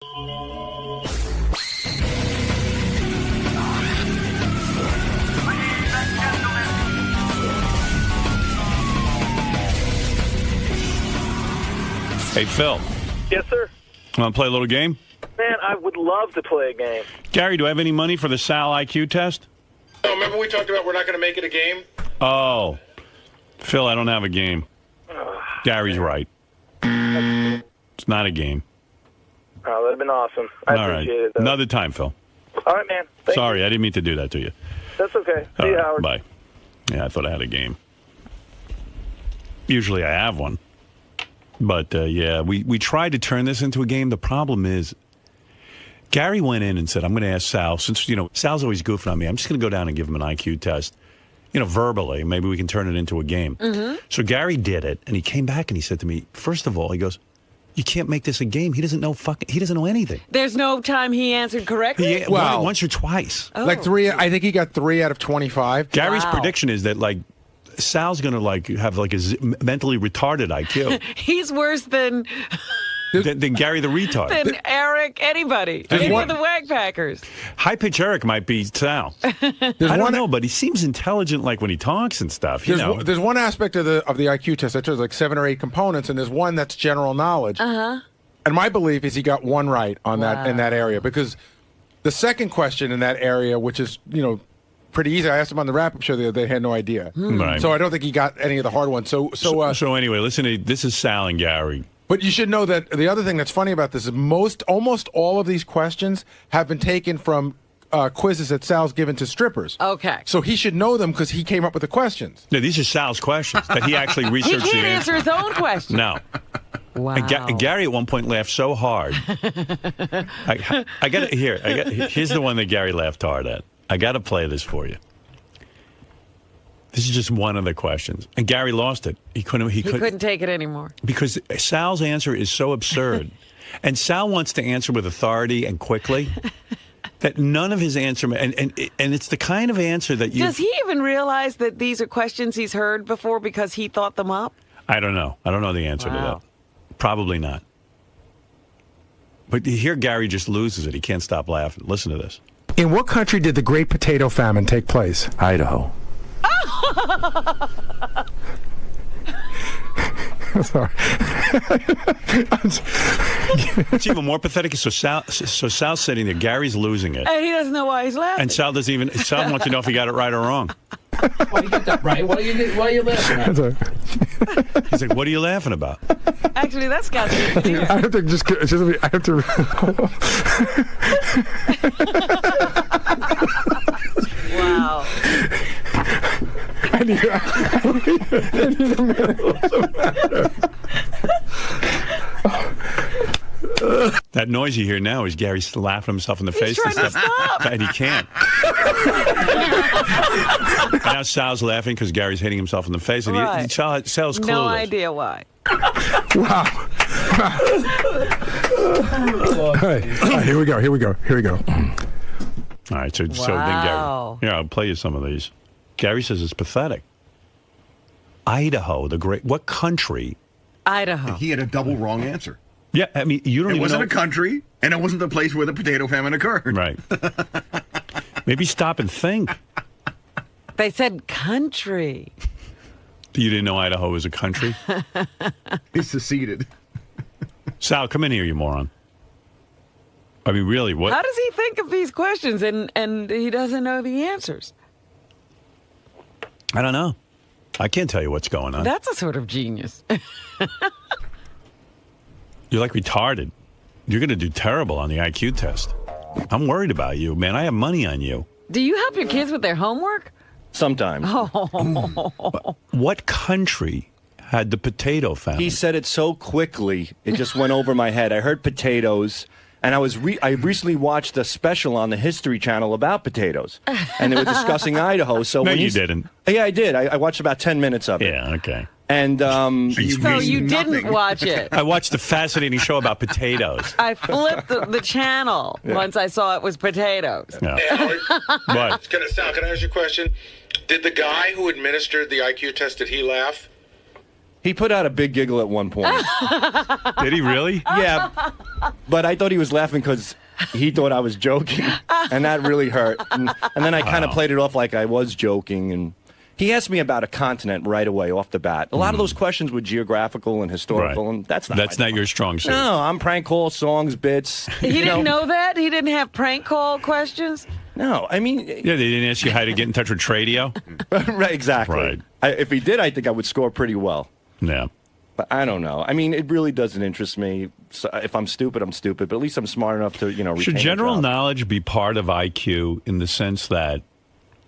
Hey, Phil. Yes, sir. Want to play a little game? Man, I would love to play a game. Gary, do I have any money for the Sal IQ test? Oh, remember we talked about we're not going to make it a game? Oh. Phil, I don't have a game. Gary's right. It's not a game. Oh, that would have been awesome. I All appreciate right. it, though. Another time, Phil. All right, man. Thank Sorry, you. I didn't mean to do that to you. That's okay. See you, All right, Howard. bye. Yeah, I thought I had a game. Usually I have one. But, yeah, we tried to turn this into a game. The problem is, Gary went in and said, I'm going to ask Sal, since, Sal's always goofing on me, I'm just going to go down and give him an IQ test, verbally. Maybe we can turn it into a game. Mm-hmm. So Gary did it, and he came back and he said to me, first of all, he goes, you can't make this a game. He doesn't know anything. There's no time he answered correctly? Well, once or twice. Oh. Like 3, I think he got 3 out of 25. Gary's Wow. prediction is that, Sal's going to, have, a mentally retarded IQ. He's worse than than Gary the retard. than Eric, anybody. Any of the Wagpackers. High-pitch Eric might be Sal. I don't know, but he seems intelligent, when he talks and stuff. There's one aspect of the IQ test that has 7 or 8 components, and there's one that's general knowledge. Uh-huh. And my belief is he got one right on that in that area, because the second question in that area, which is pretty easy. I asked him on the wrap-up show the other day. They had no idea. Right. So I don't think he got any of the hard ones. So anyway, listen to this is Sal and Gary. But you should know that the other thing that's funny about this is almost all of these questions have been taken from quizzes that Sal's given to strippers. Okay. So he should know them because he came up with the questions. No, these are Sal's questions that he actually He researched. can't answer his own question. No. Wow. And Gary at one point laughed so hard. I got it here. Here's the one that Gary laughed hard at. I got to play this for you. This is just one of the questions, and Gary lost it. He couldn't take it anymore because Sal's answer is so absurd, and Sal wants to answer with authority and quickly. That none of his answer, and it's the kind of answer that you. Does he even realize that these are questions he's heard before because he thought them up? I don't know. I don't know the answer to that. Probably not. But here, Gary just loses it. He can't stop laughing. Listen to this. In what country did the Great Potato Famine take place? Idaho. Sorry. It's even more pathetic. So Sal's sitting there. Gary's losing it. And he doesn't know why he's laughing. And Sal wants to know if he got it right or wrong. Why you get that right? Why are you laughing at? He's like, what are you laughing about? Actually, that's got to be clear. I have to Wow. I need a minute. That noise you hear now is Gary laughing himself in the face trying and to stuff. stop. And he can't. And now Sal's laughing because Gary's hitting himself in the face. And Right. Sal's clueless. No idea why. Wow. All right, here we go. All right, so then Gary. Yeah, I'll play you some of these. Gary says it's pathetic. Idaho, what country? Idaho. He had a double wrong answer. Yeah, I mean, you don't It even wasn't know. a country, and it wasn't the place where the potato famine occurred. Right. Maybe stop and think. They said country. You didn't know Idaho was a country? He seceded. Sal, come in here, you moron. I mean, really, what? How does he think of these questions and he doesn't know the answers? I don't know. I can't tell you what's going on. That's a sort of genius. You're like retarded. You're going to do terrible on the IQ test. I'm worried about you, man. I have money on you. Do you help your kids with their homework? Sometimes. What country had the potato famine? He said it so quickly, it just went over my head. I heard potatoes, and I recently watched a special on the History Channel about potatoes, and they were discussing Idaho. So No, when you didn't. Yeah, I did. I watched about 10 minutes of it. Yeah, okay. And So you didn't watch it. I watched a fascinating show about potatoes. I flipped the channel once I saw it was potatoes. Yeah. Hey, Howard, What? Sal, can I ask you a question? Did the guy who administered the IQ test, did he laugh? He put out a big giggle at one point. Did he really? Yeah, but I thought he was laughing because he thought I was joking, and that really hurt. And then I kind of played it off like I was joking, and he asked me about a continent right away off the bat. A lot of those questions were geographical and historical, Right. and that's not your strong suit. No, I'm prank call, songs, bits. He didn't know that? He didn't have prank call questions? No, I mean... Yeah, they didn't ask you how to get in touch with Tradio? Right, exactly. Right. If he did, I think I would score pretty well. Yeah. But I don't know. I mean, it really doesn't interest me. So if I'm stupid, I'm stupid. But at least I'm smart enough to, retain Should a general job. knowledge be part of IQ in the sense that,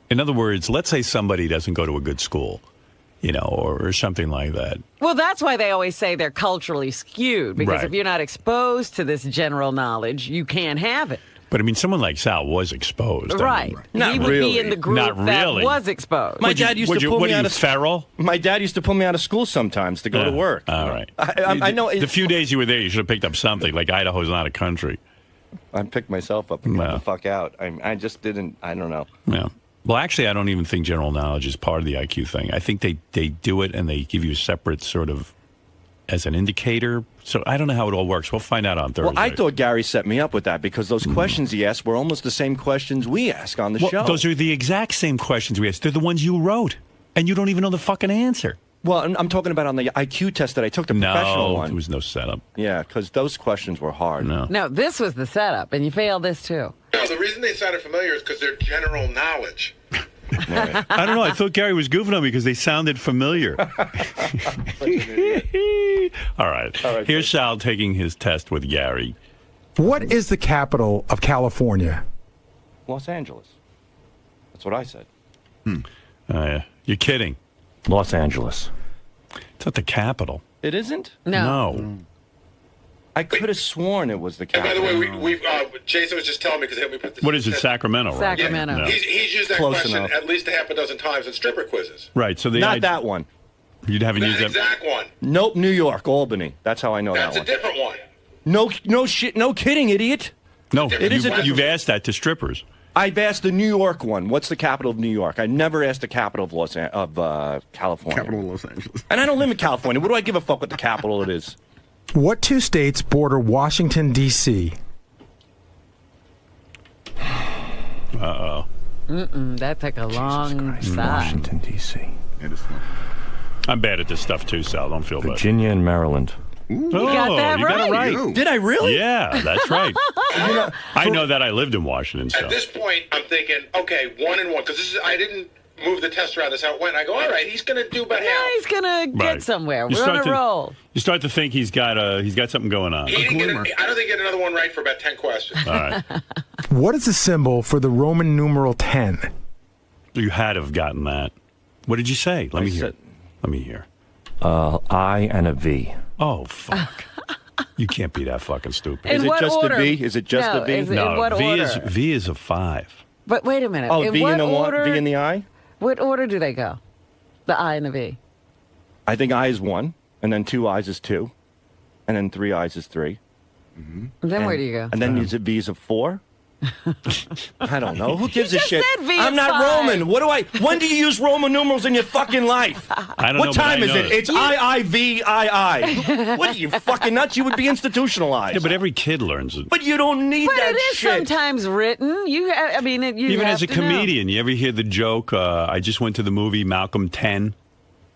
in other words, let's say somebody doesn't go to a good school, or something like that. Well, that's why they always say they're culturally skewed, because Right. if you're not exposed to this general knowledge, you can't have it. But I mean, someone like Sal was exposed. I mean, Right. Not he would really. be in the group Not really. that was exposed. My dad used to pull what me are out you, of feral? My dad used to pull me out of school sometimes to go to work. All right. I know. The few days you were there, you should have picked up something. Like Idaho's not a country. I picked myself up and got Yeah. the fuck out. I just didn't. I don't know. Yeah. Well, actually, I don't even think general knowledge is part of the IQ thing. I think they do it and they give you a separate sort of as an indicator. So I don't know how it all works. We'll find out on Thursday. Well, I thought Gary set me up with that because those questions he asked were almost the same questions we ask on the show. Those are the exact same questions we asked. They're the ones you wrote, and you don't even know the fucking answer. Well, I'm talking about on the IQ test that I took, the professional No, one. there was no setup. Yeah, because those questions were hard. No. No, this was the setup, and you failed this too. No, the reason they sounded familiar is because they're general knowledge. I don't know. I thought Gary was goofing on me because they sounded familiar. All right. Here's Sal taking his test with Gary. What is the capital of California? Los Angeles. That's what I said. You're kidding. Los Angeles. It's not the capital. It isn't? No. I could have sworn it was the And by capital. the way, we've Jason was just telling me because he helped me put this. What is it, Sacramento, right? Sacramento. No. He's used that Close question enough. at least a half a dozen times in stripper quizzes. Right. So Not that one. You haven't That used that. exact one. Nope, New York, Albany. That's how I know That's that a one. different one. No shit, no kidding, idiot. No, It is a- you've asked that to strippers. I've asked the New York one. What's the capital of New York? I never asked the capital of California. Capital of Los Angeles. And I don't live in California. What do I give a fuck what the capital it is? What two states border Washington, D.C.? Uh-oh. That took a long sigh. D.C. It is fun. I'm bad at this stuff too, Sal. Don't feel bad. Virginia and Maryland. You got that you got it right. right. Did I really? Yeah, that's right. I know that. I lived in Washington, so. At this point, I'm thinking, okay, 1 and 1, because I didn't move the test around. That's how it went. I go, all right, he's going to do about Yeah, half. he's gonna get Right. somewhere. You We're on start a to- roll. You start to think he's got something going on. He didn't get I don't think he had another one right for about 10 questions. All right. What is the symbol for the Roman numeral 10? You had to have gotten that. What did you say? Let me hear. Let me hear. I and a V. Oh, fuck. You can't be that fucking stupid. In Is it what just order? a V? Is it just No, a V? is it- No, in what order? V is a 5. But wait a minute. Oh, in V what in the order? V in the I? What order do they go? The I and the V. I think I is 1, and then 2 I's is 2, and then 3 I's is 3. And then where do you go? And then is it V is a 4? I don't know. Who gives a just shit? said V I'm is not 5. Roman. When do you use Roman numerals in your fucking life? I don't know. What but time I is know it? that. It's I. What are you fucking nuts? You would be institutionalized. Yeah, but every kid learns it. But you don't need But that it is shit. sometimes written. You Even have as a to know. comedian, you ever hear the joke, I just went to the movie Malcolm 10?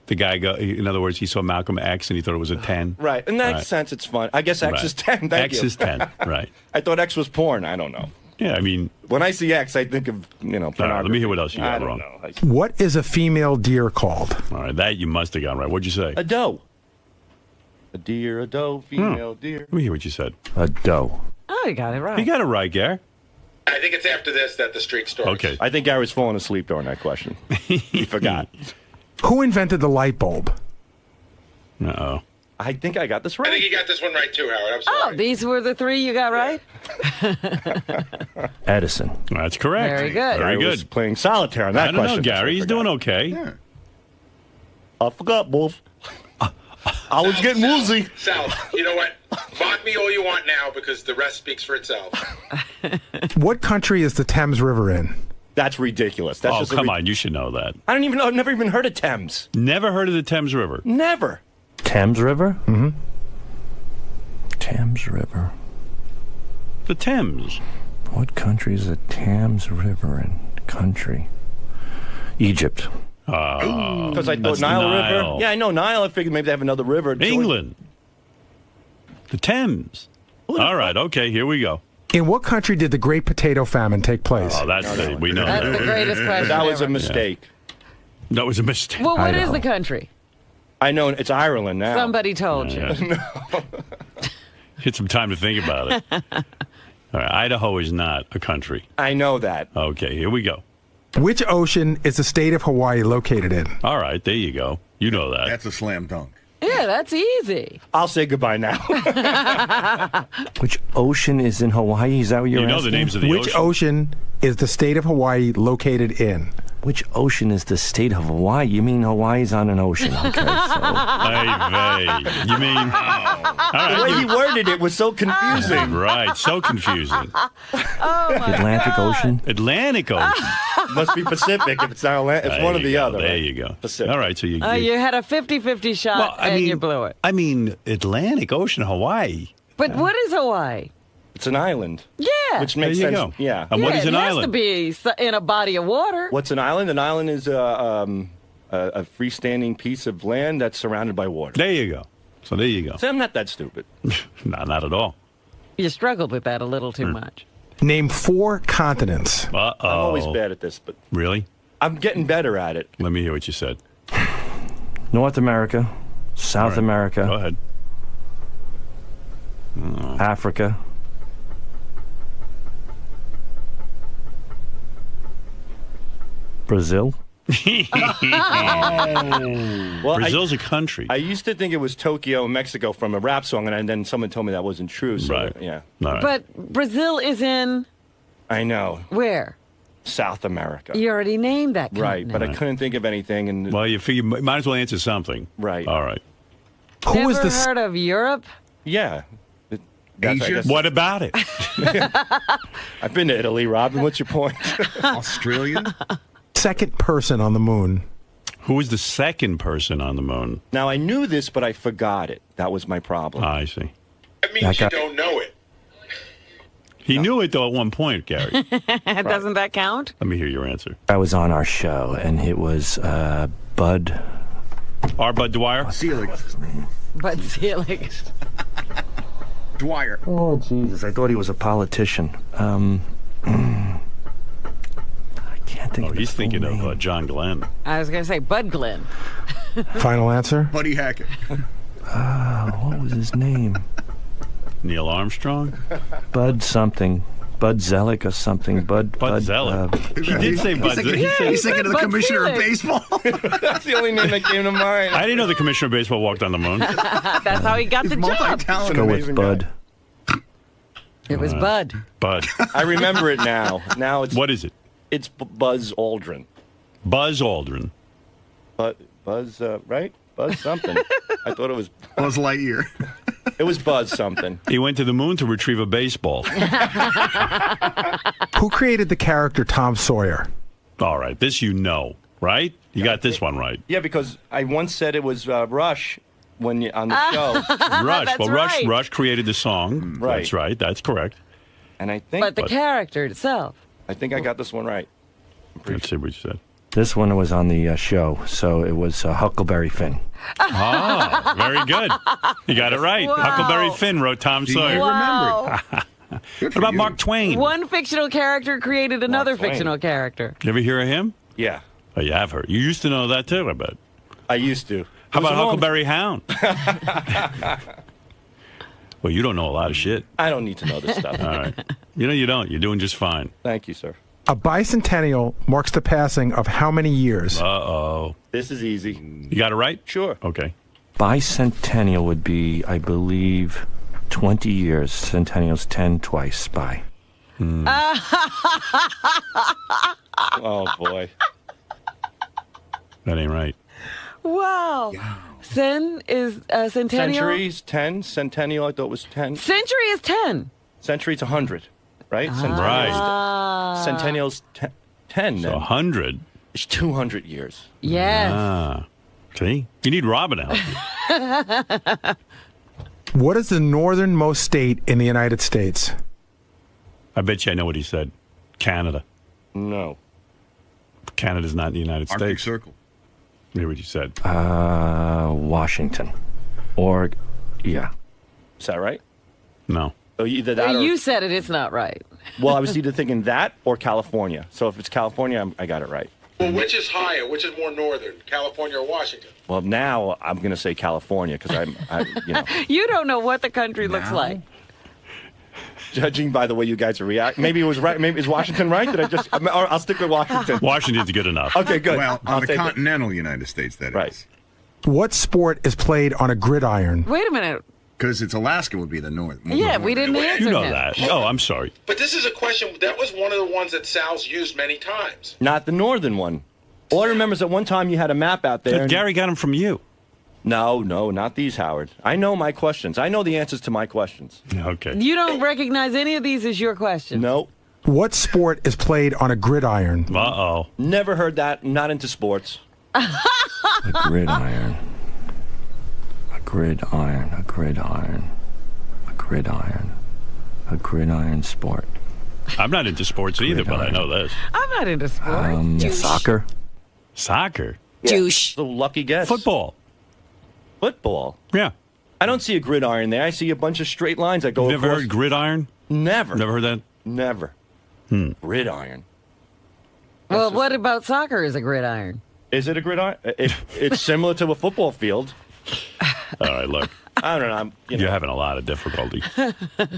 The guy, in other words, he saw Malcolm X and he thought it was a 10. Right. In that Right. sense, it's fun. I guess X Right. is 10. Thank X you. is 10, right. I thought X was porn. I don't know. Yeah, I mean, When I see X, I think of, pornography. let me hear what else you got I don't wrong. know. What is a female deer called? all right, that you must have gotten right. What'd you say? A doe. A deer, a doe, female deer. Let me hear what you said. A doe. Oh, you got it right. You got it right, Gary. I think it's after this that the streak starts. Okay. I think Gary was falling asleep during that question. He forgot. Who invented the light bulb? Uh-oh. I think I got this I think right. you got this one right too, Howard. I'm Oh, sorry. these were the three you got right? Edison. That's correct. Very good. Very I was good. playing solitaire on that I don't question. know, Gary. He's doing okay. Yeah. I forgot, both. I was getting woozy. Sal, you know what? Mock me all you want now because the rest speaks for itself. What country is the Thames River in? That's ridiculous. That's Oh, just come on. You should know that. I don't even know. I've never even heard of Thames. Never heard of the Thames River. Never. Thames River? Mm-hmm. Thames River. The Thames. What country is the Thames River in? Country. Egypt. Because I thought That's the Nile River. Nile. Yeah, I know Nile. I figured maybe they have another river. England. The Thames. All right, okay, here we go. In what country did the Great Potato Famine take place? Oh, that's we know That's the that. greatest question. That was a ever. mistake. That was a mistake. Well, what is Idaho. the country? I know it's Ireland now. Somebody told you. Hit some time to think about it. All right, Idaho is not a country. I know that. Okay, here we go. Which ocean is the state of Hawaii located in? All right, there you go. You know that. That's a slam dunk. Yeah, that's easy. I'll say goodbye now. Which ocean is in Hawaii? Is that what you're You know asking? the names of the Which ocean is the state of Hawaii located in? Which ocean is the state of Hawaii? You mean Hawaii's on an ocean? Okay, so Hey, you mean? All The way right, he worded it was so confusing. right, so confusing. Atlantic Ocean. Atlantic Ocean. Must be Pacific if it's not Atlantic. It's There one or you the go, other. There right? you go. Pacific. All right, so you. You had a 50-50 shot and you blew it. I mean, Atlantic Ocean, Hawaii. But what is Hawaii? It's an island. Yeah. Which makes There you sense. go. Yeah. And what Yeah, is an it island? has to be in a body of water. What's an island? An island is a freestanding piece of land that's surrounded by water. There you go. So there you go. So I'm not that stupid. No, not at all. You struggled with that a little too much. Name 4 continents. Uh-oh. I'm always bad at this, but Really? I'm getting better at it. Let me hear what you said. North America, South All right. Go America, ahead. Africa, Brazil. Well, Brazil's a country. I used to think it was Tokyo, Mexico from a rap song, and then someone told me that wasn't true. So, Right. yeah. All right. But Brazil is in I know. where? South America. You already named that Right, but I continent. couldn't think of anything. And Well, you figure you might as well answer something. Right. All right. Who Never was the heard of Europe? yeah. I Asia? guess- What about it? I've been to Italy, Robin. What's your point? Australian? second person on the moon? Who was the second person on the moon? Now, I knew this, but I forgot it. That was my problem. I see. That means you don't know it. He knew it, though, at one point, Gary. Doesn't that count? Let me hear your answer. I was on our show, and it was Bud. R. Bud Dwyer? Felix. But Selig. Dwyer. Oh, Jesus. I thought he was a politician. I can't think Oh, of he's his full thinking name. of John Glenn. I was going to say Bud Glenn. Final answer? Buddy Hackett. What was his name? Neil Armstrong? Bud something. Bud Zellick or something. Bud Zellick. He did say Bud Zellick. He's thinking of the Bud commissioner of Felix. baseball. That's the only name that came to mind. I didn't know the commissioner of baseball walked on the moon. That's how he got He's the job. multi-talented. Go with amazing Bud. It was Bud. Bud. I remember it now. Now it's What is it? it's Buzz Aldrin. Buzz Aldrin. Buzz, right? Buzz something. I thought it was Buzz Lightyear. Buzz something. He went to the moon to retrieve a baseball. Who created the character Tom Sawyer? All right, this you know, right? You got this one right. Yeah, because I once said it was Rush when you on the show, Rush. That's Well, right. Rush created the song. Right. That's right. That's correct. and I think But the character itself. I got this one right. Let's see what you said. This one was on the show, so it was Huckleberry Finn. Oh, very good. You got it right. Wow. Huckleberry Finn wrote Tom Sawyer. Wow. What about Mark Twain? One fictional character created another Twain. fictional character. You ever hear of him? Yeah, Oh, you have heard. You used to know that too, I bet. I used to. How It was about a long- Huckleberry Hound? Well, you don't know a lot of shit. I don't need to know this stuff. All right. You know you don't. You're doing just fine. Thank you, sir. A bicentennial marks the passing of how many years? Uh-oh. This is easy. You got it right? Sure. Okay. Bicentennial would be, I believe, 20 years. Centennial's 10 twice by. Oh boy. That ain't right. Wow. Cen is centennial. Centuries 10. Centennial I thought was 10. Century is 10. Century's 100, right? Right. Centennial's 10 So then. 100. It's 200 years. Yes. Ah. See? You need Robin to help you. What is the northernmost state in the United States? I bet you I know what he said. Canada. No. Canada's not in the United Arctic States. Circle. Hear what you said. Washington. Or, yeah. Is that right? No. So either that Well, or, you said it. It's not right. well, I was either thinking that or California. So if it's California, I got it right. Well, which is higher? Which is more northern, California or Washington? Well, now I'm going to say California because You don't know what the country looks like. judging by the way you guys are reacting, maybe it was right. Maybe is Washington right? Did I just? I'll stick with Washington. Washington's good enough. Okay, good. Well, I'll on the take it. continental United States, that is. Right. What sport is played on a gridiron? Wait a minute. Because it's Alaska would be the north. Yeah, we didn't answer You know him. that. Oh, I'm sorry. But this is a question that was one of the ones that Sal's used many times. Not the northern one. All I remember is that one time you had a map out there. and- Gary got him from you. No, not these, Howard. I know my questions. I know the answers to my questions. Okay. You don't recognize any of these as your question. No, What sport is played on a gridiron? Uh-oh. never heard that. Not into sports. A gridiron. A gridiron. A gridiron. A gridiron. A gridiron sport. I'm not into sports either, but I know this. I'm not into sports. Soccer. Soccer. Douche. So lucky guess. Football. Football. Yeah. I don't see a gridiron there. I see a bunch of straight lines that go Never across. heard gridiron? Never. Never heard that? Never. Gridiron. Well, what about soccer is a gridiron? Is it a gridiron? It's similar to a football field. All right, look. I don't know. You're having a lot of difficulty.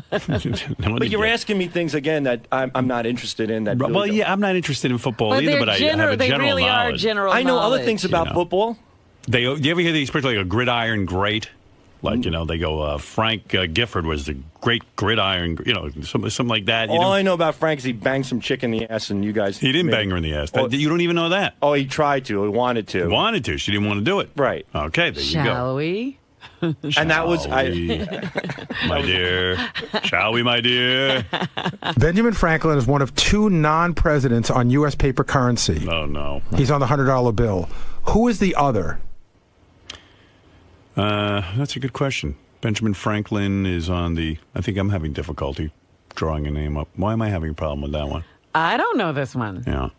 But you're asking me things again that I'm not interested in. That Well, really yeah, I'm not interested in football But either, they're but I have a they general really knowledge. are general I know other knowledge. things about know. football. Do you ever hear the expression like a gridiron great? Like, they go, Frank Gifford was the great gridiron, something like that. All I know about Frank is he banged some chick in the ass, and you guys. He didn't bang her in the ass. You don't even know that. Oh, he tried to. He wanted to. He wanted to. She didn't want to do it. Right. Okay, there you go. Shall we? And that was Shall we, my dear. Shall we, my dear? Benjamin Franklin is one of two non-presidents on U.S. paper currency. Oh, no. He's on the $100 bill. Who is the other? That's a good question. Benjamin Franklin is on the... I think I'm having difficulty drawing a name up. Why am I having a problem with that one? I don't know this one. Yeah.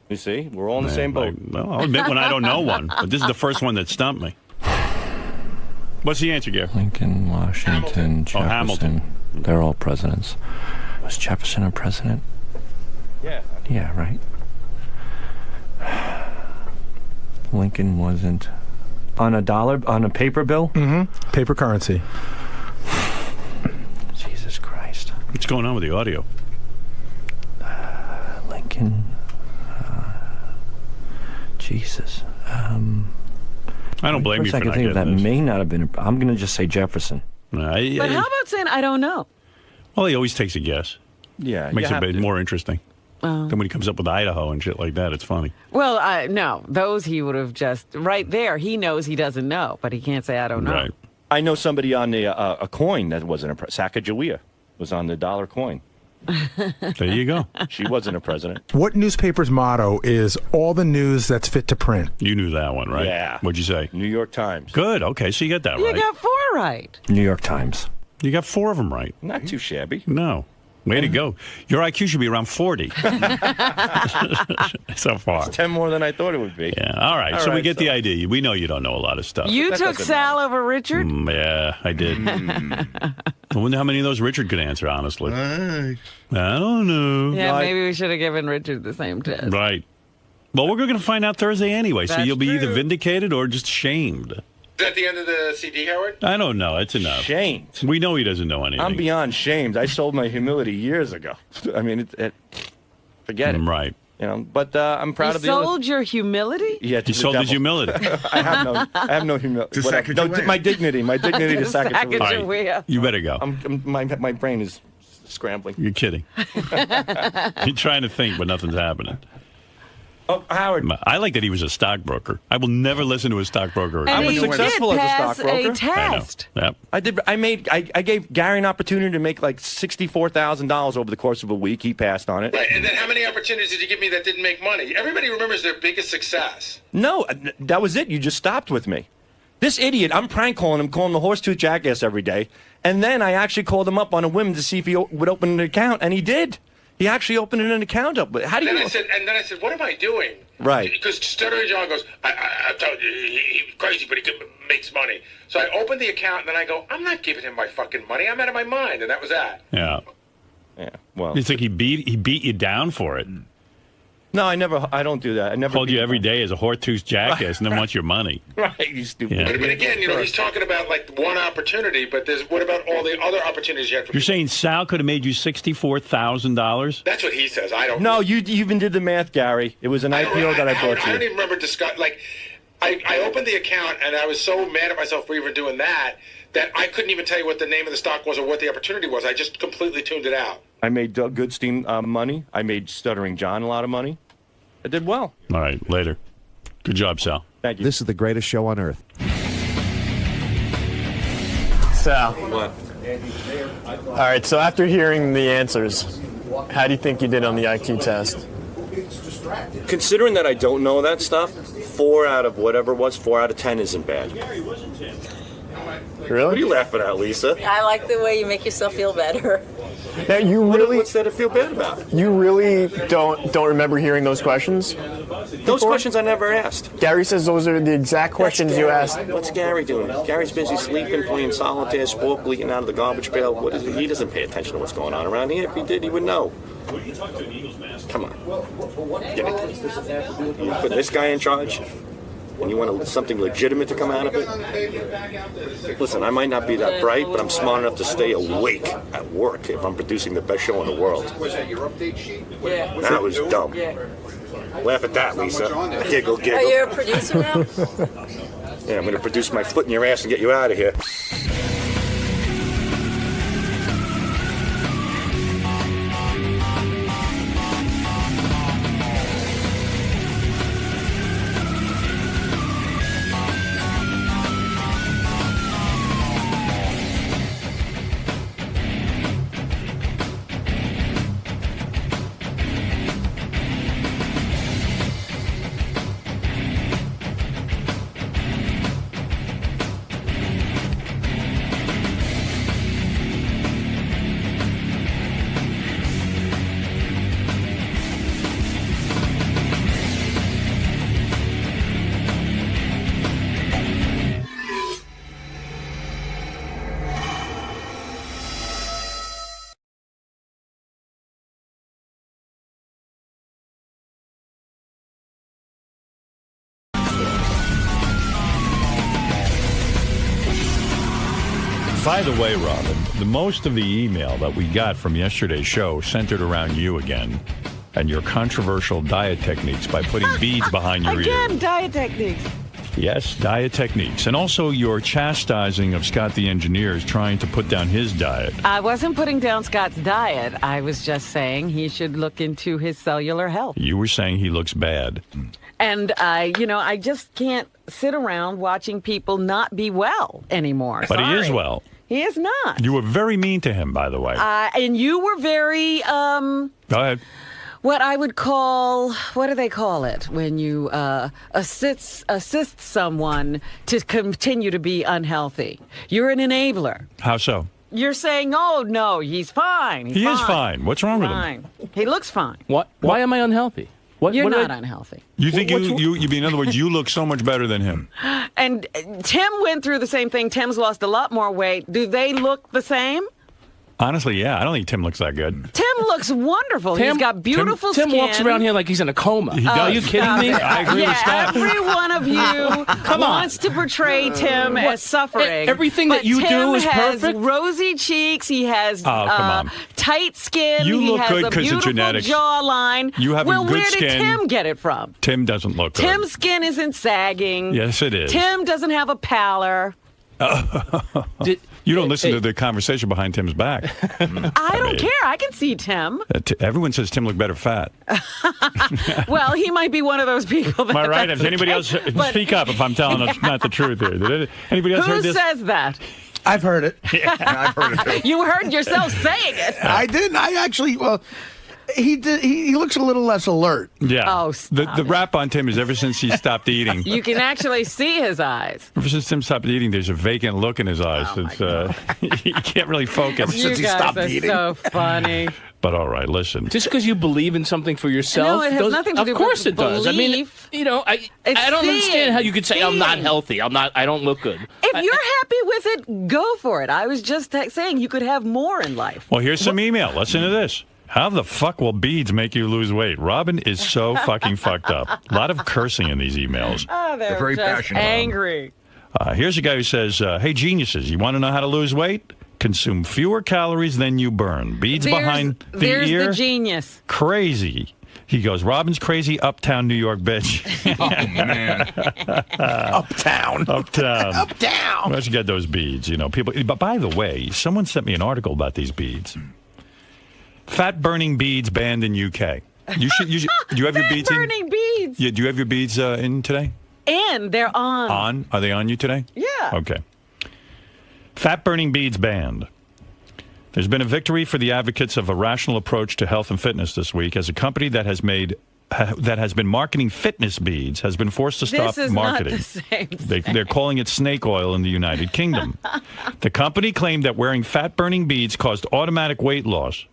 You see, we're all in the same boat. Well, I'll admit when I don't know one, but this is the first one that stumped me. What's the answer, Gary? Lincoln, Washington, Jefferson. Hamilton. They're all presidents. Was Jefferson a president? Yeah. Yeah, right. Lincoln wasn't. On a paper bill? Mm-hmm. Paper currency. Jesus Christ. What's going on with the audio? Lincoln. Jesus. I don't blame you First for I can not think of that getting this. may not have been. I'm going to just say Jefferson. But how about saying I don't know? Well, he always takes a guess. Yeah. Makes you it a have bit to. more interesting. Then when he comes up with Idaho and shit like that, it's funny. Well, no. Those he would have just... Right there, he knows he doesn't know, but he can't say I don't know. Right. I know somebody on the a coin that wasn't a Sacagawea was on the dollar coin. There you go. She wasn't a president. What newspaper's motto is all the news that's fit to print? You knew that one, right? Yeah. What'd you say? New York Times. Good. Okay, so you got that You right. got 4 right. New York Times. You got 4 of them right. Not too shabby. No. Way to go. Your IQ should be around 40 so far. 10 more than I thought it would be. Yeah. All right. All so we right, get so- the idea. We know you don't know a lot of stuff. You that took doesn't Sal over Richard? Yeah, I did. I wonder how many of those Richard could answer, honestly. I Right. don't know. Yeah, No, maybe we should have given Richard the same test. Right. Well, we're going to find out Thursday anyway, so That's you'll be either true. vindicated or just shamed. Is that the end of the CD, Howard? I don't know. It's enough. Shamed. We know he doesn't know anything. I'm beyond shamed. I sold my humility years ago. I mean, forget it. Right. You know, but I'm proud You of the other. sold your humility? Yeah, to He the sold his devil. humility. I have no humility. To Sacagawea. My dignity to Sacagawea. All right. You better go. My brain is scrambling. You're kidding. You're trying to think, but nothing's happening. Oh, Howard. I like that he was a stockbroker. I will never listen to a stockbroker again. I And was he successful did as a pass stockbroker. a test. I know. Yep. I gave Gary an opportunity to make like $64,000 over the course of a week. He passed on it. Right, and then how many opportunities did you give me that didn't make money? Everybody remembers their biggest success. No, that was it. You just stopped with me. This idiot, I'm prank calling him, calling the horse-tooth jackass every day. And then I actually called him up on a whim to see if he would open an account, and he did. He actually opened an account up. But how do you? And then I said, what am I doing? Right. Because Stuttering John goes, I told you, he's crazy, but he makes money. So I opened the account, and then I go, I'm not giving him my fucking money. I'm out of my mind, and that was that. Yeah. Yeah. Well, You think he beat you down for it? no, I don't do that. I never Called beat you him every up. day as a horse-tooth jackass, and then wants your money. Right, you stupid. Yeah. But again, he's talking about like one opportunity, but what about all the other opportunities you had for You're people? saying Sal could have made you $64,000? That's what he says. I don't No, you even did the math, Gary. It was an IPO that I brought I don't to you. even remember discussing. Like, I opened the account and I was so mad at myself for even doing that I couldn't even tell you what the name of the stock was or what the opportunity was. I just completely tuned it out. I made Doug Goodstein money. I made Stuttering John a lot of money. I did well. All right, later. Good job, Sal. Thank you. This is the greatest show on earth. Sal. What? All right, so after hearing the answers, how do you think you did on the IQ test? Considering that I don't know that stuff, 4 out of whatever it was, 4 out of 10 isn't bad. Really? What are you laughing at, Lisa? I like the way you make yourself feel better. Now you really, What's there to feel bad about? you really don't remember hearing those questions? Those questions I never asked. Gary says those are the exact questions you asked. What's Gary doing? Gary's busy sleeping, playing solitaire, sport, bleating out of the garbage pail. What is it? He doesn't pay attention to what's going on around here. If he did, he would know. Come on. Get it. You put this guy in charge, and you want something legitimate to come out of it? Listen, I might not be that bright, but I'm smart enough to stay awake at work if I'm producing the best show in the world. Was that your update sheet? Yeah. That was dumb. Laugh at that, Lisa. Giggle, Are giggle. you a producer now? Yeah, I'm going to produce my foot in your ass and get you out of here. By the way, Robin, the most of the email that we got from yesterday's show centered around you again and your controversial diet techniques by putting beads behind your ears. Again, diet techniques. Yes, diet techniques. And also your chastising of Scott the engineer is trying to put down his diet. I wasn't putting down Scott's diet. I was just saying he should look into his cellular health. You were saying he looks bad. And, I just can't sit around watching people not be well anymore. But he is Sorry. well. He is not. You were very mean to him, by the way. And you were very, Go ahead. what I would call, what do they call it? When you assist someone to continue to be unhealthy. You're an enabler. How so? You're saying, oh, no, he's fine. He is fine. What's wrong with him? Fine. He looks fine. What? Why am I unhealthy? You're not unhealthy. You think you in other words, you look so much better than him. And Tim went through the same thing. Tim's lost a lot more weight. Do they look the same? Honestly, yeah. I don't think Tim looks that good. Tim looks wonderful. He's got beautiful Tim skin. walks around here like he's in a coma. He does. Are you kidding me? I agree with Scott. Every one of you wants to portray Tim as suffering. Everything but that you Tim do is has perfect. Rosy cheeks. He has come on. tight skin. You he look has good a 'cause of beautiful genetics. jawline. You have a well, good where skin. did Tim get it from? Tim doesn't look good. Tim's skin isn't sagging. Yes, it is. Tim doesn't have a pallor. You don't listen to the conversation behind Tim's back. I don't care. I can see Tim. Everyone says Tim looked better fat. Well, he might be one of those people. That Am I right? that's Has anybody the else case, but- speak up if I'm telling us not the truth here? Did anybody else Who heard this? says that? I've heard it. I've heard it too. You heard yourself saying it. I didn't. I actually, well, He looks a little less alert. Yeah. Oh, the rap on Tim is ever since he stopped eating. You can actually see his eyes. Ever since Tim stopped eating, there's a vacant look in his eyes. He can't really focus. You guys are so funny. But all right, listen. Just because you believe in something for yourself, No, it has nothing to do of course with it does. I mean, belief. you know, I It's don't understand how you could say I'm not seeing. healthy. I don't look good. If you're happy with it, go for it. I was just saying you could have more in life. Well, here's some email. Listen to this. How the fuck will beads make you lose weight? Robin is so fucking fucked up. A lot of cursing in these emails. Oh, they're very just passionate. angry. Here's a guy who says, hey, geniuses, you want to know how to lose weight? Consume fewer calories than you burn. Beads behind the ear. There's the genius. Crazy. He goes, Robin's crazy, uptown New York bitch. Oh, man. Uptown. Uptown. Why don't you get those beads? You know, people. But by the way, someone sent me an article about these beads. Fat burning beads banned in UK. You should. Do you have your beads in? Burning beads. Yeah. Do you have your beads in today? And they're on. On? Are they on you today? Yeah. Okay. Fat burning beads banned. There's been a victory for the advocates of a rational approach to health and fitness this week, as a company that has been marketing fitness beads has been forced to stop This is marketing. not the same thing. They're calling it snake oil in the United Kingdom. The company claimed that wearing fat burning beads caused automatic weight loss.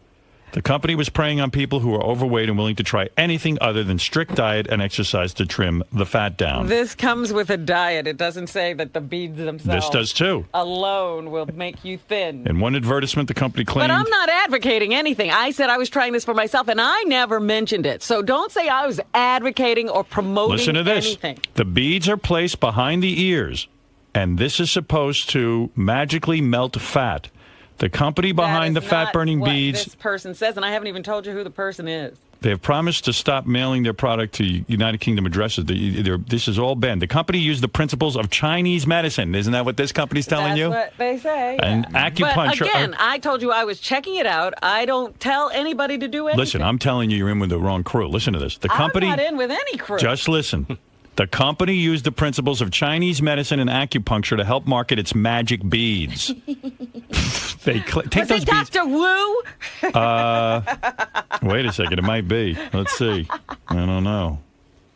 The company was preying on people who are overweight and willing to try anything other than strict diet and exercise to trim the fat down. This comes with a diet. It doesn't say that the beads themselves This does too. alone will make you thin. In one advertisement, the company claimed... But I'm not advocating anything. I said I was trying this for myself, and I never mentioned it. So don't say I was advocating or promoting Listen to this. anything. The beads are placed behind the ears, and this is supposed to magically melt fat. The company behind the That is not fat-burning what beads, this person says, and I haven't even told you who the person is. they have promised to stop mailing their product to United Kingdom addresses. This is all banned. The company used the principles of Chinese medicine. Isn't that what this company's telling you? That's what they say. And acupuncture. But again, I told you I was checking it out. I don't tell anybody to do anything. Listen, I'm telling you, you're in with the wrong crew. Listen to this. The company. I'm not in with any crew. Just listen. The company used the principles of Chinese medicine and acupuncture to help market its magic beads. Take Was those it beads. Dr. Wu? Wait a second. It might be. Let's see. I don't know.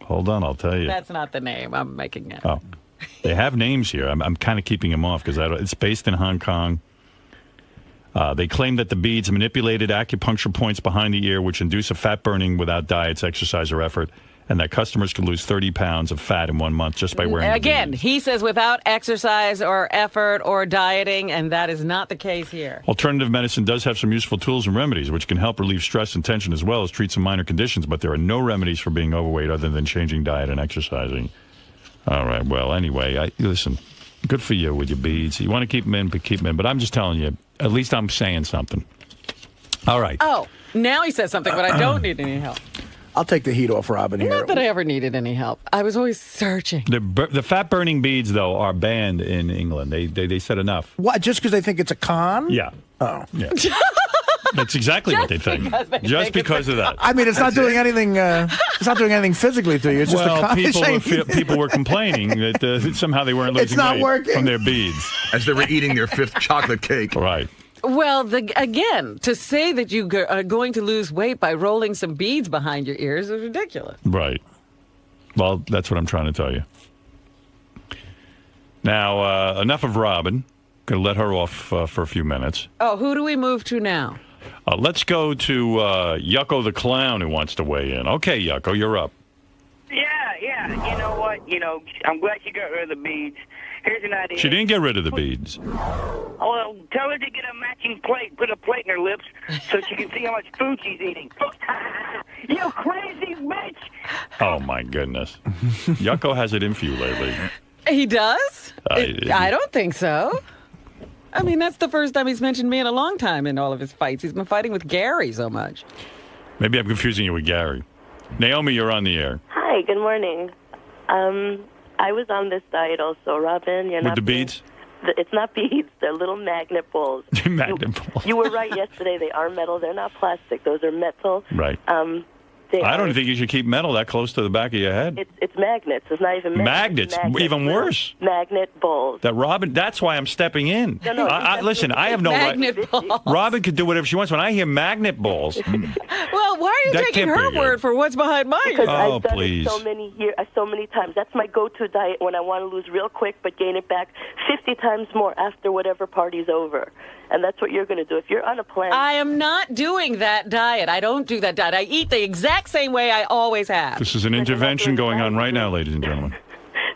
Hold on. I'll tell you. That's not the name. I'm making it. Oh, they have names here. I'm kind of keeping them off because it's based in Hong Kong. They claim that the beads manipulated acupuncture points behind the ear, which induce a fat burning without diets, exercise, or effort, and that customers could lose 30 pounds of fat in 1 month just by wearing the Again, beads. he says without exercise or effort or dieting, and that is not the case here. Alternative medicine does have some useful tools and remedies which can help relieve stress and tension as well as treat some minor conditions, but there are no remedies for being overweight other than changing diet and exercising. All right, well, anyway, listen, good for you with your beads. You want to keep them in, but keep them in. But I'm just telling you, at least I'm saying something. All right. Oh, now he says something, but I don't need any help. I'll take the heat off Robin here. Not that I ever needed any help. I was always searching. The fat-burning beads, though, are banned in England. They said enough. What? Just because they think it's a con? Yeah. Oh. Yeah. That's exactly what they think. Just because of that. I mean, it's not doing anything. It's not doing anything physically to you. It's just a con. People were complaining that somehow they weren't losing not weight working. from their beads as they were eating their 5th chocolate cake. Right. Well, again, to say that you are going to lose weight by rolling some beads behind your ears is ridiculous. Right. Well, that's what I'm trying to tell you. Now, enough of Robin. Going to let her off for a few minutes. Oh, who do we move to now? Let's go to Yucko the Clown, who wants to weigh in. Okay, Yucko, you're up. Yeah. You know what? I'm glad you got rid of the beads. Here's an idea. She didn't get rid of the beads. Well, tell her to get a matching plate, put a plate in her lips so she can see how much food she's eating. You crazy bitch! Oh, my goodness. Yucko has it in for you lately. He does? I I don't think so. I mean, that's the first time he's mentioned me in a long time in all of his fights. He's been fighting with Gary so much. Maybe I'm confusing you with Gary. Naomi, you're on the air. Hi, good morning. I was on this diet also, Robin. You're With not the beads? It's not beads. They're little magnet balls. Magnet balls. You were right yesterday. They are metal. They're not plastic. Those are metal. Right. I don't think you should keep metal that close to the back of your head. It's magnets. It's not even Magnets? Even worse. Magnet balls. That Robin, that's why I'm stepping in. No, listen, I have no magnet right. balls. Robin could do whatever she wants. When I hear magnet balls, Well, Well, why are you That taking can't be her good. word for what's behind my Because ears? I've done please. it so many times. That's my go-to diet when I want to lose real quick but gain it back 50 times more after whatever party's over. And that's what you're going to do. If you're on a plan... I am not doing that diet. I don't do that diet. I eat the exact same way I always have. This is an intervention going on right now, ladies and gentlemen.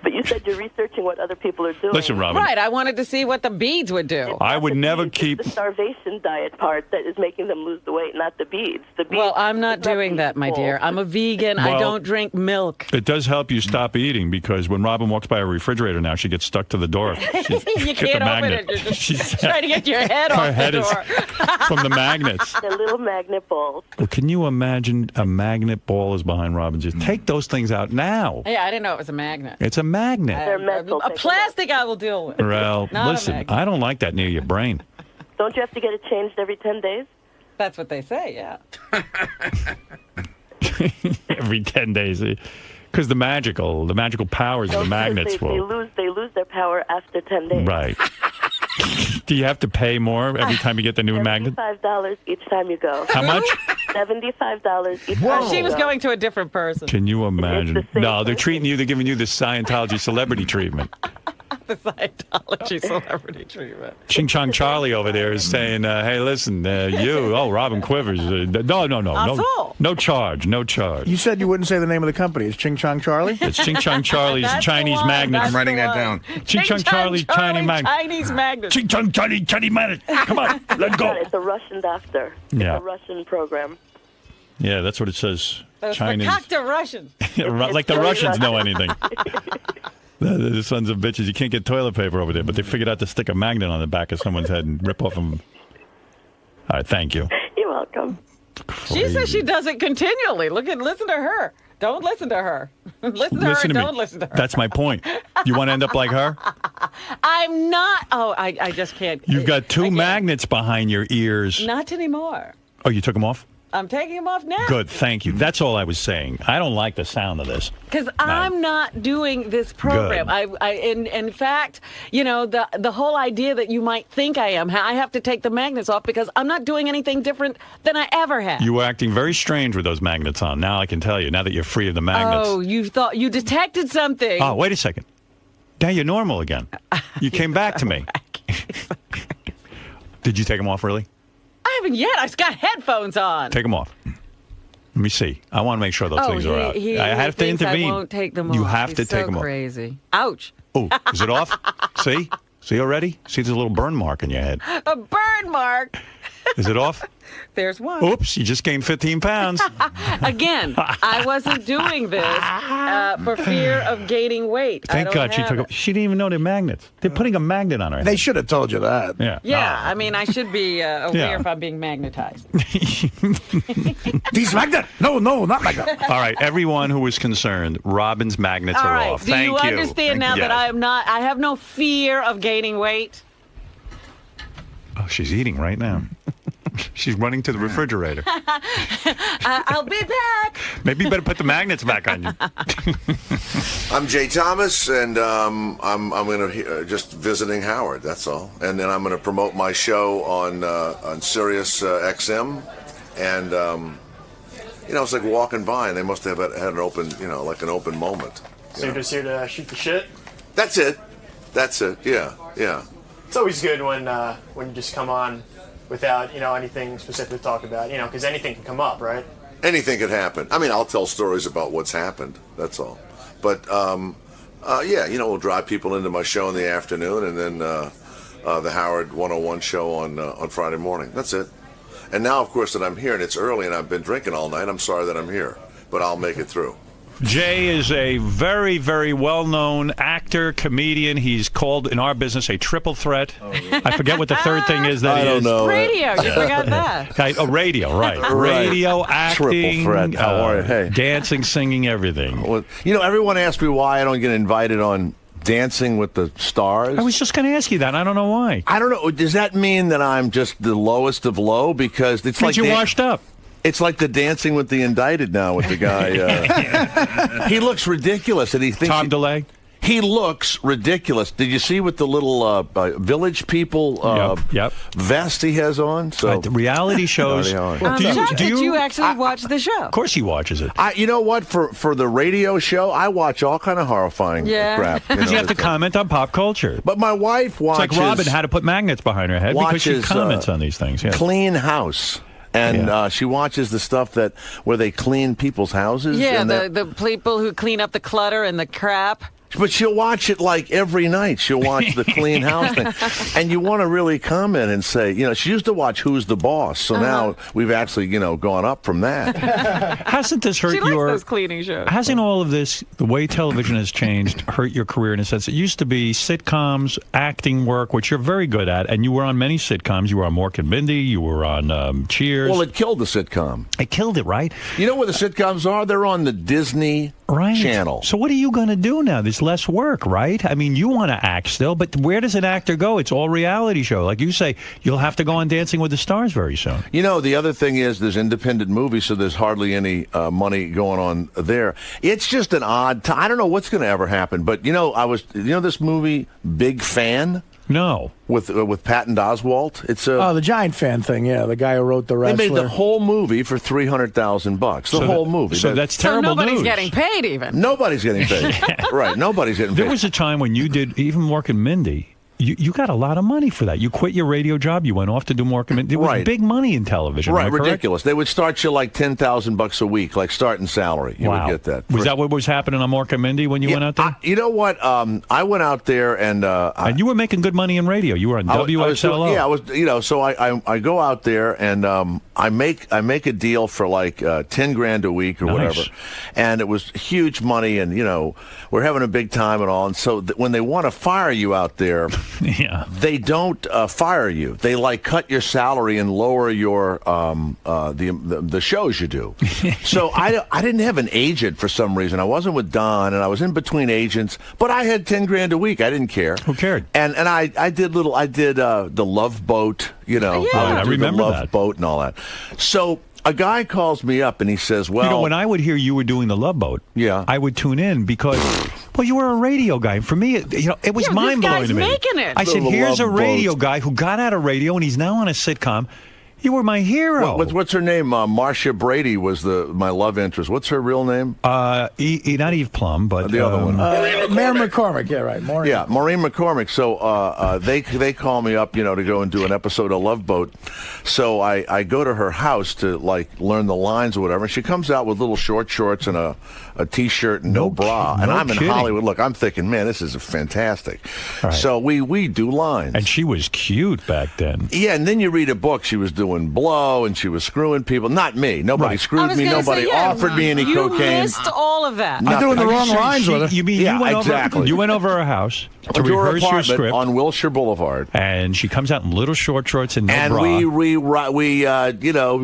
But you said you're researching what other people are doing. Listen, Robin. Right, I wanted to see what the beads would do. I would never keep. It's the starvation diet part that is making them lose the weight, not the beads. The beads Well, I'm not doing that, my dear. I'm a vegan. I Well- don't drink milk. It does help you stop eating because when Robin walks by a refrigerator now, she gets stuck to the door. You can't open it. You're just trying to get your head Her off head the is door. from the magnets. They're little magnet balls. Well, can you imagine a magnet ball is behind Robin's ears? Take those things out now. Yeah, I didn't know it was a magnet. It's a magnet. They're A plastic I will deal with. Well, Not a listen, magnet. I don't like that near your brain. Don't you have to get it changed every 10 days? That's what they say, yeah. Every 10 days. Because the magical powers of the magnets They will. lose their power after 10 days. Right. Do you have to pay more every time you get the new magnet? $75 each time you go. How much? $75 each time She you was go. going to a different person. Can you imagine? No, they're treating you, they're giving you the Scientology celebrity treatment. The Scientology celebrity treatment. Ching Chong Charlie over there is saying, hey, listen, Robin Quivers. No charge. You said you wouldn't say the name of the company. It's Ching Chong Charlie? It's Ching Chong Charlie's That's Chinese the one. magnets. That's I'm writing the that one. down. Ching Chong Charlie, Chinese magnet. Chinese magnet. Ching Chong Charlie, Chinese magnet. Come on, let's go. It's a Russian doctor. Yeah. It's a Russian program. Yeah, that's what it says. That's Chinese. the Russian. Like the Russians know anything. The sons of bitches. You can't get toilet paper over there, but they figured out to stick a magnet on the back of someone's head and rip off them. All right, thank you. You're welcome. She says she does it continually. Listen to her. Don't listen to her. Listen to her. Don't listen to her. That's my point. You want to end up like her? I'm not. Oh, I just can't. You've got two magnets behind your ears. Not anymore. Oh, you took them off? I'm taking them off now. Good, thank you. That's all I was saying. I don't like the sound of this. Because I'm not doing this program. In fact, the whole idea that you might think I am, I have to take the magnets off because I'm not doing anything different than I ever have. You were acting very strange with those magnets on. Now I can tell you, now that you're free of the magnets. Oh, you thought you detected something. Oh, wait a second. Now you're normal again. You came back to me. Did you take them off, really? I haven't yet. I've got headphones on. Take them off. Let me see. I want to make sure those things are out. I have to intervene. I won't take them You off. have to He's take so them off. crazy. Ouch. Oh, is it off? See? See already? See, there's a little burn mark in your head. A burn mark. Is it off? There's one. Oops, you just gained 15 pounds. Again, I wasn't doing this for fear of gaining weight. Thank God she took them. She didn't even know they're magnets. They're putting a magnet on her head. They should have told you that. Yeah. Yeah, I mean, I should be aware Yeah. if I'm being magnetized. These magnet? No, not magnet. All right, everyone who was concerned, Robin's magnets All are right. off. Do Thank you understand now that I have no fear of gaining weight? Oh, she's eating right now. She's running to the refrigerator. I'll be back. Maybe you better put the magnets back on you. I'm Jay Thomas, and I'm going to just visiting Howard. That's all. And then I'm going to promote my show on Sirius XM, and it's like walking by, and they must have had an open, like an open moment. So you're just here to shoot the shit? That's it. Yeah. It's always good when you just come on without anything specific to talk about, because anything can come up, right? Anything could happen. I mean, I'll tell stories about what's happened. That's all. But we'll drive people into my show in the afternoon, and then the Howard 101 show on Friday morning. That's it. And now, of course, that I'm here and it's early and I've been drinking all night, I'm sorry that I'm here, but I'll make it through. Jay is a very, very well-known actor, comedian. He's called in our business a triple threat. Oh, really? I forget what the third thing is that I he don't is. know. Radio, you forgot that. Radio, right. Right. Radio, acting, Triple threat. How are you? Hey. Dancing, singing, everything. Well, everyone asks me why I don't get invited on Dancing with the Stars. I was just going to ask you that. I don't know why. I don't know. Does that mean that I'm just the lowest of low? Because it's like you washed up. It's like the Dancing with the Indicted now with the guy. He looks ridiculous, and he thinks Tom DeLay. He looks ridiculous. Did you see with the little Village People vest he has on? So the reality shows. Did you actually watch the show? Of course he watches it. You know what? For the radio show, I watch all kind of horrifying crap. Because you have to comment on pop culture. But my wife watches. It's like Robin had to put magnets behind her head because she comments on these things. Yes. Clean House. And she watches the stuff where they clean people's houses. Yeah, the people who clean up the clutter and the crap. But she'll watch it like every night. She'll watch the clean house thing. And you want to really comment and say, she used to watch Who's the Boss. So now we've actually, gone up from that. Hasn't this hurt she likes those cleaning shows. Hasn't all of this, the way television has changed, hurt your career in a sense? It used to be sitcoms, acting work, which you're very good at. And you were on many sitcoms. You were on Mork and Mindy. You were on Cheers. Well, it killed the sitcom. It killed it, right? You know where the sitcoms are? They're on the Disney Channel. So what are you going to do now? There's less work, right? I mean, you want to act still, but where does an actor go? It's all reality show. Like you say, you'll have to go on Dancing with the Stars very soon. The other thing is there's independent movies, so there's hardly any money going on there. It's just an odd time. I don't know what's going to ever happen, but this movie, Big Fan? No. With Patton Oswalt. It's the Giant Fan thing, yeah. The guy who wrote The Wrestler. They made the whole movie for $300,000. The whole movie. So that's terrible nobody's news. getting paid even. Nobody's getting paid. Right, nobody's getting paid. There was a time when you did, even Mork and Mindy, you got a lot of money for that. You quit your radio job. You went off to do Mork and Mindy. There was big money in television. Right, am I correct? ridiculous. They would start you like $10,000 a week, like starting salary. You would get that. Was that what was happening on Mork and Mindy when you went out there? You know what? I went out there and you were making good money in radio. You were on WXLO. I was. So I go out there and I make a deal for like $10,000 a week or whatever, and it was huge money. And we're having a big time and all. And so when they want to fire you out there, they don't fire you. They like cut your salary and lower your the shows you do. So I didn't have an agent for some reason. I wasn't with Don, and I was in between agents. But I had $10,000 a week. I didn't care. Who cared? And I did the Love Boat. I remember the Love that. Boat and all that. So a guy calls me up and he says, "Well, when I would hear you were doing the Love Boat, I would tune in because." Well, you were a radio guy. For me, it was mind-blowing to me. Making it. I said, here's a radio guy who got out of radio, and he's now on a sitcom. You were my hero. What's her name? Marcia Brady was my love interest. What's her real name? Not Eve Plum, but the other one. Maureen McCormick. Yeah, right. Maureen. Yeah, Maureen McCormick. So they call me up, to go and do an episode of Love Boat. So I go to her house to learn the lines or whatever. And she comes out with little short shorts and a T-shirt and no bra. And I'm in Hollywood. Look, I'm thinking, man, this is fantastic. Right. So we do lines. And she was cute back then. Yeah, and then you read a book. She was doing blow and she was screwing people. Not me. Nobody screwed me. Nobody offered me any cocaine. You missed all of that. I'm doing the wrong lines with her. You mean you went over her house to rehearse your script on Wilshire Boulevard, and she comes out in little short shorts and no bra. And we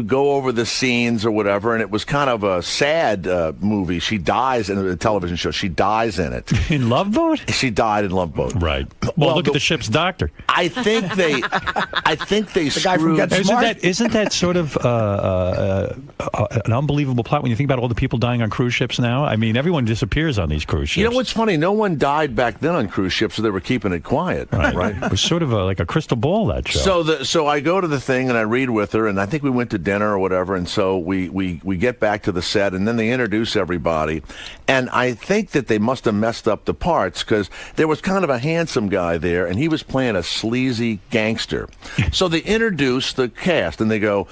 go over the scenes or whatever, and it was kind of a sad movie. She dies in a television show. She dies in it. In Love Boat? She died in Love Boat. Right. Well, look at the ship's doctor. I think they the guy from Get Smart. Isn't that sort of an unbelievable plot when you think about all the people dying on cruise ships now? I mean, everyone disappears on these cruise ships. You know what's funny? No one died back then on cruise ships, so they were keeping it quiet. Right. It was sort of like a crystal ball, that show. So I go to the thing and I read with her, and I think we went to dinner or whatever, and so we get back to the set, and then they introduce everybody, and I think that they must have messed up the parts because there was kind of a handsome guy there, and he was playing a sleazy gangster. So they introduce the cast, and they go,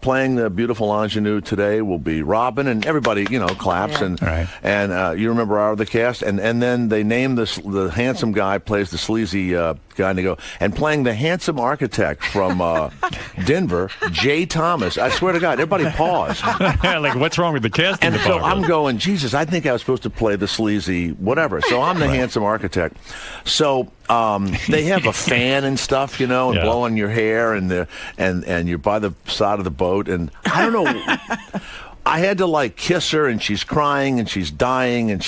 playing the beautiful ingenue today will be Robin, and everybody, claps, and you remember our other cast, and then they name the handsome guy plays the sleazy guy, and they go, and playing the handsome architect from Denver, Jay Thomas. I swear to God, everybody pause. Like, what's wrong with the casting And department? so I'm going, Jesus, I think I was supposed to play the sleazy whatever. So I'm the handsome architect. So they have a fan and stuff, and blowing your hair, and you're by the side of the boat, and I don't know. I had to kiss her, and she's crying and she's dying, and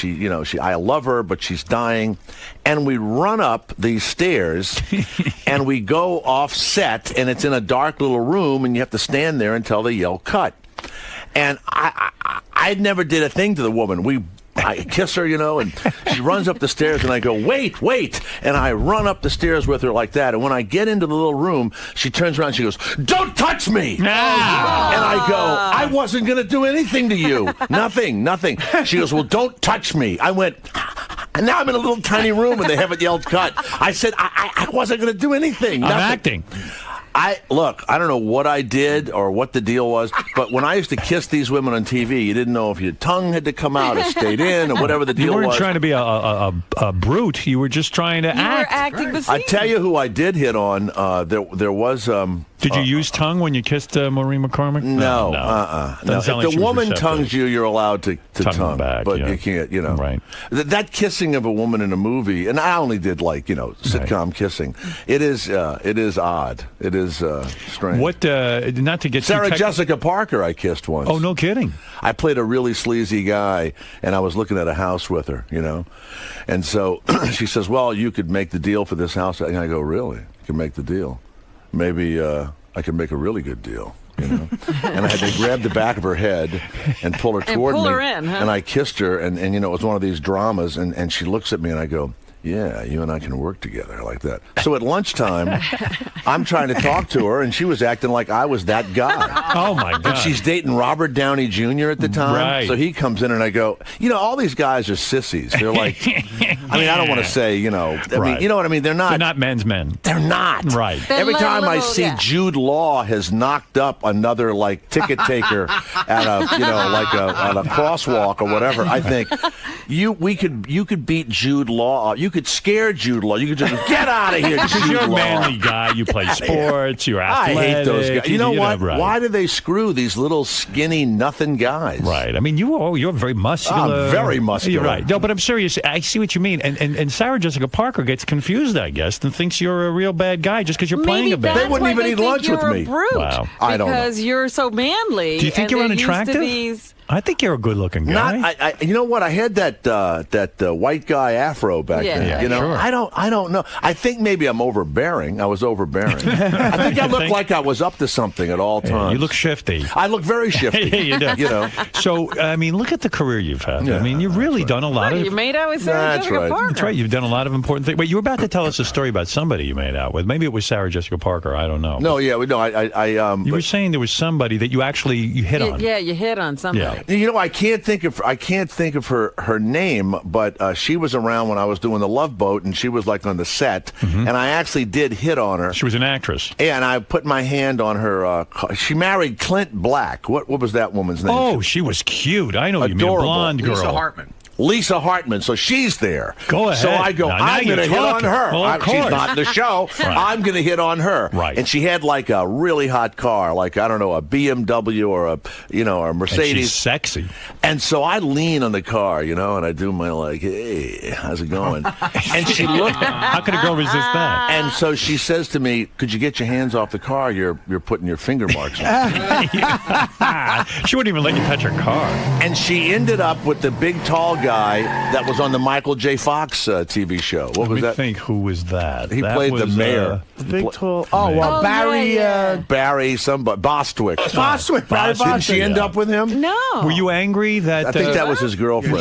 I love her, but she's dying. And we run up these stairs and we go off set, and it's in a dark little room, and you have to stand there until they yell cut. And I never did a thing to the woman. We I kiss her, and she runs up the stairs, and I go, wait, and I run up the stairs with her like that. And when I get into the little room, she turns around, and she goes, don't touch me. And I go, I wasn't going to do anything to you. Nothing. She goes, well, don't touch me. I went, and now I'm in a little tiny room, and they haven't yelled cut. I said, I wasn't going to do anything. I'm Nothing. acting. I don't know what I did or what the deal was, but when I used to kiss these women on TV, you didn't know if your tongue had to come out or stayed in or whatever the deal was. You weren't trying to be a brute. You were just trying to act. You were acting the scene. I tell you who I did hit on. There was. Did you use tongue when you kissed Maureen McCormick? No. No. If the woman tongues you, you're allowed to tongue back, but yeah. you can't. Right. That kissing of a woman in a movie, and I only did sitcom kissing. It is odd. It is strange. What? Not to get Sarah Jessica Parker, I kissed once. Oh, no kidding. I played a really sleazy guy, and I was looking at a house with her, and so she says, "Well, you could make the deal for this house." And I go, "Really? You can make the deal? Maybe I can make a really good deal." And I had to grab the back of her head and pull her toward me. Pull her in, huh? And I kissed her, and it was one of these dramas, and she looks at me, and I go, yeah, you and I can work together like that. So at lunchtime, I'm trying to talk to her, and she was acting like I was that guy. Oh, my God. And she's dating Robert Downey Jr. at the time. Right. So he comes in, and I go, all these guys are sissies. They're like, I don't want to say, you know what I mean? They're not men's men. They're not. Right. Every time I see Jude Law has knocked up another, ticket taker at a crosswalk or whatever, I think, you could beat Jude Law. You could scare Jude Law. You could just get out of here, because you're a manly guy. You play sports. You're athletic. I hate those guys. You know what? Right. Why do they screw these little skinny nothing guys? Right. I mean, you're very muscular. I'm very muscular. You're right. No, but I'm serious. I see what you mean. And Sarah Jessica Parker gets confused, I guess, and thinks you're a real bad guy just because you're playing a bad. They wouldn't even eat lunch with me. Brute, wow. I don't know. Because you're so manly. Do you think you're unattractive? These... I think you're a good-looking guy. You know what? I had that white guy afro back then. Sure. I don't know. I think maybe I'm overbearing. I was overbearing. I think I looked like I was up to something at all times. You look shifty. I look very shifty. You do. So, I mean, look at the career you've had. I mean, you've really done a lot of. You made out with Sarah Jessica Parker. That's right. You've done a lot of important things. Wait, you were about to tell us a story about somebody you made out with. Maybe it was Sarah Jessica Parker. I don't know. No, you were saying there was somebody that you hit on. Yeah, you hit on somebody. Yeah. I can't think of her name, but she was around when I was doing the Love Boat, and she was on the set, and I actually did hit on her. She was an actress. Yeah, and I put my hand on her. She married Clint Black. What was that woman's name? Oh, she was cute. I know you mean, a blonde girl. Lisa Hartman, so she's there. Go ahead. So I go, I'm going to hit on her. Well, she's not in the show. Right. I'm going to hit on her. Right. And she had a really hot car, I don't know, a BMW or a Mercedes. And she's sexy. And so I lean on the car, and I do my hey, how's it going? And she looked. How could a girl resist that? And so she says to me, could you get your hands off the car? You're putting your finger marks on. She wouldn't even let you touch her car. And she ended up with the big tall guy that was on the Michael J. Fox TV show. What was that? Think who was that? He played the mayor. Big tall. Barry. Barry, somebody. Bostwick. Barry Bostwick. Did she end up with him? No. Were you angry that? I think that was his girlfriend.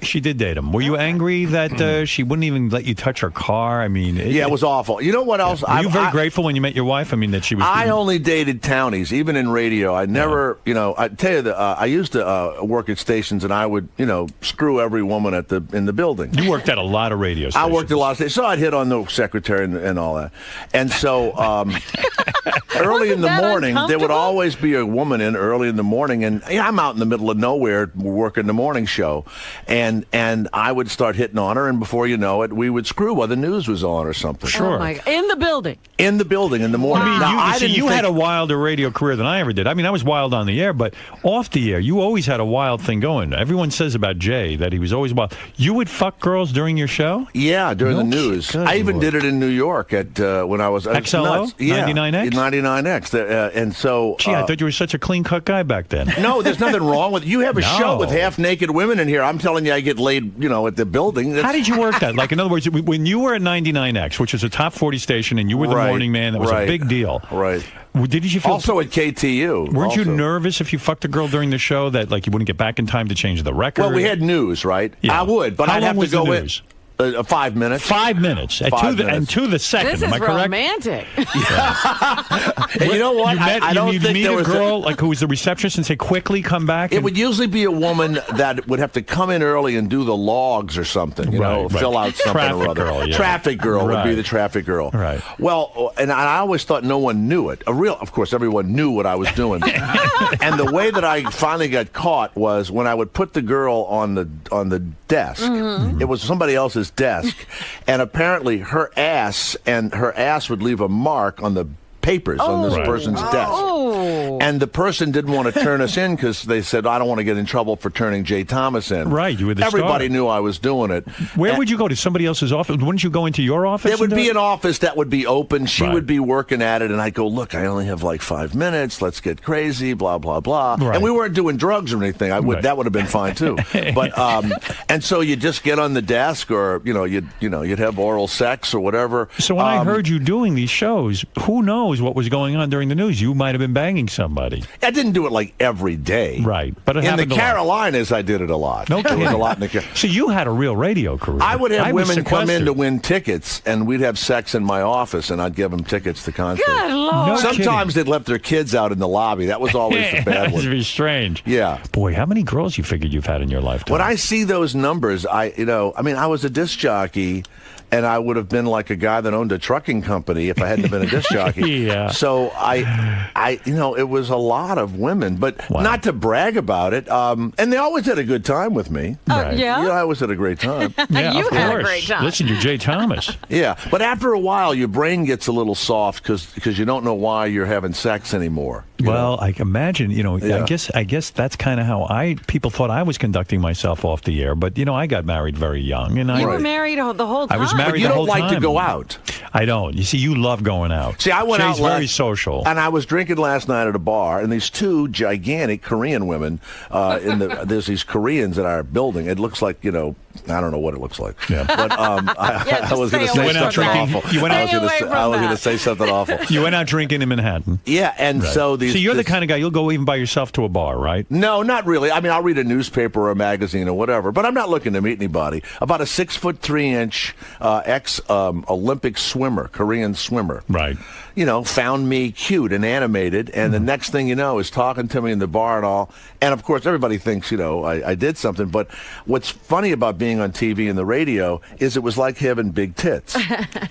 She did date him. Were you angry that she wouldn't even let you touch her car? I mean, it was awful. You know what else? Were you very grateful when you met your wife? I mean, that she was. I only dated townies, even in radio. I never, I tell you that I used to work at stations, and I would, screw every woman in the building. You worked at a lot of radio stations. I worked at a lot of stations, so I'd hit on the secretary and all that. And so early in the morning, there would always be a woman in early in the morning, and I'm out in the middle of nowhere working the morning show, and I would start hitting on her, and before you know it, we would screw while the news was on or something. Sure. Oh my God. In the building. In the building in the morning. I mean, you had a wilder radio career than I ever did. I mean, I was wild on the air, but off the air, you always had a wild thing going. Everyone says about Jay that he was always wild. You would fuck girls during your show? Yeah, during the news. I even did it in New York at when I was XLO? Yeah, 99X? 99X. And so... Gee, I thought you were such a clean-cut guy back then. No, there's nothing wrong with it. You have a show with half-naked women in here. I'm telling you, I get laid, at the building. How did you work that? In other words, when you were at 99X, which is a top 40 station, and you were the morning man, that was a big deal. Right. Did you feel also at KTU? Weren't you also. nervous if you fucked a girl during the show that like you wouldn't get back in time to change the record? Well, we had news, right? Yeah. I would, but How I'd long have to was the go in. news? 5 minutes. 5 minutes. And 5 minutes. And to the second. This Am I is correct? romantic. And you know what? I don't you'd think meet there a was girl like who was the receptionist and say, "Quickly, come back." It would usually be a woman that would have to come in early and do the logs or something, you know, Right. fill out something Traffic or other. girl, yeah. Traffic girl would be Right. the traffic girl. Right. Well, and I always thought no one knew it. Of course, everyone knew what I was doing. And the way that I finally got caught was when I would put the girl on the desk. Mm-hmm. It was somebody else's desk, and apparently her ass would leave a mark on the papers on this person's desk. And the person didn't want to turn us in because they said, I don't want to get in trouble for turning Jay Thomas in. Right, you were the Everybody star. knew I was doing it. Where would you go? To somebody else's office? Wouldn't you go into your office? There would and do be it? an office that would be open. She Right. would be working at it, and I'd go, look, I only have like 5 minutes. Let's get crazy, blah, blah, blah. Right. And we weren't doing drugs or anything. Right. That would have been fine, too. But and so you just get on the desk or, you'd have oral sex or whatever. So when I heard you doing these shows, who knows what was going on during the news? You might have been banging somebody. I didn't do it like every day. Right. But it in the happened a lot. Carolinas, I did it a lot. No There was kidding. a lot in the So you had a real radio career. I would have was women come in sequestered. to win tickets, and we'd have sex in my office, and I'd give them tickets to concerts. Good Lord. No Sometimes they'd left their kids out in the lobby. That was always the bad That would one. be strange. Yeah. Boy, how many girls you figured you've had in your lifetime? When I see those numbers, I was a disc jockey, and I would have been like a guy that owned a trucking company if I hadn't been a disc jockey. Yeah. So it was a lot of women, but not to brag about it. And they always had a good time with me. Right. Yeah? I always had a great time. Yeah, You of had a course. great time. Listen, you're Jay Thomas. Yeah, but after a while, your brain gets a little soft because you don't know why you're having sex anymore. Well, I can imagine, Yeah. I guess that's kind of how people thought I was conducting myself off the air. But, I got married very young. And You were married the whole time. I was married But you the don't whole like to time. go out. I don't. You see, you love going out. See, I went Jay's out very social. and I was drinking last night at a bar, and these two gigantic Korean women. There's these Koreans in our building. It looks like I don't know what it looks like. Yeah. But I was going to stay say away something from that. awful. You went out- I was going to say something awful. You went out drinking in Manhattan. Yeah, and Right. so these. So you're the this- kind of guy, you'll go even by yourself to a bar, right? No, not really. I mean, I'll read a newspaper or a magazine or whatever, but I'm not looking to meet anybody. About a 6'3" Olympic swimmer, Korean swimmer. Right. Found me cute and animated, and the next thing you know is talking to me in the bar and all. And of course, everybody thinks, I did something. But what's funny about being on TV and the radio is it was like having big tits.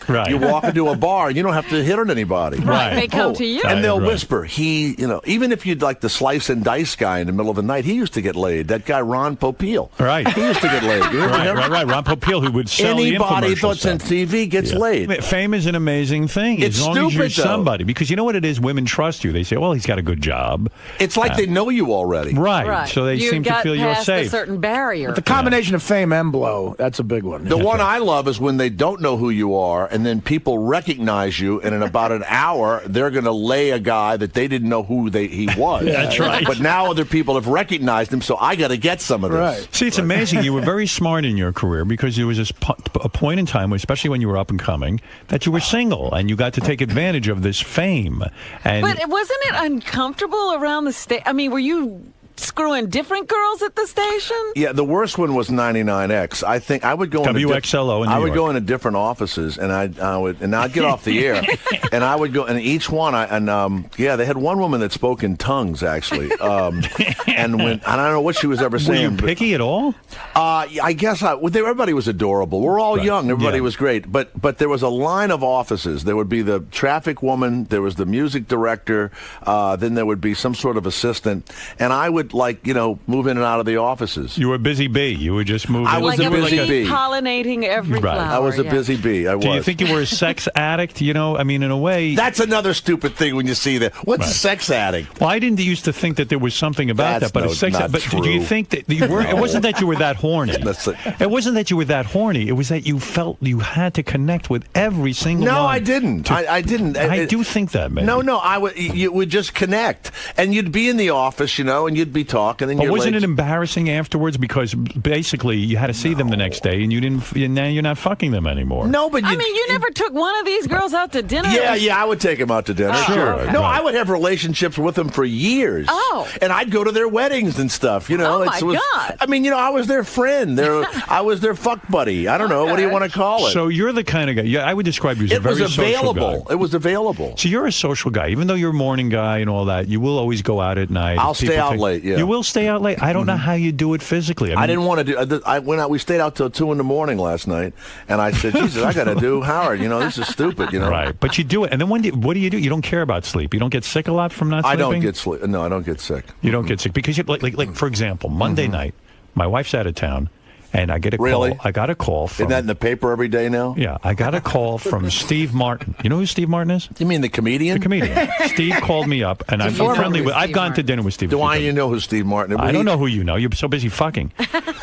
Right. You walk into a bar and you don't have to hit on anybody. Right. They come to you. And they'll Right. whisper, even if you'd like the slice and dice guy in the middle of the night, he used to get laid. That guy, Ron Popeil. Right. He used to get laid. You remember him? Right. Ron Popeil, who would sell Anybody the infomercial that's on stuff. TV gets laid. Fame is an amazing thing. It's as long as you're stupid, though. somebody. Because you know what it is? Women trust you. They say, well, he's got a good job. It's like they know you already. Right. So they you seem to got feel you're past safe. a certain barrier. The combination of fame and blow, that's a big one. The one I love is when they don't know who you are, and then people recognize you, and in about an hour, they're going to lay a guy that they didn't know who he was. That's right. But now other people have recognized him, so I got to get some of this. Right. See, it's amazing. You were very smart in your career because there was a point in time, especially when you were up and coming, that you were single and you got to take advantage of this fame. And But wasn't it uncomfortable around the state? I mean, were you screwing different girls at the station? Yeah, the worst one was 99X. I think I would go into WXLO in New I would York. go into different offices, and I'd get off the air, and I would go, and each one, they had one woman that spoke in tongues actually, and I don't know what she was ever were saying. you picky at all? I guess everybody was adorable. We're all young. Everybody Yeah. was great, but there was a line of offices. There would be the traffic woman, there was the music director, then there would be some sort of assistant, and I would move in and out of the offices. You were a busy bee. You were just moving. I was Like a busy bee. pollinating every Right. flower. I was a yeah. busy bee. I was. Do you think you were a sex addict? In a way. That's another stupid thing when you see that. What's a sex addict? Well, I didn't used to think that there was something about That's that, but a sex. not But true. do you think that you were? It wasn't that you were that horny. It wasn't that you were that horny. It was that you felt you had to connect with every single one. No, I didn't. I didn't. I do think that, man. No, you would just connect, and you'd be in the office, and you'd sloppy talk, and then But your wasn't legs... it embarrassing afterwards? Because basically you had to see them the next day, and you didn't. Now you're not fucking them anymore. No, but I mean, you never took one of these girls out to dinner. Yeah, I would take him out to dinner. Oh, Sure. okay. No, Right. I would have relationships with them for years. Oh. And I'd go to their weddings and stuff, you know. Oh, my God. I mean, you know, I was their friend. I was their fuck buddy. I don't know. What do you want to call it? So you're the kind of guy. Yeah, I would describe you as a It very was available. social guy. It was available. So you're a social guy, even though you're a morning guy and all that. You will always go out at night. I'll stay out late. Yeah, you will stay out late. I don't know how you do it physically. I didn't want to do. I went out. We stayed out till 2 a.m. last night, and I said, "Jesus, I got to do Howard. You know, this is stupid. You know." Right, but you do it, and then what do you do? You don't care about sleep. You don't get sick a lot from not I sleeping. don't get sleep. No, I don't get sick. You don't get sick because you like for example, Monday night, my wife's out of town, and I get a Really? call. I got a call from. Isn't that in the paper every day now? Yeah, I got a call from Steve Martin. You know who Steve Martin is? You mean the comedian? The comedian. Steve called me up, and I'm friendly with. I've gone to dinner with Steve. Do you know who Steve Martin is? I don't know who you know. You're so busy fucking.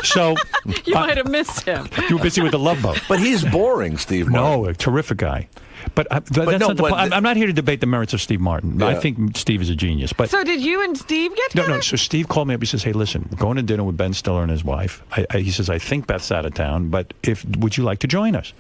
So You might have missed him. you were busy with the Love Boat. But he's boring, Steve Martin. No, a terrific guy. But that's no, not the but point. I'm not here to debate the merits of Steve Martin. I Yeah. think Steve is a genius. But So did you and Steve get together? no. So Steve called me up. He says, "Hey, listen, we're going to dinner with Ben Stiller and his wife." He says, "I think Beth's out of town, but would you like to join us?"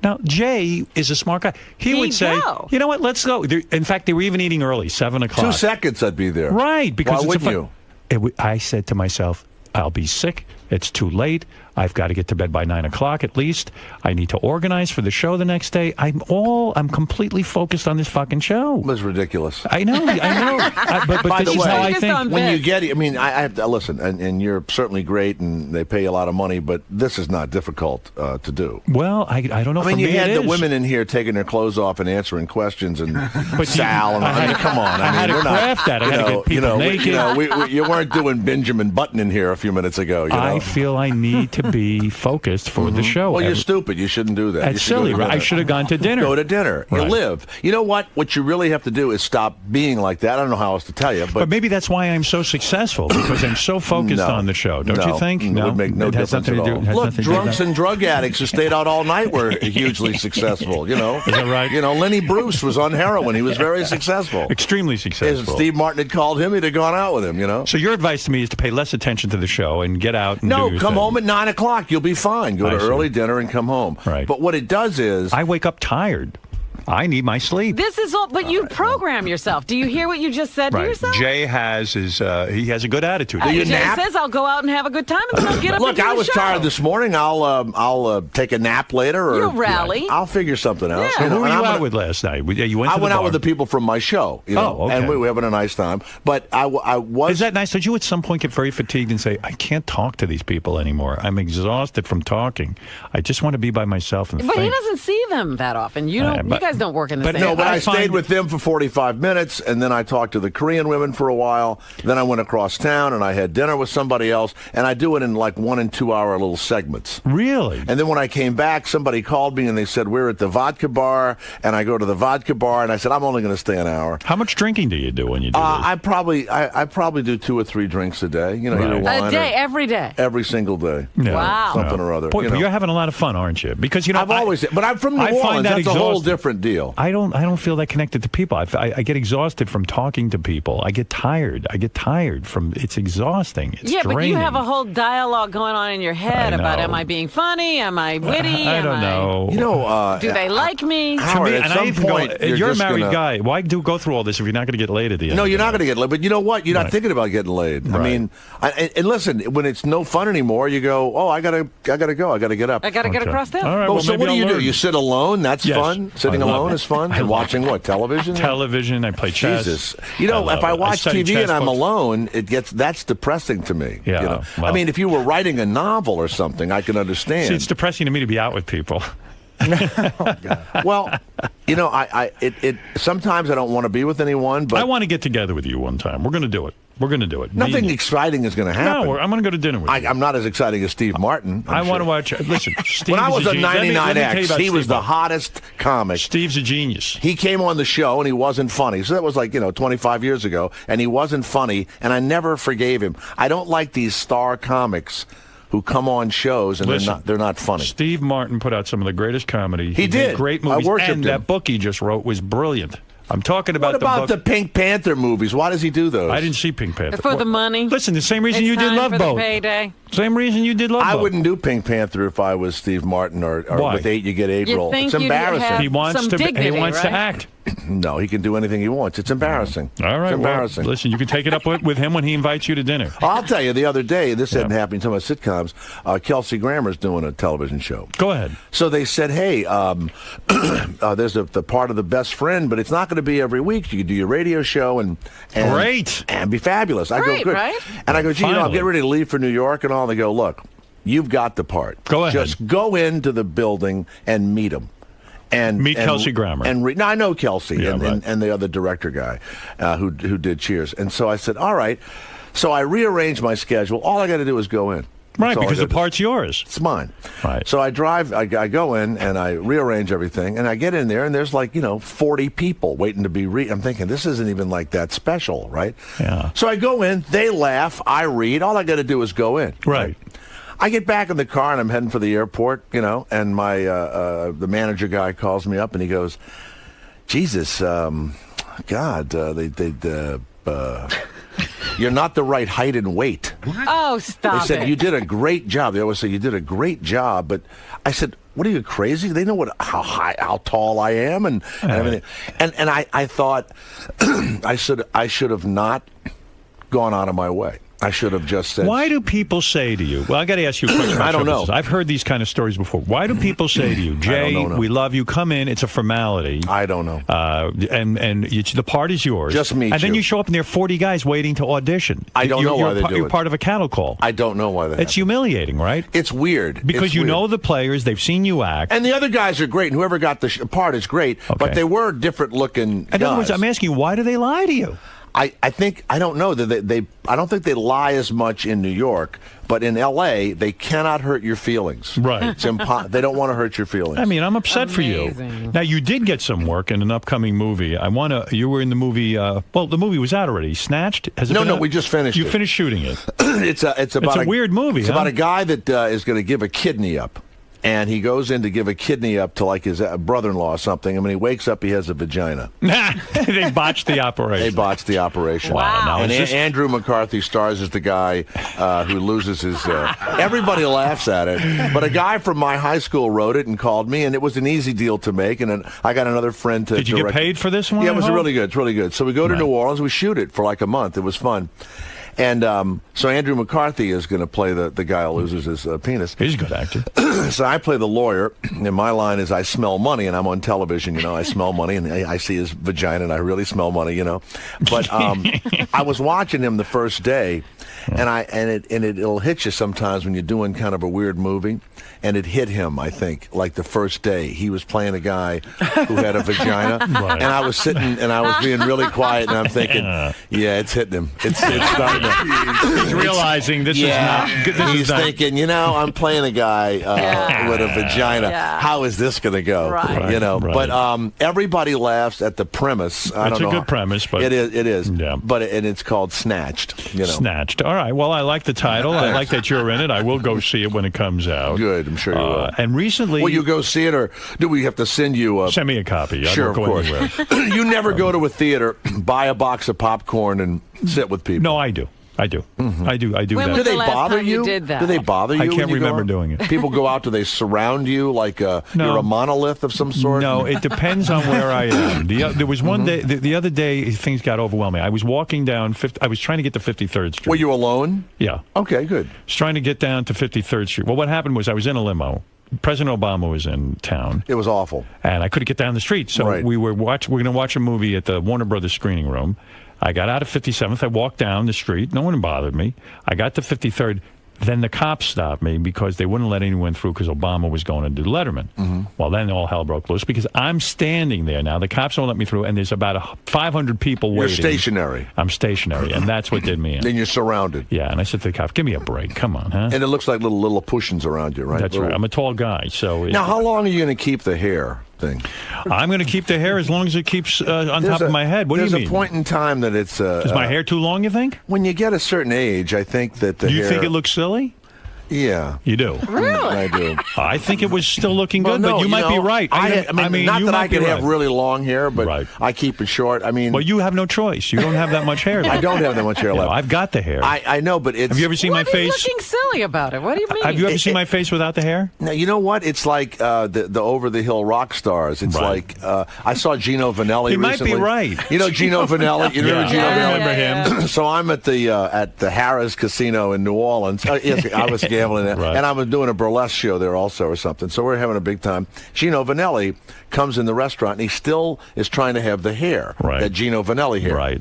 Now, Jay is a smart guy. He would say, go. "You know what? Let's go." In fact, they were even eating early, 7 o'clock. 2 seconds, I'd be there. Right, because Why it's wouldn't you? I said to myself, "I'll be sick. It's too late. I've got to get to bed by 9 o'clock at least. I need to organize for the show the next day. I'm completely focused on this fucking show." It was ridiculous. I know. But By this the is way, how I think. when you get, I mean, I have to listen, and you're certainly great, and they pay a lot of money, but this is not difficult to do. Well, I don't know. I mean, for you me had it the is. women in here taking their clothes off and answering questions, and But Sal, and I mean, come on. I had to we're not- craft that. I had to get people naked. you weren't doing Benjamin Button in here a few minutes ago. You know? I feel I need to be focused for the show. Well, you're stupid. You shouldn't do that. That's You should go silly, to right? I dinner. should have gone to dinner. Go to dinner. You Right. live. You know what? What you really have to do is stop being like that. I don't know how else to tell you, But maybe that's why I'm so successful, because I'm so focused No. on the show. Don't No. you think? It would make no It has difference nothing at to do. all. it has Look, nothing to do with drunks that. and drug addicts who stayed out all night were hugely successful. You know, Is that right? You know, Lenny Bruce was on heroin. He was very successful. Extremely If successful. Steve Martin had called him, he'd have gone out with him. You know. So your advice to me is to pay less attention to the show and get out and No, do your come thing. home at 9 o'clock. You'll be fine. Go I to see. early dinner and come home. Right. But what it does is, I wake up tired. I need my sleep. This is all, but you program yourself. Do you hear what you just said to yourself? Jay has he has a good attitude. Jay says, "I'll go out and have a good time, and then I'll get up Look, and do I the was show." tired this morning. I'll take a nap later, or You'll rally. I'll figure something out. So You know, who were and you I'm out gonna- with last night? You went I to the went out bar. with the people from my show, you know, Oh, okay. and we were having a nice time. But I was. Is that nice? Did you at some point get very fatigued and say, "I can't talk to these people anymore. I'm exhausted from talking. I just want to be by myself and But he think." doesn't see them that often. You don't. but- you guys don't work in the but same. No, but I stayed find- with them for 45 minutes, and then I talked to the Korean women for a while. Then I went across town, and I had dinner with somebody else, and I do it in like 1 and 2 hour little segments. Really? And then when I came back, somebody called me, and they said, "We're at the vodka bar," and I go to the vodka bar, and I said, "I'm only going to stay an hour." How much drinking do you do when you do this? I probably do 2 or 3 drinks a day. You know, either wine a or- day, every day. every single day. Yeah. Wow. Something or other. Boy, you but know. you're having a lot of fun, aren't you? Because I've always, but I'm from New I find Orleans. that That's a whole exhausting. different deal. I don't feel that connected to people. I get exhausted from talking to people. I get tired. From it's exhausting. It's Yeah, draining. but you have a whole dialogue going on in your head I about, know. am I being funny? Am I witty? I don't know. You know, Do they like me? Howard, to me, at and some I even point, go, you're a just married gonna- guy. Why go through all this if you're not going to get laid at the end? No, of you're the not night? going to get laid. But you know what? You're not Right. thinking about getting laid. I Right. mean, and listen, when it's no fun anymore, you go, "Oh, I gotta go. I gotta get up." I got to get Okay. across town. All right. Oh, well, so maybe what do I'll you do? learn. You sit alone? That's Yes. fun. Sitting I love alone it. is fun. I And love watching what? Television? Television. I play chess. Jesus. You know, love if I it. watch study TV chess and I'm books. alone, that's depressing to me. Yeah, You know? well- I mean, if you were writing a novel or something, I can understand. See, it's depressing to me to be out with people. Well, you know, it sometimes I don't want to be with anyone, but I want to get together with you one time. We're going to do it. We're going to do it. nothing Me- exciting is going to happen. No, I'm going to go to dinner with you. I'm not as exciting as Steve Martin. I I'm want to sure. watch. Listen, Steve When I is was a on genius. Let me tell you 99X, about he was Steve the Martin. hottest comic. Steve's a genius. He came on the show and he wasn't funny. So that was like, 25 years ago. And he wasn't funny. And I never forgave him. I don't like these star comics who come on shows and Listen, they're not funny. Steve Martin put out some of the greatest comedy. He made did. Great I movies. worshipped and him. that book he just wrote was brilliant. I'm talking about What about the book. Pink Panther movies? Why does he do those? I didn't see Pink Panther. For the money. Listen, the same reason It's you did time Love for the Boat. payday. Same reason you did Love Boat. I wouldn't do Pink Panther if I was Steve Martin or Why? with 8 you get April. think It's you'd embarrassing. have He wants some to. He dignity, wants to right? act. No, he can do anything he wants. It's embarrassing. All right. It's embarrassing. Well, listen, you can take it up with him when he invites you to dinner. I'll tell you, the other day, this hadn't happened to my sitcoms. Kelsey Grammer's doing a television show. Go ahead. So they said, hey, there's the part of The Best Friend, but it's not going to be every week. You can do your radio show and Great. and be fabulous. I go, Great, good. right? And I go, gee, I'm Finally. getting ready to leave for New York and all. They go, look, you've got the part. Go ahead. Just go into the building and meet him. And Meet Kelsey Grammer. No, I know Kelsey Yeah, and, right. and the other director guy who did Cheers. And so I said, all right. So I rearranged my schedule. All I got to do is go in. Right, That's all I because the gotta do. part's yours. It's mine. Right. So I drive, I go in and I rearrange everything, and I get in there, and there's 40 people waiting to be I'm thinking, this isn't even like that special, right? Yeah. So I go in, they laugh, I read, all I got to do is go in. Right. I get back in the car, and I'm heading for the airport, and my the manager guy calls me up, and he goes, Jesus, God, you're not the right height and weight. Oh, stop They said, it. you did a great job. They always say, you did a great job. But I said, what are you, crazy? They know how tall I am and everything. And I thought I should have not gone out of my way. I should have just said. Why do people say to you? Well, I got to ask you a question. I don't know. I've heard these kind of stories before. Why do people say to you, Jay, don't know. we love you, come in, it's a formality. I don't know. And the party's yours. Just meet And then you. you show up and there are 40 guys waiting to audition. I don't know why they do You're it. part of a cattle call. I don't know why they It's humiliating, right? It's weird. Because It's you weird. know the players, they've seen you act. And the other guys are great, and whoever got the part is great, but they were different looking In other words, guys. I'm asking you, why do they lie to you? I think I don't know that I don't think they lie as much in New York, but in L.A. they cannot hurt your feelings. Right. It's they don't want to hurt your feelings. I mean, I'm upset for you. Now, you did get some work in an upcoming movie. You were in the movie. The movie was out already. Snatched? Has it been No, out? we just finished. You it. finished shooting it. It's about a weird movie. It's about a guy that is going to give a kidney up. And he goes in to give a kidney up to like his brother-in-law or something. And when he wakes up, he has a vagina. They botched the operation. They botched the operation. Wow. Now, And is this- Andrew McCarthy stars as the guy who loses his... everybody laughs at it. But a guy from my high school wrote it and called me, and it was an easy deal to make. And then I got another friend to Did you get direct it. paid for this one? Yeah, I it was hope? really good. It's really good. So we go to New Orleans. We shoot it for like a month. It was fun. And so Andrew McCarthy is going to play the guy who loses his penis. He's a good actor. So I play the lawyer, and my line is I smell money, and I'm on television, I smell money, and I see his vagina, and I really smell money, But I was watching him the first day, and it'll hit you sometimes when you're doing kind of a weird movie, and it hit him, I think, like the first day. He was playing a guy who had a vagina, Right. and I was sitting, and I was being really quiet, and I'm thinking, yeah, it's hitting him. It's starting to... He's realizing this is not... He's thinking, I'm playing a guy with a vagina. Yeah. How is this going to go? Right. Right. But everybody laughs at the premise. I It's don't a know good premise, but... it is. Yeah. But it's called Snatched. Snatched. All right. Well, I like the title. I like that you're in it. I will go see it when it comes out. Good. I'm sure you will. And recently... Will you go see it, or do we have to send you? Send me a copy. Sure, I of won't go course. anywhere. You never go to a theater, buy a box of popcorn, and sit with people. No, I do. I do. I do When that. was Do they the last bother time you did that? Do they bother you? I when can't you go remember out? doing it. People go out. Do they surround you like you're a monolith of some sort? No, it depends on where I am. There was one day, the other day, things got overwhelming. I was walking down, I was trying to get to 53rd Street. Were you alone? Yeah. Okay, good. I was trying to get down to 53rd Street. Well, what happened was I was in a limo. President Obama was in town. It was awful. And I couldn't get down the street. So Right. we're going to watch a movie at the Warner Brothers screening room. I got out of 57th. I walked down the street. No one bothered me. I got to 53rd. Then the cops stopped me because they wouldn't let anyone through because Obama was going to do Letterman. Mm-hmm. Well, then all hell broke loose because I'm standing there now. The cops won't let me through, and there's about 500 people You're waiting. stationary. I'm stationary, and that's what did me in. Then you're surrounded. Yeah, and I said to the cop, give me a break. Come on, huh? And it looks like little pushins around you, right? That's right. I'm a tall guy, so... Now, how long are you going to keep the hair thing? I'm going to keep the hair as long as it keeps on top of my head. What do you mean? There's a point in time that it's... Is my hair too long, you think? When you get a certain age, I think that the Do you hair... think it looks silly? Yeah. You do? Really? I do. I think it was still looking good, Well, no, but you might be right. I mean, not you that might I could be have right. really long hair, but I keep it short. I mean, Well, you have no choice. You don't have that much hair. I don't have that much hair You know, left. I've got the hair. I know, but it's. Have you ever seen my What are you face? looking silly about it? What do you mean? Have you ever seen my face without the hair? Now, you know what? It's like the over the hill rock stars. It's like I saw Gino Vanelli. He might recently. be right. You know Gino Vanelli. You remember Gino I Vanelli? remember him. So I'm at the Harrah's Casino in New Orleans. Yes, I was gambling there, and I was doing a burlesque show there also or something. So we're having a big time. Gino Vanelli comes in the restaurant, and he still is trying to have the hair, that Gino Vanelli hair,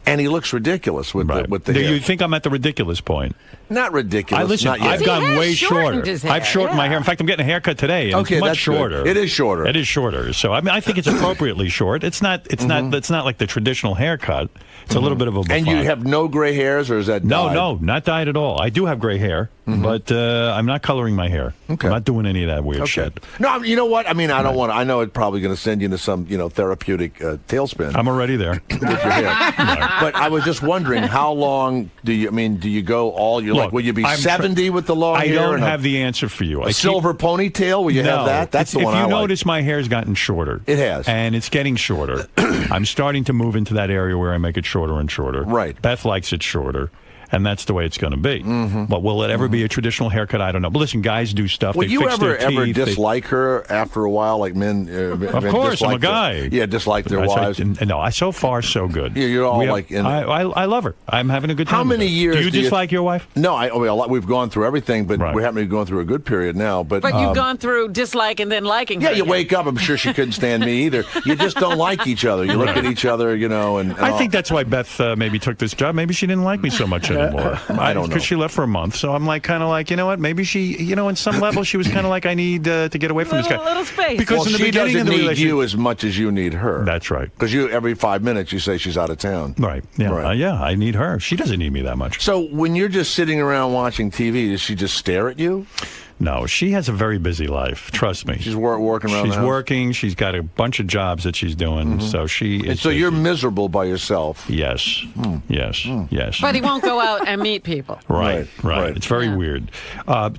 and he looks ridiculous with the Do hair. you think I'm at the ridiculous point? Not ridiculous. Listen, not yet. I've gone way shorter. I've shortened my hair. In fact, I'm getting a haircut today, and Okay, it's much that's good. shorter. It is shorter. It is shorter. So I mean, I think it's appropriately short. It's not. It's not. It's not like the traditional haircut. It's a little bit of a. And you bouffant. have no gray hairs, or is that dyed? No, not dyed at all. I do have gray hair, but I'm not coloring my hair. Okay. I'm not doing any of that weird shit. No, you know what? I mean, I don't want. I know it's probably going to send you into some, therapeutic tailspin. I'm already there with your hair. But I was just wondering, how long do you? I mean, do you go all? You're like, will you be 70 with the long I hair? don't and have the answer for you. A silver ponytail? Will you have that? That's the one I If you like. notice, my hair's gotten shorter. It has. And it's getting shorter. I'm starting to move into that area where I make it shorter and shorter. Right. Beth likes it shorter. And that's the way it's going to be. But will it ever be a traditional haircut? I don't know. But listen, guys do stuff. Would they you fix ever their teeth, they- dislike her after a while, like men? Of course, I'm a guy. Dislike their wives. No, so far so good. Yeah, you're all We have- like. I love her. I'm having a good time. How many with her. years Do you dislike your wife? No, we've gone through everything, but we happen to be going through a good period now. But you've gone through dislike and then liking Yeah, her. you wake up. I'm sure she couldn't stand me either. You just don't like each other. You look at each other, and I think that's why Beth maybe took this job. Maybe she didn't like me so much anymore. I don't know. Because she left for a month. So I'm kind of like, you know what? Maybe she, in some level, she was kind of like, I need to get away from this guy. A little space. Because in the she beginning doesn't of the need relationship, you as much as you need her. That's right. Because every 5 minutes you say she's out of town. Right. Yeah. Yeah. I need her. She doesn't need me that much. So when you're just sitting around watching TV, does she just stare at you? No, she has a very busy life. Trust me. She's working around. She's the house? working. She's got a bunch of jobs that she's doing. So she is. And so you're miserable by yourself. Yes. Yes. Yes. But he won't go out and meet people. Right. It's very weird.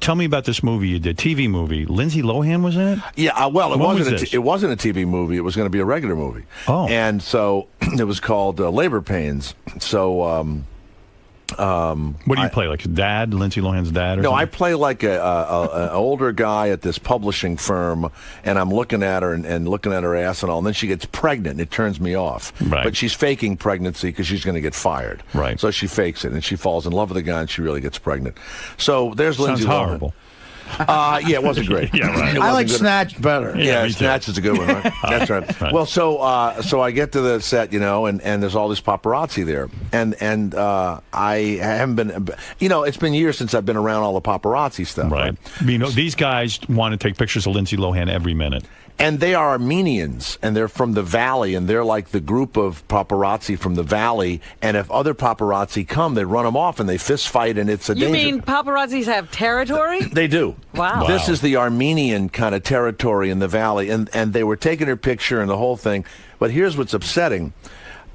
Tell me about this movie you did, TV movie. Lindsay Lohan was in it? Yeah, well, it When was wasn't. this? It wasn't a TV movie. It was going to be a regular movie. Oh, and so it was called Labor Pains. So. What do you play? Like dad, Lindsay Lohan's dad? Or No, I something? play like an older guy at this publishing firm, and I'm looking at her and looking at her ass and all, and then she gets pregnant, and it turns me off. Right. But she's faking pregnancy because she's going to get fired. Right. So she fakes it, and she falls in love with the guy, and she really gets pregnant. So there's Lindsay Sounds Lohan. horrible. Yeah, it wasn't great. Yeah, right. It I wasn't like good. Snatch better. Yeah, me too. Snatch is a good one, right? That's right. Right. Well, so I get to the set, and there's all this paparazzi there, and I haven't been, it's been years since I've been around all the paparazzi stuff. Right. These guys want to take pictures of Lindsay Lohan every minute. And they are Armenians, and they're from the Valley, and they're like the group of paparazzi from the Valley. And if other paparazzi come, they run them off, and they fist fight, and it's a You danger. mean paparazzis have territory? They do. Wow. This is the Armenian kind of territory in the Valley, and they were taking her picture and the whole thing. But here's what's upsetting.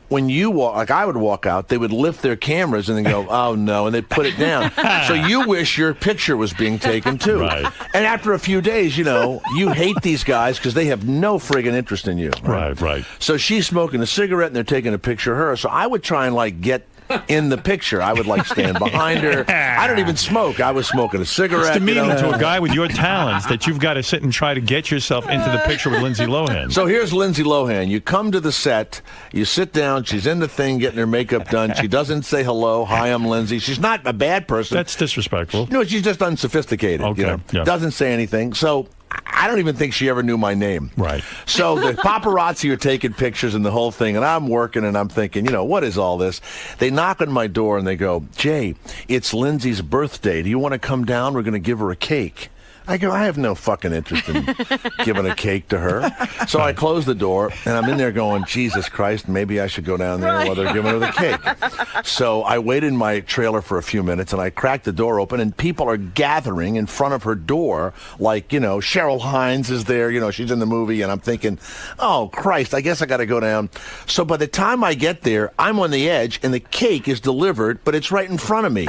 When you walk, like I would walk out, they would lift their cameras and then go, oh no, and they'd put it down. So you wish your picture was being taken too. Right. And after a few days, you hate these guys because they have no friggin' interest in you. Right. So she's smoking a cigarette and they're taking a picture of her. So I would try and get in the picture. I would stand behind her. I don't even smoke. I was smoking a cigarette. It's demeaning to a guy with your talents that you've got to sit and try to get yourself into the picture with Lindsay Lohan. So here's Lindsay Lohan. You come to the set, you sit down, she's in the thing getting her makeup done. She doesn't say hello, hi, I'm Lindsay. She's not a bad person. That's disrespectful. No, she's just unsophisticated. Okay, yeah. Doesn't say anything. So I don't even think she ever knew my name. Right. So the paparazzi are taking pictures and the whole thing, and I'm working and I'm thinking, what is all this? They knock on my door and they go, Jay, it's Lindsay's birthday. Do you want to come down? We're going to give her a cake. I go, I have no fucking interest in giving a cake to her. So I close the door, and I'm in there going, Jesus Christ, maybe I should go down there while they're giving her the cake. So I waited in my trailer for a few minutes, and I cracked the door open, and people are gathering in front of her door, like, you know, Cheryl Hines is there, you know, she's in the movie, and I'm thinking, oh, Christ, I guess I got to go down. So by the time I get there, I'm on the edge, and the cake is delivered, but it's right in front of me.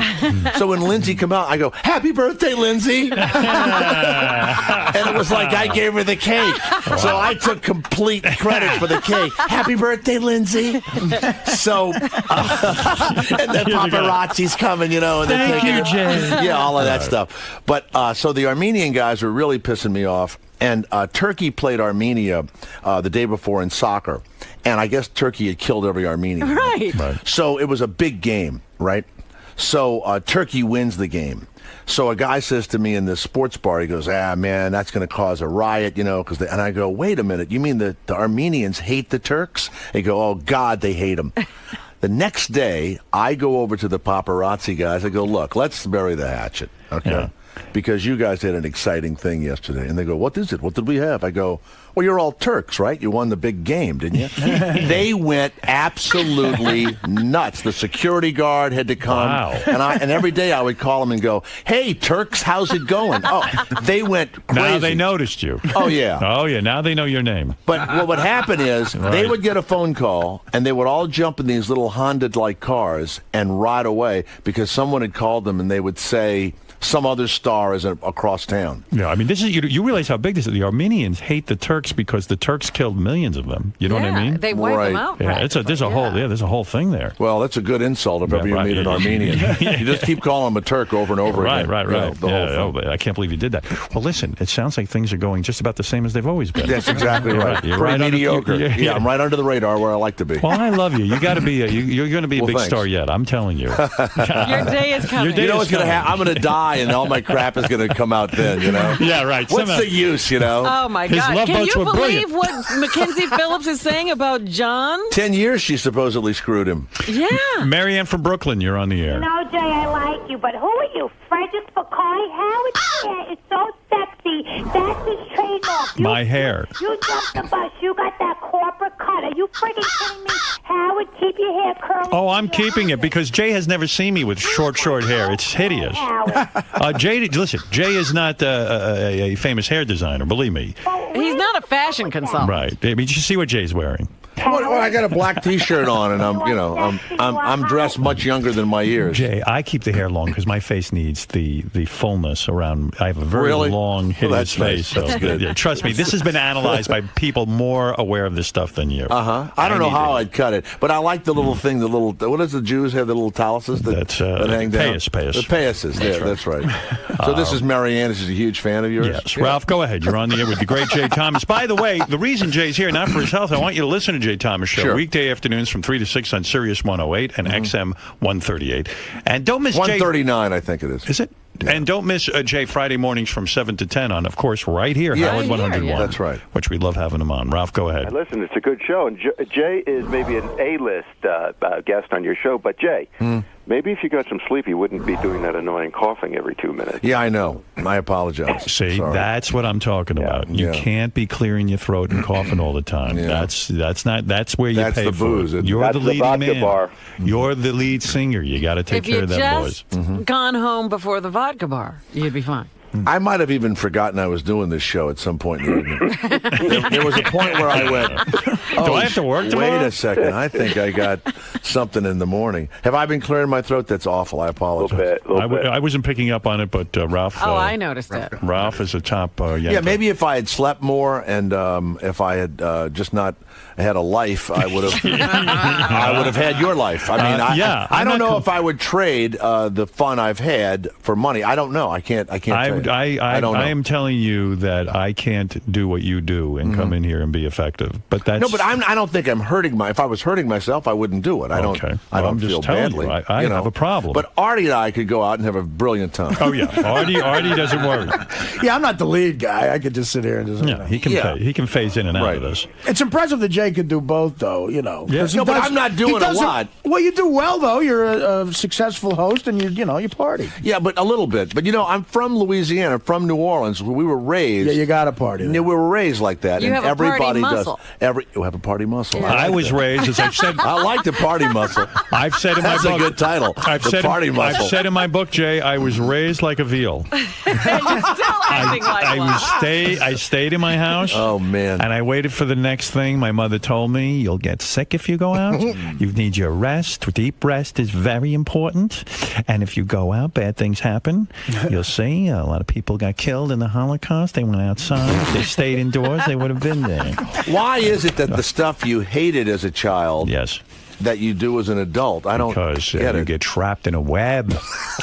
So when Lindsay come out, I go, happy birthday, Lindsay. And it was like I gave her the cake. So I took complete credit for the cake. Happy birthday, Lindsay. So, and then paparazzi's coming, you know. And Thank you, Jay. Yeah, all of that stuff. But so the Armenian guys were really pissing me off. And Turkey played Armenia the day before in soccer. And I guess Turkey had killed every Armenian. Right. So it was a big game, right? So Turkey wins the game. So a guy says to me in this sports bar, he goes, man, that's going to cause a riot, you know, and I go, wait a minute, you mean the Armenians hate the Turks? They go, oh, God, they hate them. The next day, I go over to the paparazzi guys. I go, look, let's bury the hatchet, okay? Yeah. Because you guys had an exciting thing yesterday. And they go, what is it? What did we have? I go, well, you're all Turks, right? You won the big game, didn't you? They went absolutely nuts. The security guard had to come. Wow. And every day I would call them and go, hey, Turks, how's it going? Oh, they went crazy. Now they noticed you. Oh, yeah. Oh, yeah. Now they know your name. But what would happen is they would get a phone call, and they would all jump in these little Honda-like cars and ride away because someone had called them, and they would say, some other star is across town. Yeah, I mean, this is you realize how big this is. The Armenians hate the Turks because the Turks killed millions of them. You know what I mean? They wipe them out. Yeah, there's a whole thing there. Well, that's a good insult if ever you meet an Armenian. You just keep calling them a Turk over and over again. Right. You know, I can't believe you did that. Well, listen, it sounds like things are going just about the same as they've always been. That's exactly right. You're pretty right mediocre. Yeah, I'm right under the radar where I like to be. Well, I love you. You got to be. You're going to be a big thanks. star yet. I'm telling you. Your day is coming. You know what's going to happen? I'm going to die, and all my crap is going to come out then, you know? Yeah, right. What's the use, you know? Oh, my His God. love Can boats you were believe brilliant. what Mackenzie Phillips is saying about John? 10 years she supposedly screwed him. Yeah. Marianne from Brooklyn, you're on the air. No, Jay, I like you, but who are you? Frederick Bacardi? Howard's hair is so sexy. That's his trademark. My hair. You jumped the bus. You got that corporate cut. Are you freaking kidding me? Howard, keep your hair curly. Oh, I'm keeping it because Jay has never seen me with short hair. It's hideous. Jay, listen, Jay is not a famous hair designer, believe me. He's not a fashion consultant. Right. I mean, you see what Jay's wearing. Well, I got a black T-shirt on, and I'm dressed much younger than my years. Jay, I keep the hair long because my face needs the fullness around. I have a very long, hideous face. That's So, good. yeah, trust me, this has been analyzed by people more aware of this stuff than you. I don't know how I'd cut it, but I like the little thing, what does the Jews have, the little taluses that hang down? Payas. The payasses, that's right. So this is Marianne. She's a huge fan of yours? Yes. Ralph, go ahead. You're on the air with the great Jay Thomas. By the way, the reason Jay's here, not for his health, I want you to listen to Jay Thomas Show. Sure. Weekday afternoons from 3 to 6 on Sirius 108 and XM 138. And don't miss Jay. 139, I think it is. Is it? Yeah. And don't miss Jay Friday mornings from 7 to 10 on, of course, right here, Howard 101. That's right. Which we love having him on. Ralph, go ahead. Listen, it's a good show. And Jay is maybe an A-list guest on your show. But, Jay, maybe if you got some sleep, you wouldn't be doing that annoying coughing every 2 minutes. Yeah, I know. I apologize. See, Sorry. that's what I'm talking about. You can't be clearing your throat and coughing all the time. That's where you pay the for booze. it. You're That's the the leading vodka man. bar. You're the lead singer. You got to take care of them boys. If you just gone home before the vodka bar, you'd be fine. I might have even forgotten I was doing this show at some point in the evening. There was a point where I went, do I have to work tomorrow? Wait a second. I think I got something in the morning. Have I been clearing my throat? That's awful. I apologize. I wasn't picking up on it, but Ralph. Oh, I noticed it. Ralph is a top Yankee. Yeah, maybe if I had slept more and if I had just not had a life, I would have had your life. I mean, I don't know if I would trade the fun I've had for money. I don't know. I can't trade. I don't know. I am telling you that I can't do what you do and come in here and be effective. But that's no. But I don't think I'm hurting if I was hurting myself, I wouldn't do it. I don't. Okay. I don't I'm just feel telling badly. you, I have a problem. But Artie and I could go out and have a brilliant time. Oh yeah, Artie doesn't worry. Yeah, I'm not the lead guy. I could just sit here and just. Yeah, he can phase in and out of this. It's impressive that Jay could do both, though. You know. Yeah. No, but I'm not doing a lot. Well, you do well though. You're a successful host, and you party. Yeah, but a little bit. But I'm from Louisiana. Louisiana, from New Orleans. We were raised. Yeah, you got to party. Yeah, we were raised like that. You and have a party everybody muscle. does. You have a party muscle. Yeah. I was raised, as I've said. I like the party muscle. I've said in my That's book. a good title. I've The said, party muscle. I've said in my book, Jay, I was raised like a veal. You're still acting like one. I stayed in my house. Oh, man. And I waited for the next thing. My mother told me, you'll get sick if you go out. You need your rest. Deep rest is very important. And if you go out, bad things happen. You'll see a lot of people got killed in the Holocaust. They went outside. If they stayed indoors, they would have been there. Why is it that the stuff you hated as a child that you do as an adult? I don't Because get you it. get trapped in a web.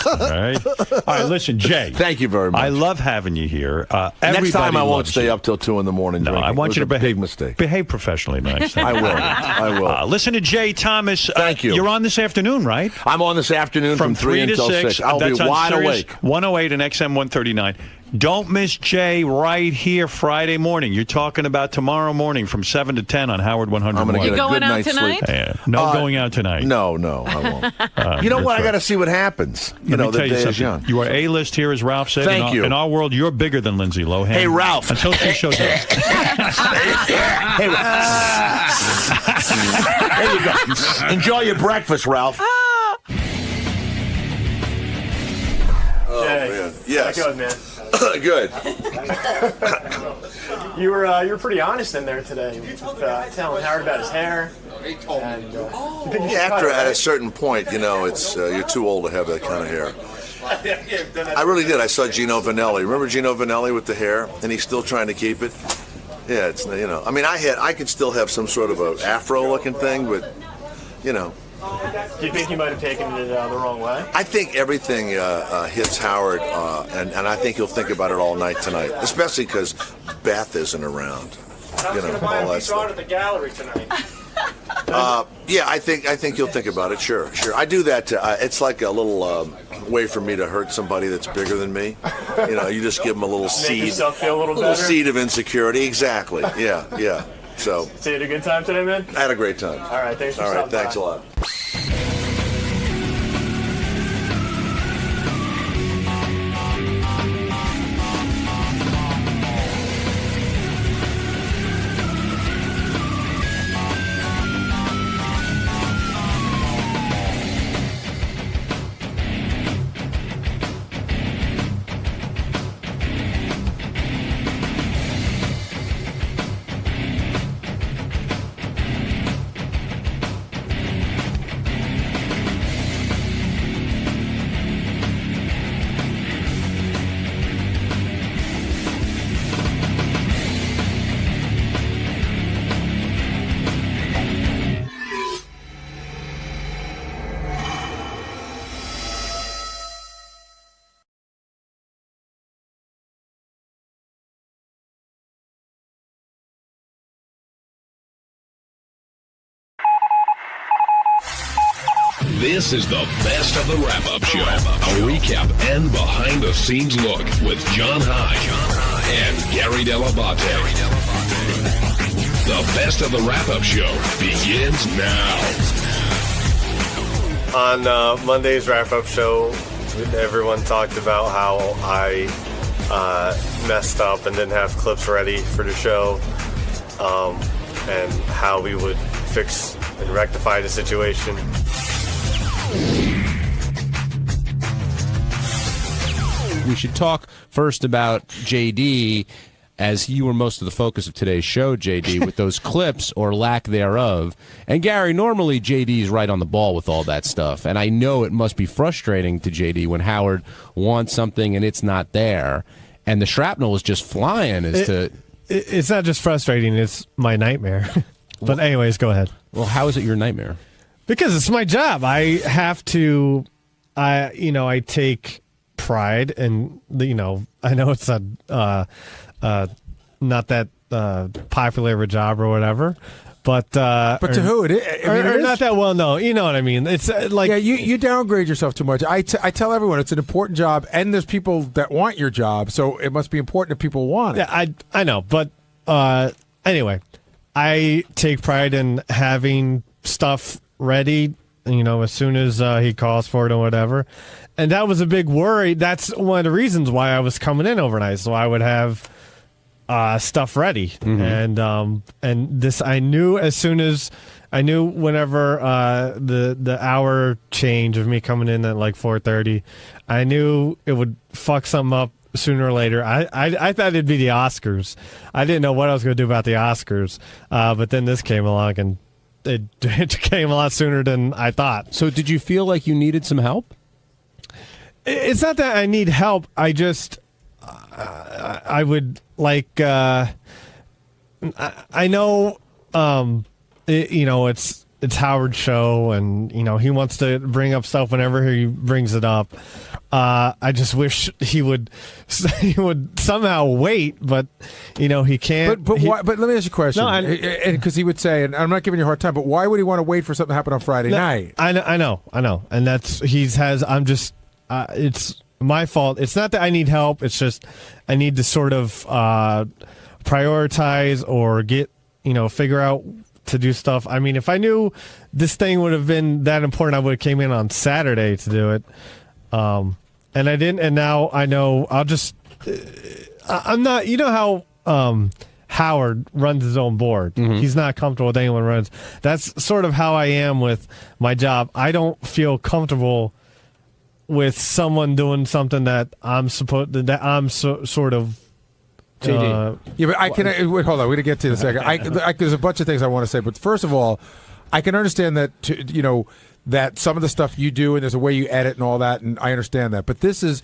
All right. All right, listen, Jay. Thank you very much. I love having you here. Next time I won't loves stay you. up till 2 in the morning. No, drinking. I want It you to was a behave. big mistake. Behave professionally next time. I will. I will. Listen to Jay Thomas. Thank you. You're on this afternoon, right? I'm on this afternoon from 3 to until 6. I'll That's be on wide Sirius awake. 108 and XM 139. Don't miss Jay right here Friday morning. You're talking about tomorrow morning from 7 to 10 on Howard 100. I'm going to get a going good out night's tonight? sleep. Yeah. No going out tonight. No, I won't. You know what? I got to see what happens. Let me the tell you day is something. young. You are A-list here, as Ralph said. Thank you. In our world, you're bigger than Lindsay Lohan. Hey, Ralph. Until she shows up. Hey, there you go. Enjoy your breakfast, Ralph. Oh, Jay, man. Yes. Good, man. Good. You were pretty honest in there today, with, telling Howard about his hair. And, you think you should cut After it, at a right? certain point, it's you're too old to have that kind of hair. I really did. I saw Gino Vanelli. Remember Gino Vanelli with the hair, and he's still trying to keep it. Yeah, it's I mean, I could still have some sort of a afro-looking thing, but Do you think you might have taken it the wrong way? I think everything hits Howard, and I think he'll think about it all night tonight, especially because Beth isn't around. All that stuff. at the gallery tonight. Yeah, I think you'll think about it. Sure. I do that. It's like a little way for me to hurt somebody that's bigger than me. You just give them a little Make seed, yourself feel a little better. seed of insecurity. Exactly. Yeah. So, So you had a good time today, man? I had a great time. All right, thanks for All right, stopping thanks by. a lot. This is the best of the wrap-up show. A recap and behind-the-scenes look with John High and Gary dell'Abate. The best of the wrap-up show begins now. On Monday's wrap-up show, everyone talked about how I messed up and didn't have clips ready for the show, and how we would fix and rectify the situation. We should talk first about JD, as you were most of the focus of today's show, JD, with those clips or lack thereof. And Gary, normally JD's right on the ball with all that stuff, and I know it must be frustrating to JD when Howard wants something and it's not there, and the shrapnel is just flying It's not just frustrating, it's my nightmare. But anyways, go ahead. Well, how is it your nightmare? Because it's my job. I have to, I take pride and, I know it's not that popular of a job or whatever, but to who? It is. not that well known. You know what I mean? It's like you downgrade yourself too much. I tell everyone it's an important job, and there's people that want your job, so it must be important if people want it. Yeah, I know, but anyway, I take pride in having stuff ready as soon as he calls for it or whatever. And that was a big worry. That's one of the reasons why I was coming in overnight, so I would have stuff ready. Mm-hmm. And this I knew as soon as I knew whenever the hour change of me coming in at like 4:30, I knew it would fuck something up sooner or later. I thought it'd be the Oscars. I didn't know what I was going to do about the Oscars, but then this came along and it came a lot sooner than I thought. So did you feel like you needed some help? It's not that I need help. I just I would like I know it's Howard's show, and he wants to bring up stuff whenever he brings it up. I just wish he would somehow wait, but he can't. But why? But let me ask you a question. No, because he would say, and I'm not giving you a hard time, but why would he want to wait for something to happen on Friday night? I know, and that's I'm just it's my fault. It's not that I need help. It's just I need to sort of prioritize or get figure out to do stuff. I mean, if I knew this thing would have been that important, I would have came in on Saturday to do it. And I didn't, and now I know I'll just I'm not, how Howard runs his own board. Mm-hmm. He's not comfortable with anyone runs. That's sort of how I am with my job. I don't feel comfortable with someone doing something that I'm sort of JD. Yeah, but wait, hold on. We're going to get to it in a second. There's a bunch of things I want to say, but first of all, I can understand that that some of the stuff you do and there's a way you edit and all that, and I understand that. But this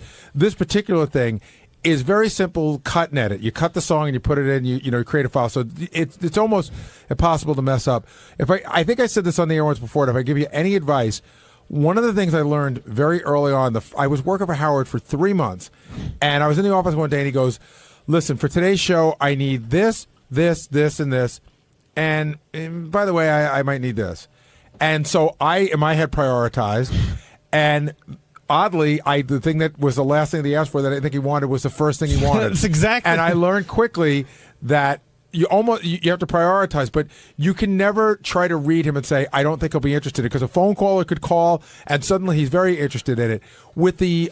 particular thing is very simple. Cut and edit. You cut the song and you put it in. You create a file. So it's almost impossible to mess up. I think I said this on the air once before. And if I give you any advice, one of the things I learned very early on, I was working for Howard for 3 months, and I was in the office one day and he goes, "Listen, for today's show, I need this, this, this, and this. And by the way, I might need this." And so I, in my head, prioritized. And oddly, the thing that was the last thing that he asked for that I think he wanted was the first thing he wanted. That's exactly. And I learned quickly that you have to prioritize, but you can never try to read him and say, "I don't think he'll be interested," because a phone caller could call and suddenly he's very interested in it. With the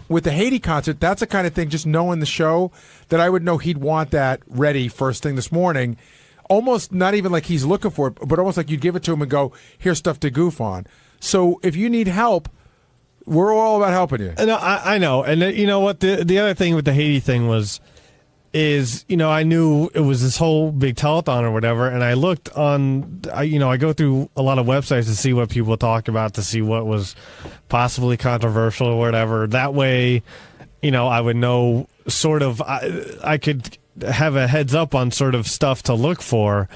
Haiti concert, that's the kind of thing, just knowing the show, that I would know he'd want that ready first thing this morning. Almost not even like he's looking for it, but almost like you'd give it to him and go, "Here's stuff to goof on." So if you need help, we're all about helping you. No, I know. And you know what? The other thing with the Haiti thing is I knew it was this whole big telethon or whatever, and I looked on, I go through a lot of websites to see what people talk about, to see what was possibly controversial or whatever. That way, I would know sort of, I could have a heads up on sort of stuff to look for.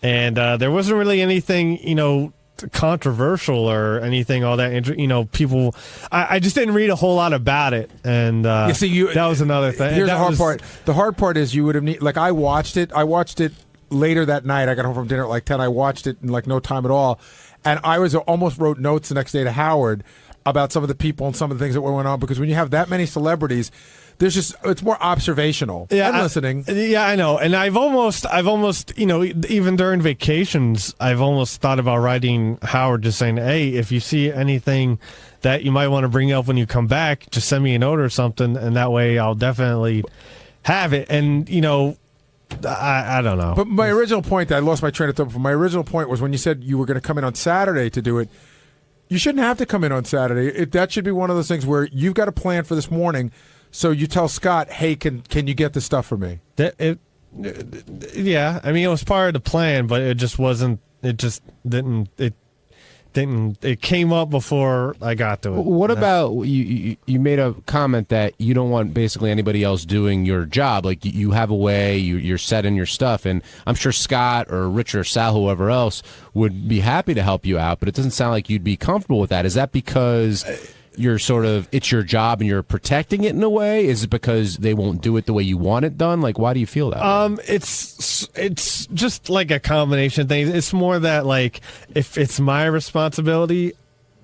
And there wasn't really anything, controversial or anything all that people I just didn't read a whole lot about it, and that was another thing. Here's the hard part. The hard part is you would have I watched it later that night. I got home from dinner at like 10. I watched it in like no time at all, and I almost wrote notes the next day to Howard about some of the people and some of the things that were going on, because when you have that many celebrities, it's more observational and listening. I know. And I've almost, even during vacations, I've almost thought about writing Howard, just saying, "Hey, if you see anything that you might want to bring up when you come back, just send me a note or something, and that way I'll definitely have it." And, I don't know. But my original point, I lost my train of thought. My original point was when you said you were going to come in on Saturday to do it, you shouldn't have to come in on Saturday. That should be one of those things where you've got a plan for this morning. So you tell Scott, "Hey, can you get this stuff for me?" Yeah, I mean, it was part of the plan, but it just wasn't. It just didn't. It came up before I got to it. What about you made a comment that you don't want basically anybody else doing your job. Like you have a way, you're setting your stuff, and I'm sure Scott or Rich or Sal, whoever else, would be happy to help you out, but it doesn't sound like you'd be comfortable with that. Is that because you're it's your job and you're protecting it in a way? Is it because they won't do it the way you want it done? Like, why do you feel that? It's just like a combination of things. It's more that, like, if it's my responsibility,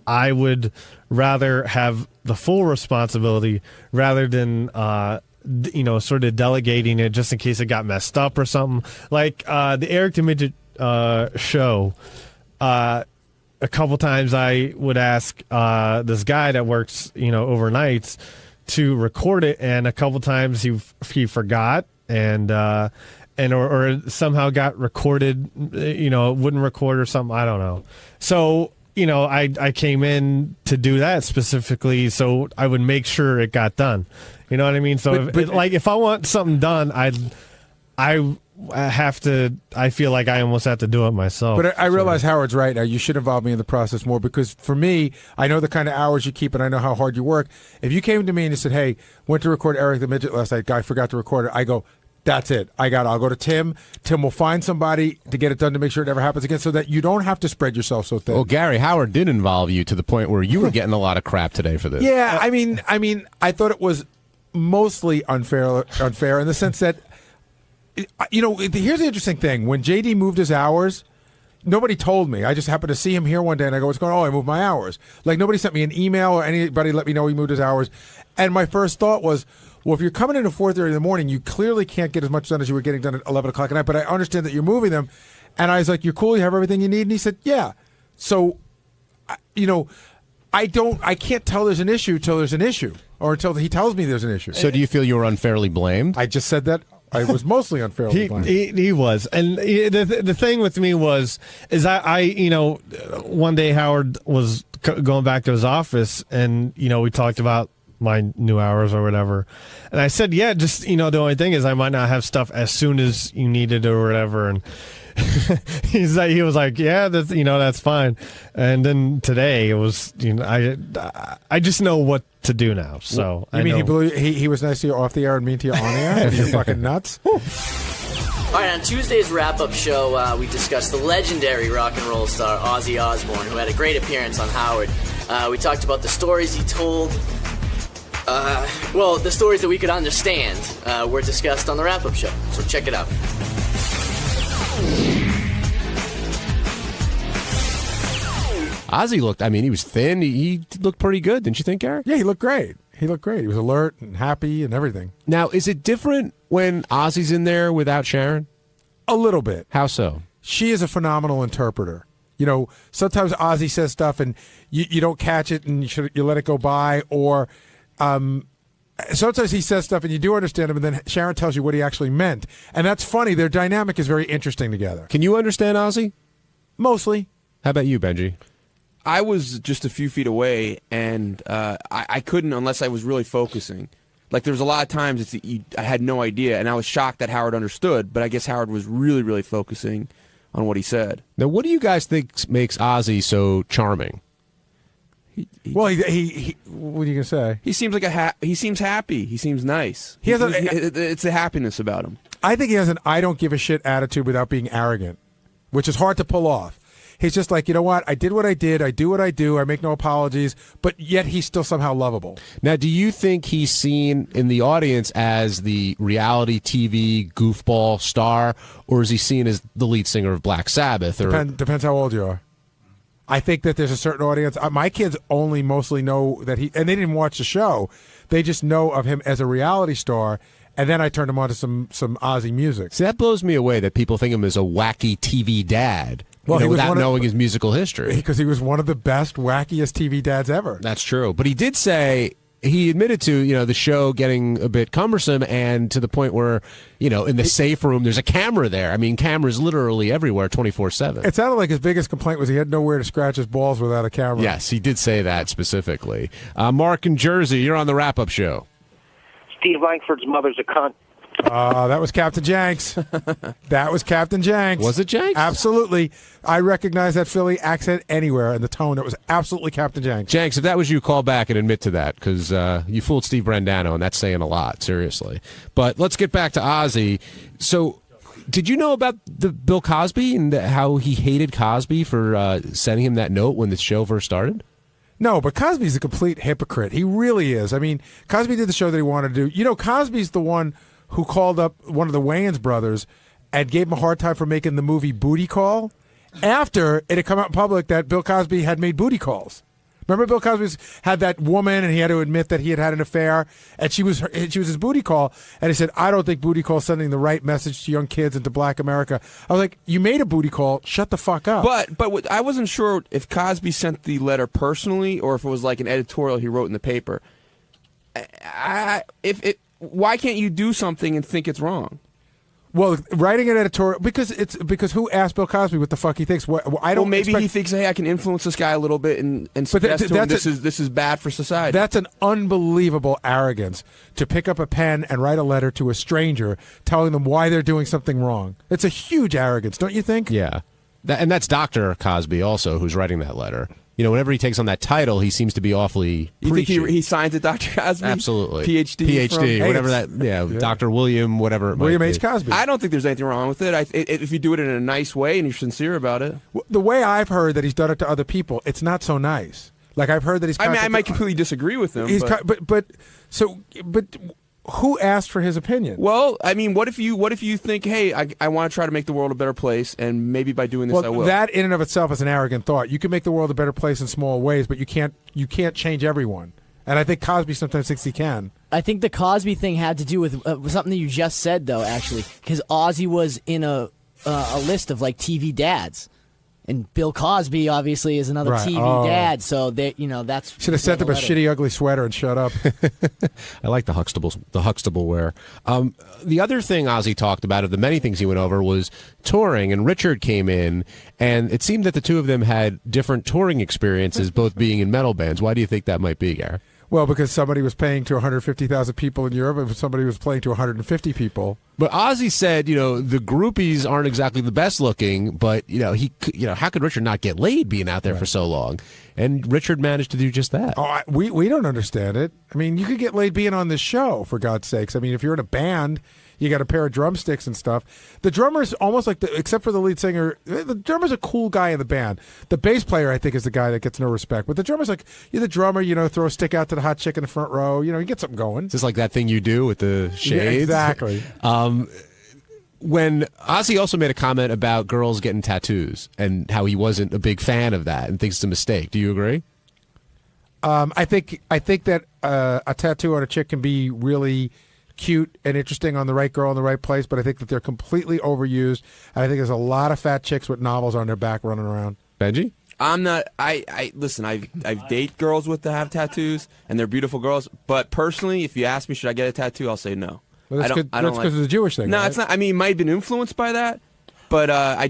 I would rather have the full responsibility rather than sort of delegating it just in case it got messed up or something. Like the Eric the Midget show, a couple times I would ask this guy that works, overnights to record it, and a couple times he forgot or somehow got recorded, wouldn't record or something. I don't know. So, I came in to do that specifically so I would make sure it got done. You know what I mean? So if I want something done, I feel like I almost have to do it myself. But I realize Howard's right now. You should involve me in the process more because for me, I know the kind of hours you keep and I know how hard you work. If you came to me and you said, hey, went to record Eric the Midget last night, guy forgot to record it, I go, that's it. I'll go to Tim. Tim will find somebody to get it done to make sure it never happens again so that you don't have to spread yourself so thin. Well, Gary, Howard did involve you to the point where you were getting a lot of crap today for this. Yeah, I mean, I thought it was mostly unfair in the sense that, here's the interesting thing. When JD moved his hours, nobody told me. I just happened to see him here one day, and I go, what's going on? Oh, I moved my hours. Like, nobody sent me an email or anybody let me know he moved his hours. And my first thought was, well, if you're coming in at 4:30 in the morning, you clearly can't get as much done as you were getting done at 11 o'clock at night, but I understand that you're moving them. And I was like, you're cool? You have everything you need? And he said, yeah. So, I can't tell there's an issue till there's an issue or until he tells me there's an issue. So do you feel you were unfairly blamed? I just said that. I was mostly unfairly blamed. He was. And the thing with me is I one day Howard was going back to his office and, we talked about my new hours or whatever. And I said, yeah, just, the only thing is I might not have stuff as soon as you need it or whatever. And he was like, yeah, that's fine. And then today it was, I just know what to do now. So you mean he was nice to you off the air and mean to you on the air? You're fucking nuts. All right, on Tuesday's wrap-up show, we discussed the legendary rock and roll star Ozzy Osbourne, who had a great appearance on Howard. We talked about the stories he told. The stories that we could understand were discussed on the wrap-up show. So check it out. Ozzy looked, he was thin. He looked pretty good. Didn't you think, Gary? Yeah, he looked great. He was alert and happy and everything. Now, is it different when Ozzy's in there without Sharon? A little bit. How so? She is a phenomenal interpreter. Sometimes Ozzy says stuff and you don't catch it and you let it go by, or sometimes he says stuff and you do understand him, and then Sharon tells you what he actually meant. And that's funny. Their dynamic is very interesting together. Can you understand Ozzy? Mostly. How about you, Benji? I was just a few feet away, and I couldn't unless I was really focusing. Like, there was a lot of times I had no idea, and I was shocked that Howard understood, but I guess Howard was really, really focusing on what he said. Now, what do you guys think makes Ozzy so charming? Well, he what are you gonna say? He seems like he seems happy. He seems nice. It's the happiness about him. I think he has an I don't give a shit attitude without being arrogant, which is hard to pull off. He's just like, you know what? I did what I did. I do what I do. I make no apologies. But yet he's still somehow lovable. Now, do you think he's seen in the audience as the reality TV goofball star, or is he seen as the lead singer of Black Sabbath? Depends how old you are. I think that there's a certain audience. My kids only mostly know that and they didn't watch the show. They just know of him as a reality star. And then I turned him on to some Ozzy music. See, that blows me away that people think of him as a wacky TV dad. Well, without knowing his musical history. Because he was one of the best, wackiest TV dads ever. That's true. But he did say, he admitted to, the show getting a bit cumbersome, and to the point where, in the safe room, there's a camera there. Cameras literally everywhere, 24/7. It sounded like his biggest complaint was he had nowhere to scratch his balls without a camera. Yes, he did say that specifically. Mark in Jersey, you're on the wrap-up show. Steve Langford's mother's a cunt. That was Captain Jenks. That was Captain Jenks. Was it Jenks? Absolutely. I recognize that Philly accent anywhere and the tone. It was absolutely Captain Jenks. Jenks, if that was you, call back and admit to that, because you fooled Steve Brandano, and that's saying a lot, seriously. But let's get back to Ozzy. So, did you know about the Bill Cosby and how he hated Cosby for sending him that note when the show first started? No, but Cosby's a complete hypocrite. He really is. Cosby did the show that he wanted to do. Cosby's the one who called up one of the Wayans brothers and gave him a hard time for making the movie Booty Call after it had come out in public that Bill Cosby had made booty calls. Remember Bill Cosby had that woman and he had to admit that he had an affair, and she was his booty call, and he said, I don't think booty call is sending the right message to young kids and to black America. I was like, you made a booty call, shut the fuck up. But I wasn't sure if Cosby sent the letter personally or if it was like an editorial he wrote in the paper. Why can't you do something and think it's wrong? Well, writing an editorial because who asked Bill Cosby what the fuck he thinks? I don't. Well, maybe he thinks, hey, I can influence this guy a little bit and suggest to him this is bad for society. That's an unbelievable arrogance to pick up a pen and write a letter to a stranger telling them why they're doing something wrong. It's a huge arrogance, don't you think? Yeah, and that's Dr. Cosby also who's writing that letter. You know, whenever he takes on that title, he seems to be awfully preachy. You think he signs it Dr. Cosby? Absolutely. PhD, whatever that, yeah, Dr. William, whatever it William might H. be. Cosby. I don't think there's anything wrong with it. If you do it in a nice way and you're sincere about it. The way I've heard that he's done it to other people, it's not so nice. Like I've heard that he's. I might completely disagree with him. But who asked for his opinion? Well, I mean, what if you think, hey, I want to try to make the world a better place, and maybe by doing this I will. That in and of itself is an arrogant thought. You can make the world a better place in small ways, but you can't change everyone. And I think Cosby sometimes thinks he can. I think the Cosby thing had to do with something that you just said, though, actually, because Ozzy was in a list of like TV dads. And Bill Cosby obviously is another TV dad, so that's should have sent him a shitty, ugly sweater and shut up. I like the Huxtable wear. The other thing Ozzy talked about, of the many things he went over, was touring. And Richard came in, and it seemed that the two of them had different touring experiences, both being in metal bands. Why do you think that might be, Gary? Well, because somebody was paying to 150,000 people in Europe, and somebody was playing to 150 people. But Ozzy said, the groupies aren't exactly the best looking, but how could Richard not get laid being out there for so long? And Richard managed to do just that. Oh, we don't understand it. I mean, you could get laid being on this show, for God's sakes. I mean, if you're in a band, you got a pair of drumsticks and stuff. The drummer's almost like except for the lead singer, the drummer's a cool guy in the band. The bass player, I think, is the guy that gets no respect. But the drummer's like, you're the drummer, throw a stick out to the hot chick in the front row. You get something going. Just like that thing you do with the shades. Yeah, exactly. When Ozzy also made a comment about girls getting tattoos and how he wasn't a big fan of that and thinks it's a mistake. Do you agree? I think that a tattoo on a chick can be really cute and interesting on the right girl in the right place, but I think that they're completely overused. And I think there's a lot of fat chicks with novels on their back running around. Benji? I'm not. Listen. I've dated girls that have tattoos, and they're beautiful girls. But personally, if you ask me, should I get a tattoo? I'll say no. Well, that's because of the Jewish thing. No, right? it's not. I mean, it might have been influenced by that, but I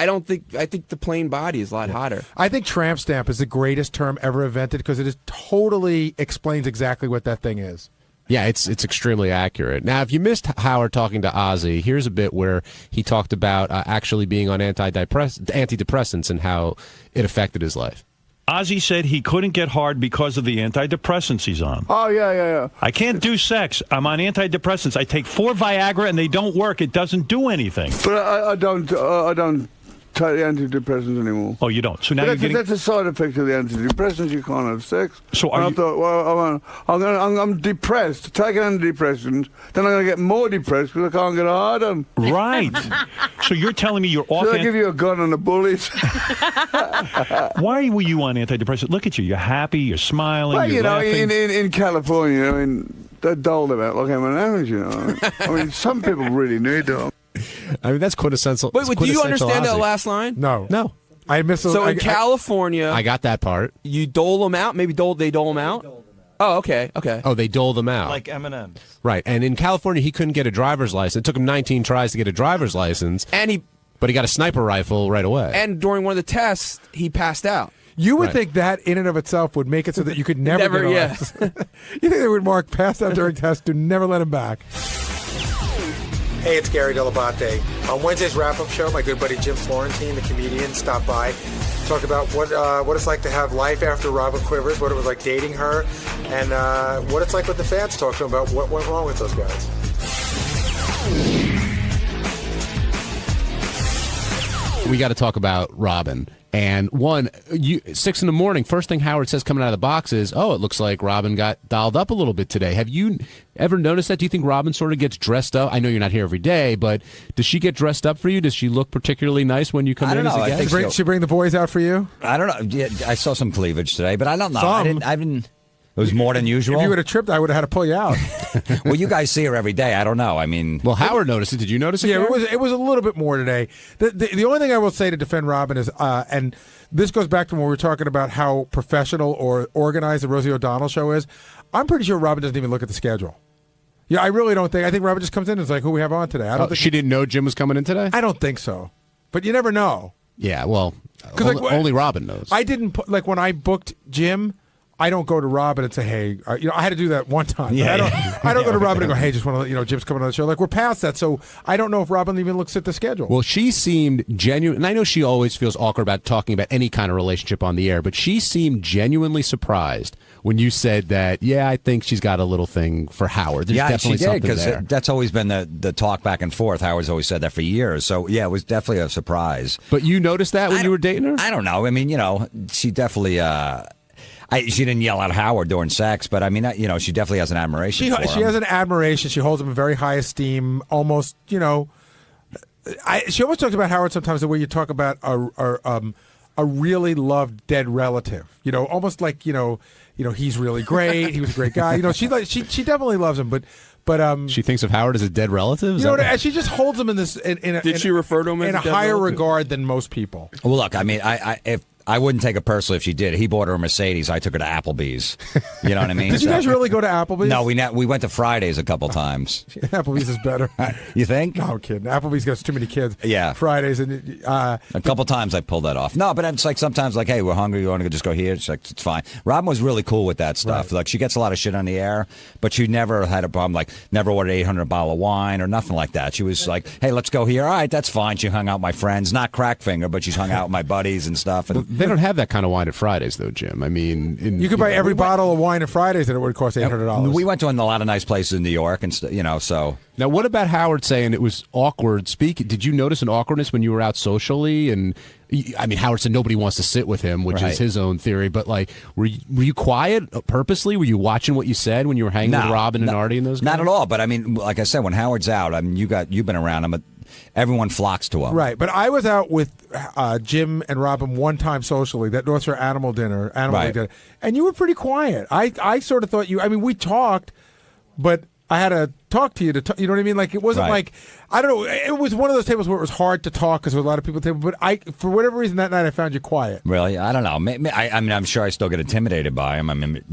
don't think. I think the plain body is a lot hotter. I think tramp stamp is the greatest term ever invented because it totally explains exactly what that thing is. Yeah, it's extremely accurate. Now, if you missed Howard talking to Ozzy, here's a bit where he talked about actually being on antidepressants and how it affected his life. Ozzy said he couldn't get hard because of the antidepressants he's on. Oh, yeah. I can't do sex. I'm on antidepressants. I take 4 Viagra and they don't work. It doesn't do anything. But I don't take the antidepressants anymore. Oh, you don't? So now that's a side effect of the antidepressants. You can't have sex. So I thought, well, I'm depressed. Take an antidepressant, then I'm going to get more depressed because I can't get hard on. Right. So you're telling me you're off. Should I give you a gun and a bullet? Why were you on antidepressants? Look at you. You're happy. You're smiling. Well, you're laughing. in California, they're doled about like M&M's, I mean, some people really need them. I mean, that's quintessential. Wait, do you understand Ozzy. that last line? No. I missed. So in California, I got that part. You dole them out. Maybe they dole them out. Oh, okay. Oh, they dole them out like M&M's. Right, and in California, he couldn't get a driver's license. It took him 19 tries to get a driver's license, but he got a sniper rifle right away. And during one of the tests, he passed out. You would think that in and of itself would make it so that you could never get arrested. You think they would mark passed out during tests to never let him back? Hey, it's Gary dell'Abate. On Wednesday's wrap-up show, my good buddy Jim Florentine, the comedian, stopped by, talked about what it's like to have life after Robert Quivers, what it was like dating her, and what it's like with the fans. Talk to him about what went wrong with those guys. We got to talk about Robin. And 6 in the morning, first thing Howard says coming out of the box is, "Oh, it looks like Robin got dialed up a little bit today." Have you ever noticed that? Do you think Robin sort of gets dressed up? I know you're not here every day, but does she get dressed up for you? Does she look particularly nice when you come in? I think Did she bring the boys out for you? I don't know. Yeah, I saw some cleavage today, but I don't know. Some. I didn't. It was more than usual. If you would have tripped, I would have had to pull you out. Well, you guys see her every day. I don't know. I mean, well, Howard noticed it. Did you notice it? Yeah, Gary? it was a little bit more today. The only thing I will say to defend Robin is, and this goes back to when we were talking about how professional or organized the Rosie O'Donnell show is. I'm pretty sure Robin doesn't even look at the schedule. Yeah, I really don't think. I think Robin just comes in and is like, "Who we have on today?" I don't think she didn't know Jim was coming in today. I don't think so, but you never know. Yeah, well, only Robin knows. I didn't put, like when I booked Jim. I don't go to Robin and say, "Hey," I had to do that one time. Yeah, I don't go to Robin and go, "Hey, just want to let you know Jim's coming on the show." Like we're past that, so I don't know if Robin even looks at the schedule. Well, she seemed genuine, and I know she always feels awkward about talking about any kind of relationship on the air, but she seemed genuinely surprised when you said that. Yeah, I think she's got a little thing for Howard. There's definitely she did, something there. that's always been the talk back and forth. Howard's always said that for years. So yeah, it was definitely a surprise. But you noticed that when you were dating her? I don't know. I mean, she definitely. She didn't yell at Howard during sex, but I mean, she definitely has an admiration for him. She has an admiration. She holds him in very high esteem. Almost, she always talks about Howard sometimes the way you talk about a really loved dead relative. Almost like he's really great. He was a great guy. She definitely loves him, but. She thinks of Howard as a dead relative. And she just holds him in this. Did she refer to him in as a higher regard than most people? Well, look, I mean, I wouldn't take it personally if she did. He bought her a Mercedes. I took her to Applebee's. You know what I mean? Did you guys really go to Applebee's? No, we went to Fridays a couple times. Applebee's is better. You think? No, I'm kidding. Applebee's got too many kids. Yeah. Fridays and a couple times I pulled that off. No, but it's like sometimes like, hey, we're hungry. You want to just go here? It's like it's fine. Robin was really cool with that stuff. Right. Like she gets a lot of shit on the air, but she never had a problem. Like never ordered 800 bottle of wine or nothing like that. She was like, hey, let's go here. All right, that's fine. She hung out with my friends, not crack finger, but she's hung out with my buddies and stuff. And they don't have that kind of wine at Fridays, though, Jim. I mean, you could buy every bottle of wine at Fridays, and it would cost $800. We went to a lot of nice places in New York, and so. Now, what about Howard saying it was awkward speaking? Did you notice an awkwardness when you were out socially? And I mean, Howard said nobody wants to sit with him, which is his own theory. But like, were you quiet purposely? Were you watching what you said when you were hanging with Robin and Artie and those guys? Not at all. But I mean, like I said, when Howard's out, I mean, you've been around him. Everyone flocks to him. Right, but I was out with Jim and Robin one time socially, that North Shore Animal League dinner, and you were pretty quiet. I sort of thought we talked, but I had to talk to you you know what I mean? Like it wasn't like, I don't know, it was one of those tables where it was hard to talk because there were a lot of people at the table, but for whatever reason that night I found you quiet. Really? I don't know. I mean, I'm sure I still get intimidated by him. I mean,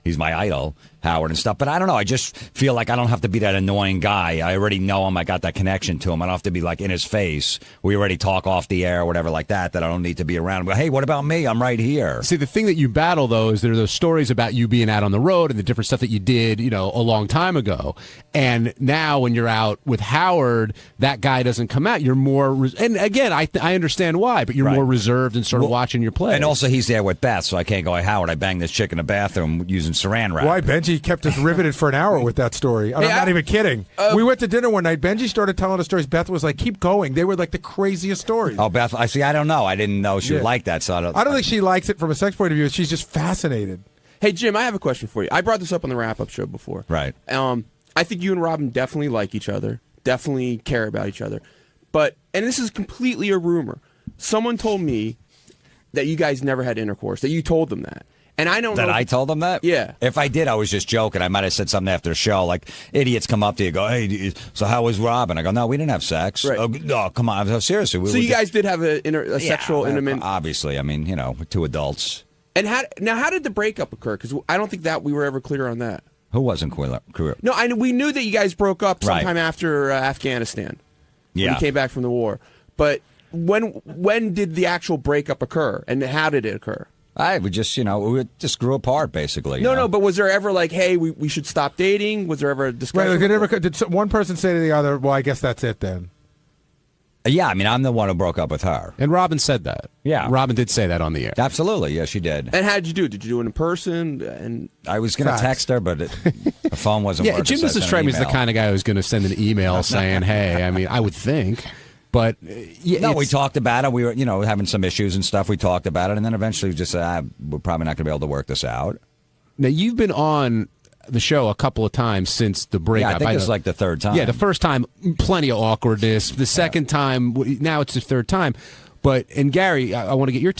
he's my idol, Howard and stuff, but I don't know. I just feel like I don't have to be that annoying guy. I already know him. I got that connection to him. I don't have to be like in his face. We already talk off the air or whatever like that I don't need to be around him. But hey, what about me? I'm right here. See, the thing that you battle, though, is there are those stories about you being out on the road and the different stuff that you did, a long time ago. And now when you're out with Howard, that guy doesn't come out. You're more, and again, I understand why, but you're more reserved and sort of watching your play. And also, he's there with Beth, so I can't go, hey, Howard, I banged this chick in the bathroom using saran wrap. Why, Benji kept us riveted for an hour with that story. I'm not even kidding. We went to dinner one night. Benji started telling us stories. Beth was like, keep going. They were like the craziest stories. Oh, Beth, I don't know. I didn't know she would like that. So I don't think she likes it from a sex point of view. She's just fascinated. Hey, Jim, I have a question for you. I brought this up on the wrap-up show before. Right. I think you and Robin definitely like each other, definitely care about each other. And this is completely a rumor. Someone told me that you guys never had intercourse, that you told them that. And I don't know. That I told them that? Yeah. If I did, I was just joking. I might have said something after the show. Like, idiots come up to you and go, hey, so how was Robin? I go, no, we didn't have sex. Right. Oh, no, come on. Seriously. So you guys did have a sexual intimate. Obviously. I mean, we're two adults. And how did the breakup occur? Because I don't think that we were ever clear on that. Who wasn't clear? No, we knew that you guys broke up sometime after Afghanistan. Yeah. When you came back from the war. But when did the actual breakup occur, and how did it occur? We just, we just grew apart, basically. No, but was there ever like, hey, we should stop dating? Was there ever a discussion? Right, did one person say to the other, well, I guess that's it then? Yeah, I mean, I'm the one who broke up with her. And Robin said that. Yeah. Robin did say that on the air. Absolutely. Yeah, she did. And how did you do it? Did you do it in person? And I was going to text her, but the phone wasn't working. Jim doesn't strike me as the kind of guy who's going to send an email saying, hey, I mean, I would think. But no, we talked about it. We were, having some issues and stuff. We talked about it, and then eventually we just said, we're probably not going to be able to work this out. Now, you've been on the show a couple of times since the breakup. Yeah, I think it's like the third time. Yeah, the first time, plenty of awkwardness. The second time, now it's the third time. And Gary, I want to get your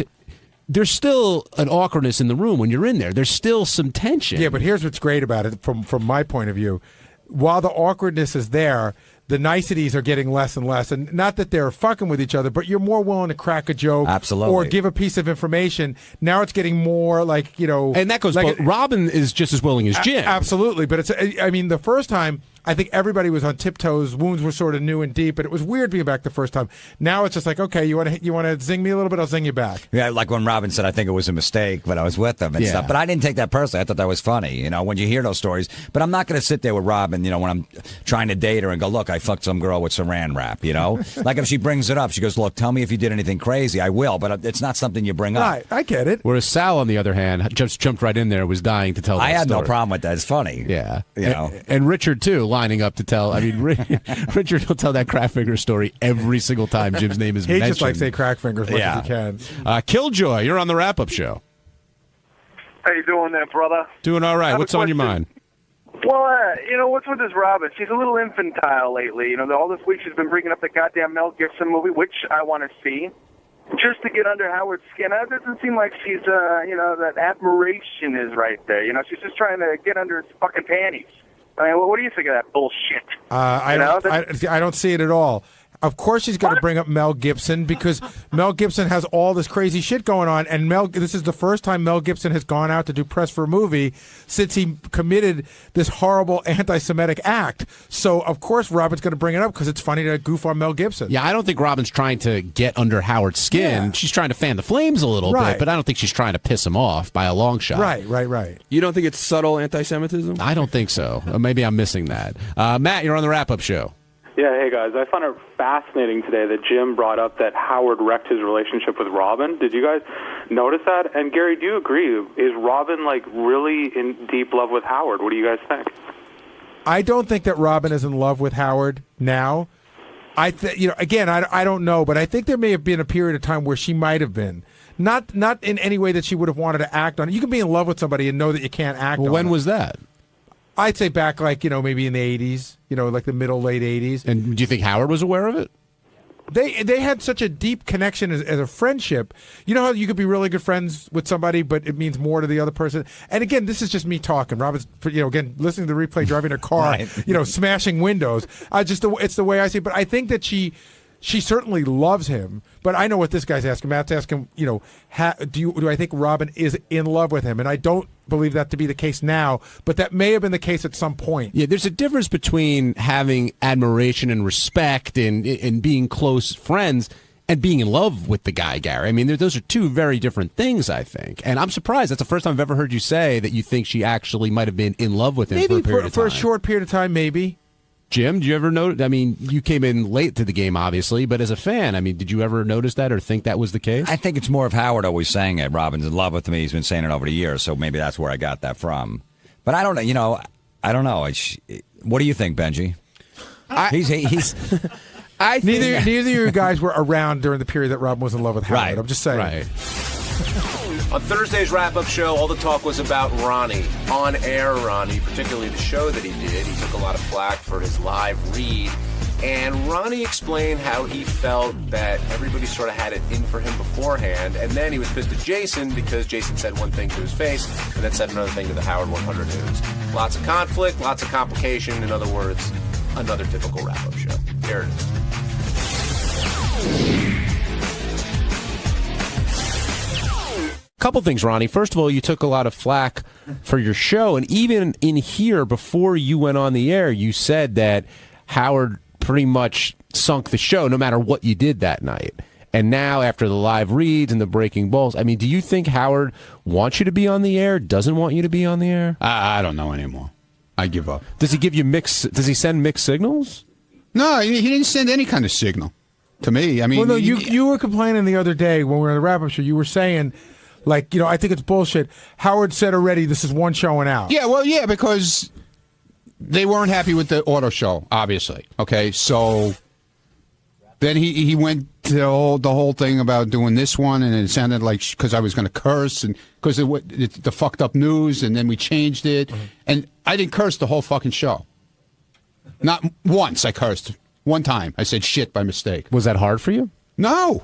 there's still an awkwardness in the room when you're in there. There's still some tension. Yeah, but here's what's great about it from my point of view. While the awkwardness is there, the niceties are getting less and less. And not that they're fucking with each other, but you're more willing to crack a joke or give a piece of information. Now it's getting more like, And that goes both. Robin is just as willing as Jim. Absolutely. But the first time, I think everybody was on tiptoes. Wounds were sort of new and deep, and it was weird being back the first time. Now it's just like, okay, you want to zing me a little bit, I'll zing you back. Yeah, like when Robin said, I think it was a mistake when I was with them and stuff. But I didn't take that personally. I thought that was funny, when you hear those stories. But I'm not going to sit there with Robin, when I'm trying to date her and go, look, I fucked some girl with saran wrap, Like if she brings it up, she goes, look, tell me if you did anything crazy. I will, but it's not something you bring up. Right, I get it. Whereas Sal, on the other hand, just jumped right in there, was dying to tell that I had story. no problem with that. It's funny. Yeah. And Richard, too, lining up to tell. I mean, Richard will tell that crack finger story every single time Jim's name is mentioned. He just likes to say crack finger as much as he can. Killjoy, you're on the wrap-up show. How you doing there, brother? Doing all right. What's on your mind? Well, what's with this Robin? She's a little infantile lately. All this week she's been bringing up the goddamn Mel Gibson movie, which I want to see, just to get under Howard's skin. It doesn't seem like she's, that admiration is right there. She's just trying to get under his fucking panties. I mean, what do you think of that bullshit? I don't see it at all. Of course she's going to bring up Mel Gibson because Mel Gibson has all this crazy shit going on, and this is the first time Mel Gibson has gone out to do press for a movie since he committed this horrible anti-Semitic act. So, of course, Robin's going to bring it up because it's funny to goof on Mel Gibson. Yeah, I don't think Robin's trying to get under Howard's skin. Yeah. She's trying to fan the flames a little bit, but I don't think she's trying to piss him off by a long shot. Right. You don't think it's subtle anti-Semitism? I don't think so. Maybe I'm missing that. Matt, you're on the wrap-up show. Yeah, hey guys. I found it fascinating today that Jim brought up that Howard wrecked his relationship with Robin. Did you guys notice that? And Gary, do you agree? Is Robin really in deep love with Howard? What do you guys think? I don't think that Robin is in love with Howard now. I don't know, but I think there may have been a period of time where she might have been. Not in any way that she would have wanted to act on it. You can be in love with somebody and know that you can't act on it. When was that? I'd say back maybe in the 80s, like the late 80s. And do you think Howard was aware of it? They had such a deep connection as a friendship. You know how you could be really good friends with somebody, but it means more to the other person. And again, this is just me talking. Robin's, again, listening to the replay, driving a car, smashing windows. It's the way I see it. But I think that she certainly loves him, but I know what this guy's asking. Matt's asking, do I think Robin is in love with him? And I don't believe that to be the case now, but that may have been the case at some point. Yeah, there's a difference between having admiration and respect and being close friends and being in love with the guy, Gary. I mean, those are two very different things, I think. And I'm surprised. That's the first time I've ever heard you say that you think she actually might have been in love with him for a period of time. For a short period of time, maybe. Jim, do you ever notice? I mean, you came in late to the game, obviously, but as a fan, I mean, did you ever notice that or think that was the case? I think it's more of Howard always saying it. Robin's in love with me. He's been saying it over the years, so maybe that's where I got that from. But I don't know. I don't know. What do you think, Benji? He's. Neither of you guys were around during the period that Robin was in love with Howard. Right. I'm just saying. Right. On Thursday's wrap-up show, all the talk was about Ronnie, on-air Ronnie, particularly the show that he did. He took a lot of flack for his live read, and Ronnie explained how he felt that everybody sort of had it in for him beforehand, and then he was pissed at Jason because Jason said one thing to his face and then said another thing to the Howard 100 News. Lots of conflict, lots of complication. In other words, another typical wrap-up show. Here it is. Couple things, Ronnie. First of all, you took a lot of flack for your show, and even in here, before you went on the air, you said that Howard pretty much sunk the show no matter what you did that night. And now, after the live reads and the breaking balls, I mean, do you think Howard wants you to be on the air, doesn't want you to be on the air? I don't know anymore. I give up. Does he give you does he send mixed signals? No, he didn't send any kind of signal to me. I mean, well, no, you were complaining the other day when we were on the wrap-up show. You were saying, I think it's bullshit. Howard said already this is one showing out. Yeah, because they weren't happy with the auto show, obviously. Okay, so Then he went to the whole thing about doing this one, and it sounded like because I was going to curse and because the fucked up news, and then we changed it, and I didn't curse the whole fucking show. Not once I cursed. One time I said shit by mistake. Was that hard for you? No.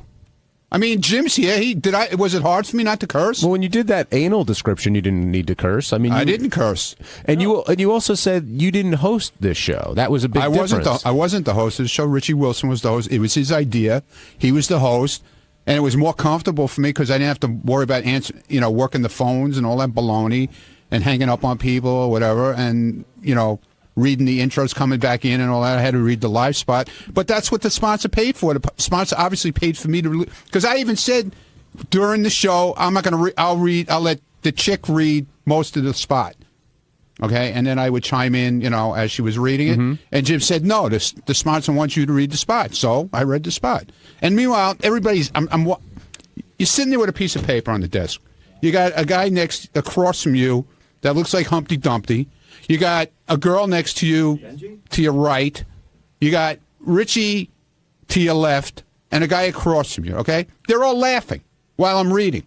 I mean, Jim's here. Was it hard for me not to curse? Well, when you did that anal description, you didn't need to curse. I mean, I didn't curse. And you also said you didn't host this show. That was a big difference. I wasn't the host of the show. Richie Wilson was the host. It was his idea. He was the host, and it was more comfortable for me because I didn't have to worry about working the phones and all that baloney and hanging up on people or whatever, and reading the intros coming back in and all that. I had to read the live spot. But that's what the sponsor paid for. The sponsor obviously paid for me to... Because I even said during the show, I'm not going to I'll let the chick read most of the spot. Okay? And then I would chime in, as she was reading it. And Jim said, no, the sponsor wants you to read the spot. So I read the spot. And meanwhile, everybody's... You're sitting there with a piece of paper on the desk. You got a guy across from you that looks like Humpty Dumpty. You got a girl next to you, to your right. You got Richie to your left, and a guy across from you, okay? They're all laughing while I'm reading.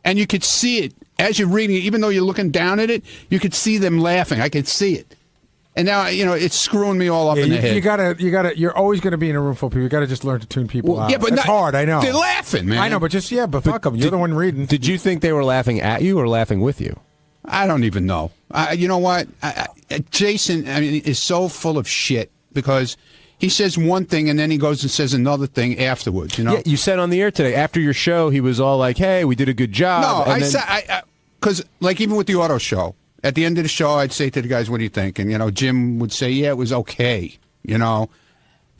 And you could see it as you're reading it, even though you're looking down at it, you could see them laughing. I could see it. And now, it's screwing me all up in the head. You're always going to be in a room full of people. You got to just learn to tune people out. Yeah, but it's hard, I know. They're laughing, man. I know, but fuck them. You're the one reading. Did you think they were laughing at you or laughing with you? I don't even know. You know what? Jason, is so full of shit because he says one thing and then he goes and says another thing afterwards. Yeah, you said on the air today after your show, he was all like, "Hey, we did a good job." No, because like even with the auto show, at the end of the show, I'd say to the guys, "What do you think?" And Jim would say, "Yeah, it was okay." But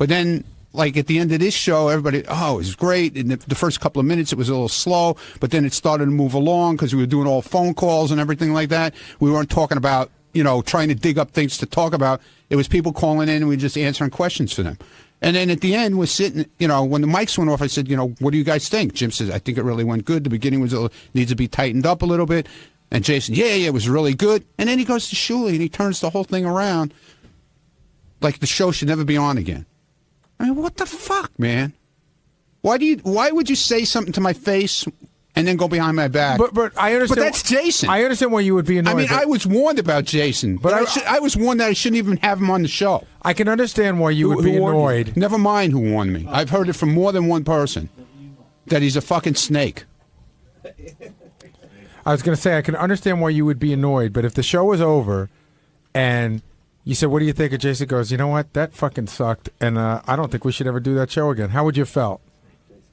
then. Like at the end of this show, everybody, it was great. In the first couple of minutes, it was a little slow, but then it started to move along because we were doing all phone calls and everything like that. We weren't talking about, trying to dig up things to talk about. It was people calling in and we were just answering questions for them. And then at the end, we're sitting, when the mics went off, I said, what do you guys think? Jim says, I think it really went good. The beginning needs to be tightened up a little bit. And Jason, yeah, it was really good. And then he goes to Shuley and he turns the whole thing around like the show should never be on again. I mean, what the fuck, man? Why would you say something to my face and then go behind my back? But I understand. But that's Jason. I understand why you would be annoyed. I mean, I was warned about Jason, but I was warned that I shouldn't even have him on the show. I can understand why you would be annoyed. Never mind who warned me. I've heard it from more than one person that he's a fucking snake. I was going to say I can understand why you would be annoyed, but if the show was over and you said, what do you think? And Jason goes, you know what? That fucking sucked, and I don't think we should ever do that show again. How would you have felt?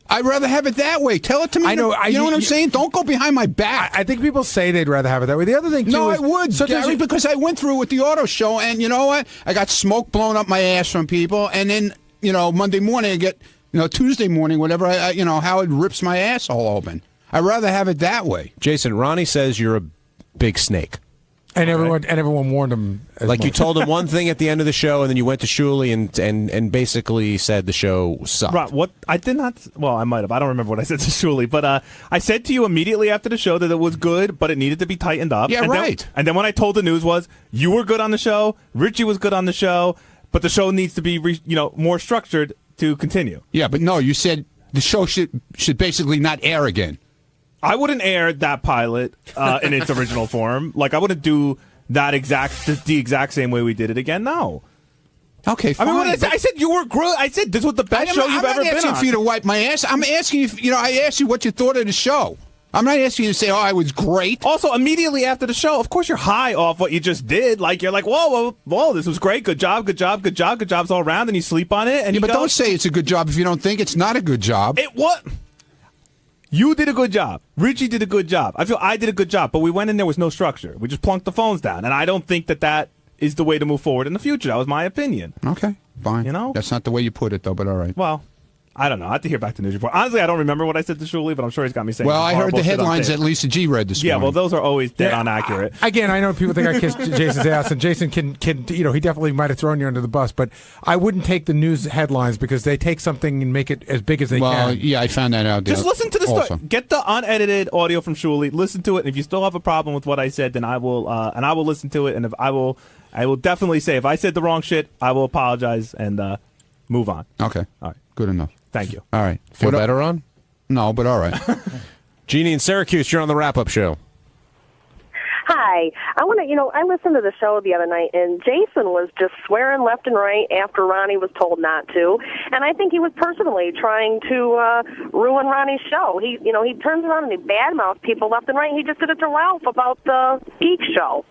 I'd rather have it that way. Tell it to me. I know. You know what I'm saying? Don't go behind my back. I think people say they'd rather have it that way. The other thing, too, no, is... I would, Gary, because I went through with the auto show, and you know what? I got smoke blown up my ass from people, and then, Monday morning I get, Tuesday morning, whatever, Howard rips my asshole open. I'd rather have it that way. Jason, Ronnie says you're a big snake. And everyone warned him. Like you told him one thing at the end of the show, and then you went to Shuley and basically said the show sucked. Right, what I did not. Well, I might have. I don't remember what I said to Shuley, but I said to you immediately after the show that it was good, but it needed to be tightened up. Yeah, right. And then when I told the news was you were good on the show, Richie was good on the show, but the show needs to be more structured to continue. Yeah, but no, you said the show should basically not air again. I wouldn't air that pilot in its original form. Like, I wouldn't do that the exact same way we did it again. No. Okay, fine. I mean, I said you were good. I said this was the best show you've ever been on. I'm not asking for you to wipe my ass. I'm asking you, I asked you what you thought of the show. I'm not asking you to say, I was great. Also, immediately after the show, of course you're high off what you just did. Like, you're like, whoa, this was great. Good job, good job, good job, good jobs all around. And you sleep on it. And but don't say it's a good job if you don't think it's not a good job. You did a good job. Richie did a good job. I feel I did a good job, but we went in there with no structure. We just plunked the phones down, and I don't think that is the way to move forward in the future. That was my opinion. Okay, fine. That's not the way you put it, though, but all right. Well, I don't know. I have to hear back to News Report. Honestly, I don't remember what I said to Shuley, but I'm sure he's got me saying. Well, I heard the headlines that Lisa G read this morning. Yeah, well, those are always dead on accurate. Again, I know people think I kissed Jason's ass, and Jason can he definitely might have thrown you under the bus, but I wouldn't take the news headlines because they take something and make it as big as they can. Well, yeah, I found that out. Just listen to the story. Get the unedited audio from Shuley. Listen to it, and if you still have a problem with what I said, then I will listen to it, and if I will definitely say if I said the wrong shit, I will apologize and move on. Okay. All right. Good enough. Thank you. All right. Feel better, Ron? No, but all right. Jeannie in Syracuse, you're on the wrap-up show. Hi. I want to, I listened to the show the other night, and Jason was just swearing left and right after Ronnie was told not to. And I think he was personally trying to ruin Ronnie's show. He turns around and he badmouths people left and right. He just did it to Ralph about the Geek Show.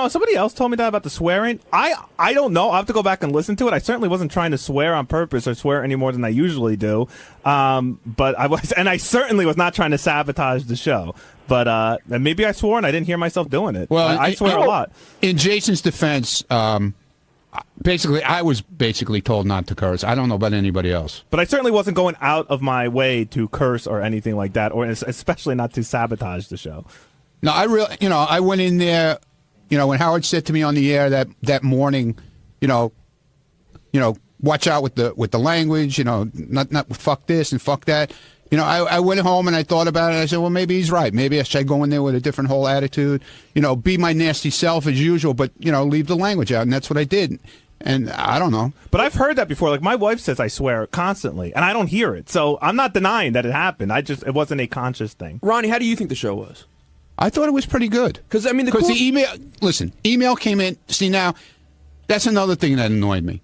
Somebody else told me that about the swearing. I don't know. I'll have to go back and listen to it. I certainly wasn't trying to swear on purpose or swear any more than I usually do. But I certainly was not trying to sabotage the show. But maybe I swore and I didn't hear myself doing it. Well, I swear a lot. In Jason's defense, basically, I was told not to curse. I don't know about anybody else. But I certainly wasn't going out of my way to curse or anything like that, or especially not to sabotage the show. No, I went in there. When Howard said to me on the air that morning, watch out with the language, not fuck this and fuck that. I went home and I thought about it. I said, well, maybe he's right. Maybe I should go in there with a different whole attitude. Be my nasty self as usual, but leave the language out, and that's what I did. And I don't know. But I've heard that before. Like, my wife says I swear constantly, and I don't hear it. So I'm not denying that it happened. It wasn't a conscious thing. Ronnie, how do you think the show was? I thought it was pretty good. Because the email came in. See, now, that's another thing that annoyed me.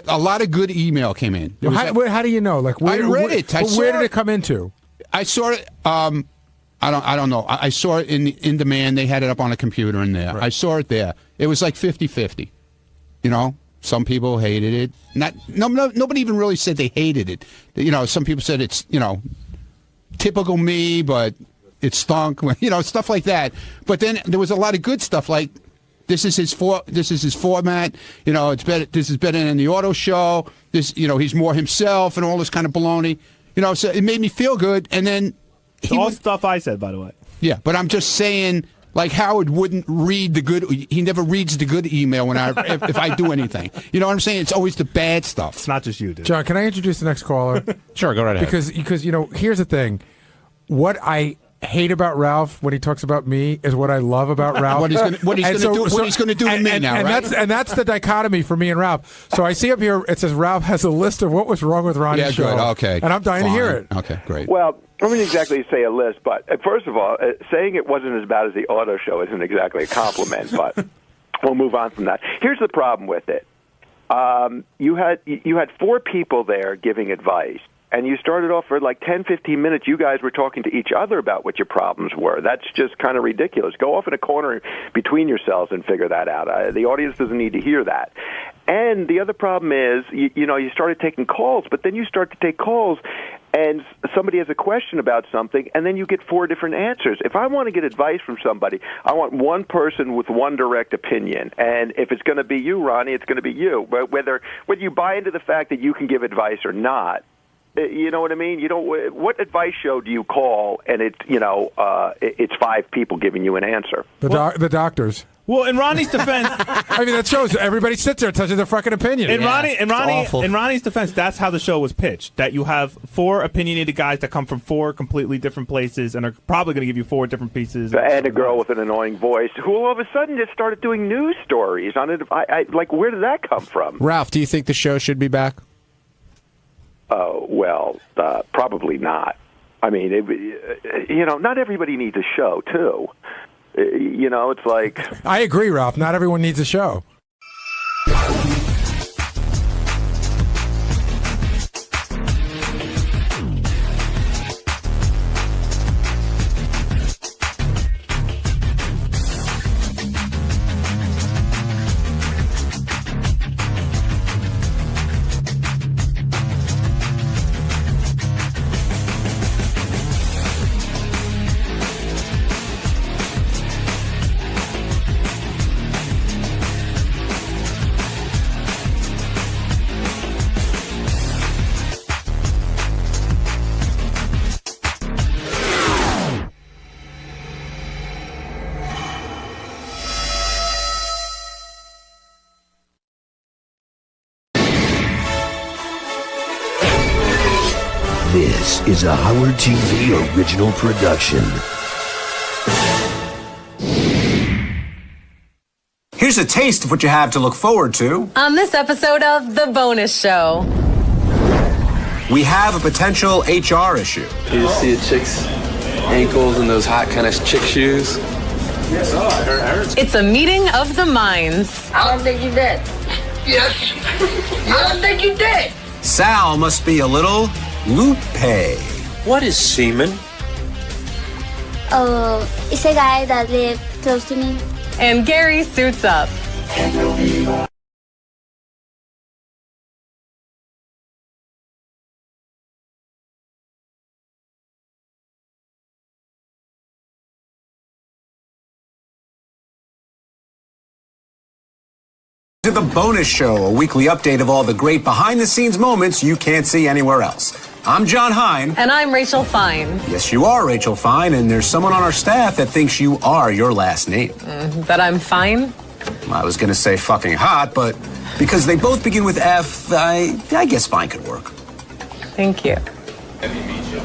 A lot of good email came in. How do you know? Like, I read it. Where did it come into? I saw it. I don't know. I saw it in demand. They had it up on a computer in there. Right. I saw it there. It was like 50-50. Some people hated it. Nobody even really said they hated it. Some people said it's typical me, but it stunk. Stuff like that. But then there was a lot of good stuff like. This is his format. It's better. This is better than the auto show. He's more himself and all this kind of baloney. So it made me feel good. And then all stuff I said, by the way. Yeah, but I'm just saying, like Howard wouldn't read the good. He never reads the good email if I do anything. You know what I'm saying? It's always the bad stuff. It's not just you, dude. John, can I introduce the next caller? Sure, go right ahead. Because here's the thing. What I hate about Ralph when he talks about me is what I love about Ralph. What he's going to do to me now, right? That's the dichotomy for me and Ralph. So I see up here it says Ralph has a list of what was wrong with Ronnie's show. Good. Okay. And I'm dying to hear it. Okay, great. Well, I wouldn't exactly say a list, but first of all, saying it wasn't as bad as the auto show isn't exactly a compliment, but we'll move on from that. Here's the problem with it. You had 4 people there giving advice. And you started off for like 10, 15 minutes. You guys were talking to each other about what your problems were. That's just kind of ridiculous. Go off in a corner between yourselves and figure that out. The audience doesn't need to hear that. And the other problem is, you started taking calls, but then you start to take calls and somebody has a question about something, and then you get 4 different answers. If I want to get advice from somebody, I want one person with one direct opinion. And if it's going to be you, Ronnie, it's going to be you. But whether you buy into the fact that you can give advice or not, you know what I mean? What advice show do you call, and it's 5 people giving you an answer? The doctors. Well, in Ronnie's defense, I mean that shows everybody sits there touches their fucking opinion. In Ronnie's defense, that's how the show was pitched. That you have 4 opinionated guys that come from 4 completely different places and are probably going to give you 4 different pieces. And a girl with an annoying voice who all of a sudden just started doing news stories on it. Where did that come from? Ralph, do you think the show should be back? Oh, well, probably not. I mean, not everybody needs a show, too. It's like... I agree, Ralph. Not everyone needs a show. This is a Howard TV original production. Here's a taste of what you have to look forward to on this episode of The Bonus Show. we have a potential HR issue. You just see a chick's ankles and those hot kind of chick shoes. It's a meeting of the minds. I don't think you did. Yes. I don't think you did. Sal must be a little Lupe. What is semen? It's a guy that lived close to me. And Gary suits up. To the bonus show, a weekly update of all the great behind-the-scenes moments you can't see anywhere else. I'm John Hine. And I'm Rachel Fine. Yes, you are Rachel Fine, and there's someone on our staff that thinks you are your last name. That I'm fine? I was going to say fucking hot, but because they both begin with F, I guess fine could work. Thank you.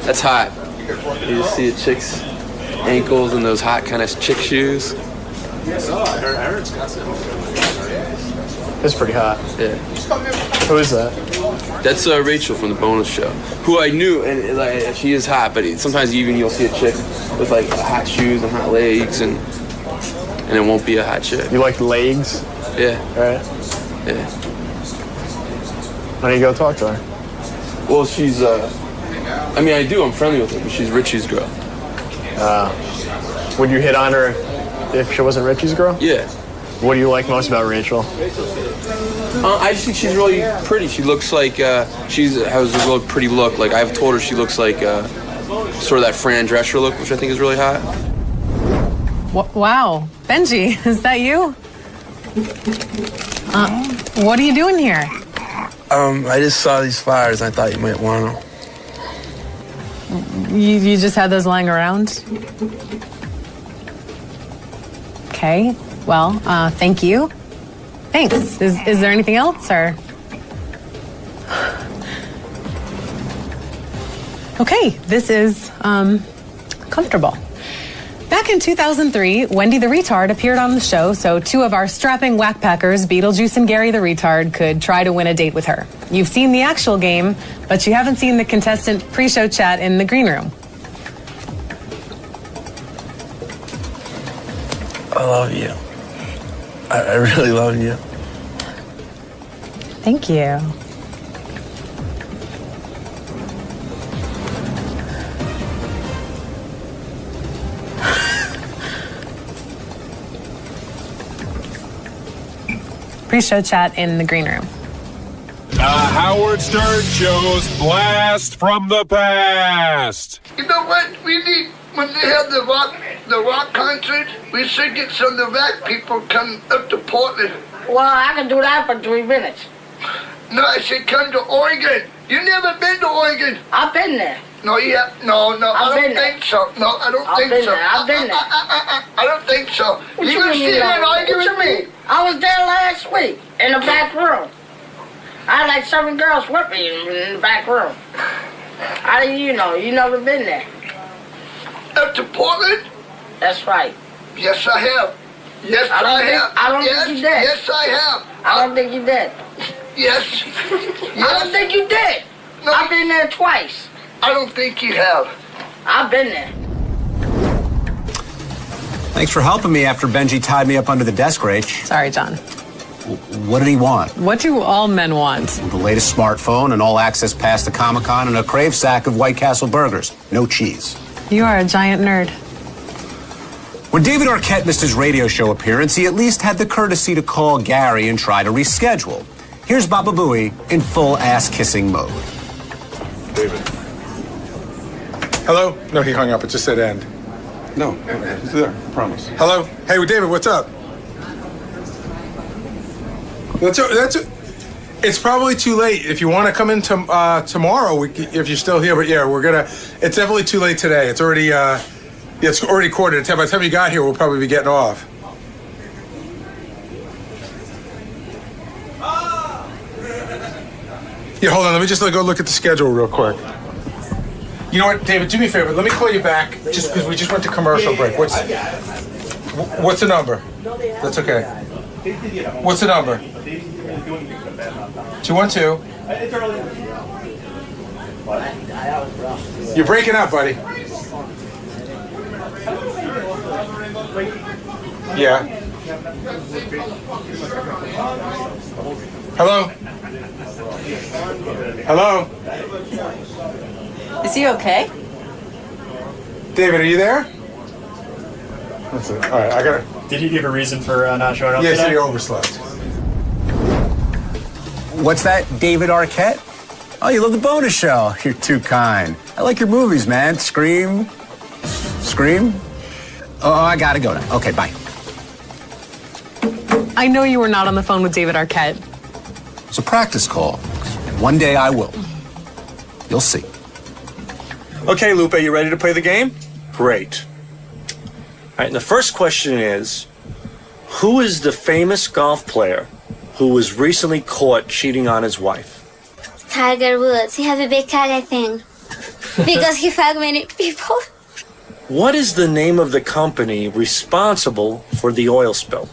That's hot. You just see a chick's ankles and those hot kind of chick shoes. Aaron's got some. It's pretty hot. Yeah. Who is that? That's Rachel from the bonus show, who I knew, and like she is hot. But sometimes you'll see a chick with like hot shoes and hot legs, and it won't be a hot chick. You like legs? Yeah. Right. Yeah. Why don't you go talk to her? Well, she's. I mean, I do. I'm friendly with her, but she's Richie's girl. Would you hit on her if she wasn't Richie's girl? Yeah. What do you like most about Rachel? I just think she's really pretty. She looks like she has a really pretty look. Like I've told her she looks like sort of that Fran Drescher look, which I think is really hot. Wow. Benji, is that you? What are you doing here? I just saw these flowers and I thought you might want them. You just had those lying around? Okay. Well, thank you. Thanks. Is there anything else, or? Okay, this is comfortable. Back in 2003, Wendy the Retard appeared on the show, so two of our strapping whackpackers, Beetlejuice and Gary the Retard, could try to win a date with her. You've seen the actual game, but you haven't seen the contestant pre-show chat in the green room. I love you. I really love you. Thank you. Pre-show chat in the green room. Howard Stern Show's Blast from the Past. You know what? We need, when they have the rock concert, we should get some of the rock people come up to Portland. Well, I can do that for 3 minutes. No, I said come to Oregon. You never been to Oregon? I've been there. No, yeah, no, I don't think so. No, I don't think so. I've been there. I don't think so. What You gonna sit here and argue with me? I was there last week in the back room. I had like 7 girls with me in the back room. How do you know? You never been there. Up to Portland? That's right. Yes, I have. Yes, I have. I don't think you did. Yes, I have. I don't think you did. Yes. I don't think you did. No, I've been there twice. I don't think you have. I've been there. Thanks for helping me after Benji tied me up under the desk, Rach. Sorry, John. What did he want? What do all men want? The latest smartphone, an all-access pass to Comic-Con, and a Crave sack of White Castle burgers. No cheese. You are a giant nerd. When David Arquette missed his radio show appearance, he at least had the courtesy to call Gary and try to reschedule. Here's Baba Booey in full ass-kissing mode. David. Hello? No, he hung up. It just said end. No, he's there. I promise. Hello? Hey, David, what's up? It's probably too late. If you want to come in tomorrow, if you're still here, but yeah, it's definitely too late today. It's already, it's already quarter to 10. By the time you got here, we'll probably be getting off. Yeah, hold on. Let me just go look at the schedule real quick. You know what, David? Do me a favor. Let me call you back, just because we just went to commercial break. What's the number? That's okay. What's the number? 212. You're breaking up, buddy. Yeah. Hello? Hello? Is he okay? David, are you there? That's it. All right, I gotta... Did he give a reason for not showing up Yes, today? he overslept. What's that, David Arquette? Oh, you love the bonus show. You're too kind. I like your movies, man. Scream. Scream? Oh, I gotta go now. Okay, bye. I know you were not on the phone with David Arquette. It's a practice call. One day I will. You'll see. Okay, Lupe, you ready to play the game? Great. All right, and the first question is, who is the famous golf player who was recently caught cheating on his wife? Tiger Woods. He has a big cock, I think. Because he fucked many people. What is the name of the company responsible for the oil spill?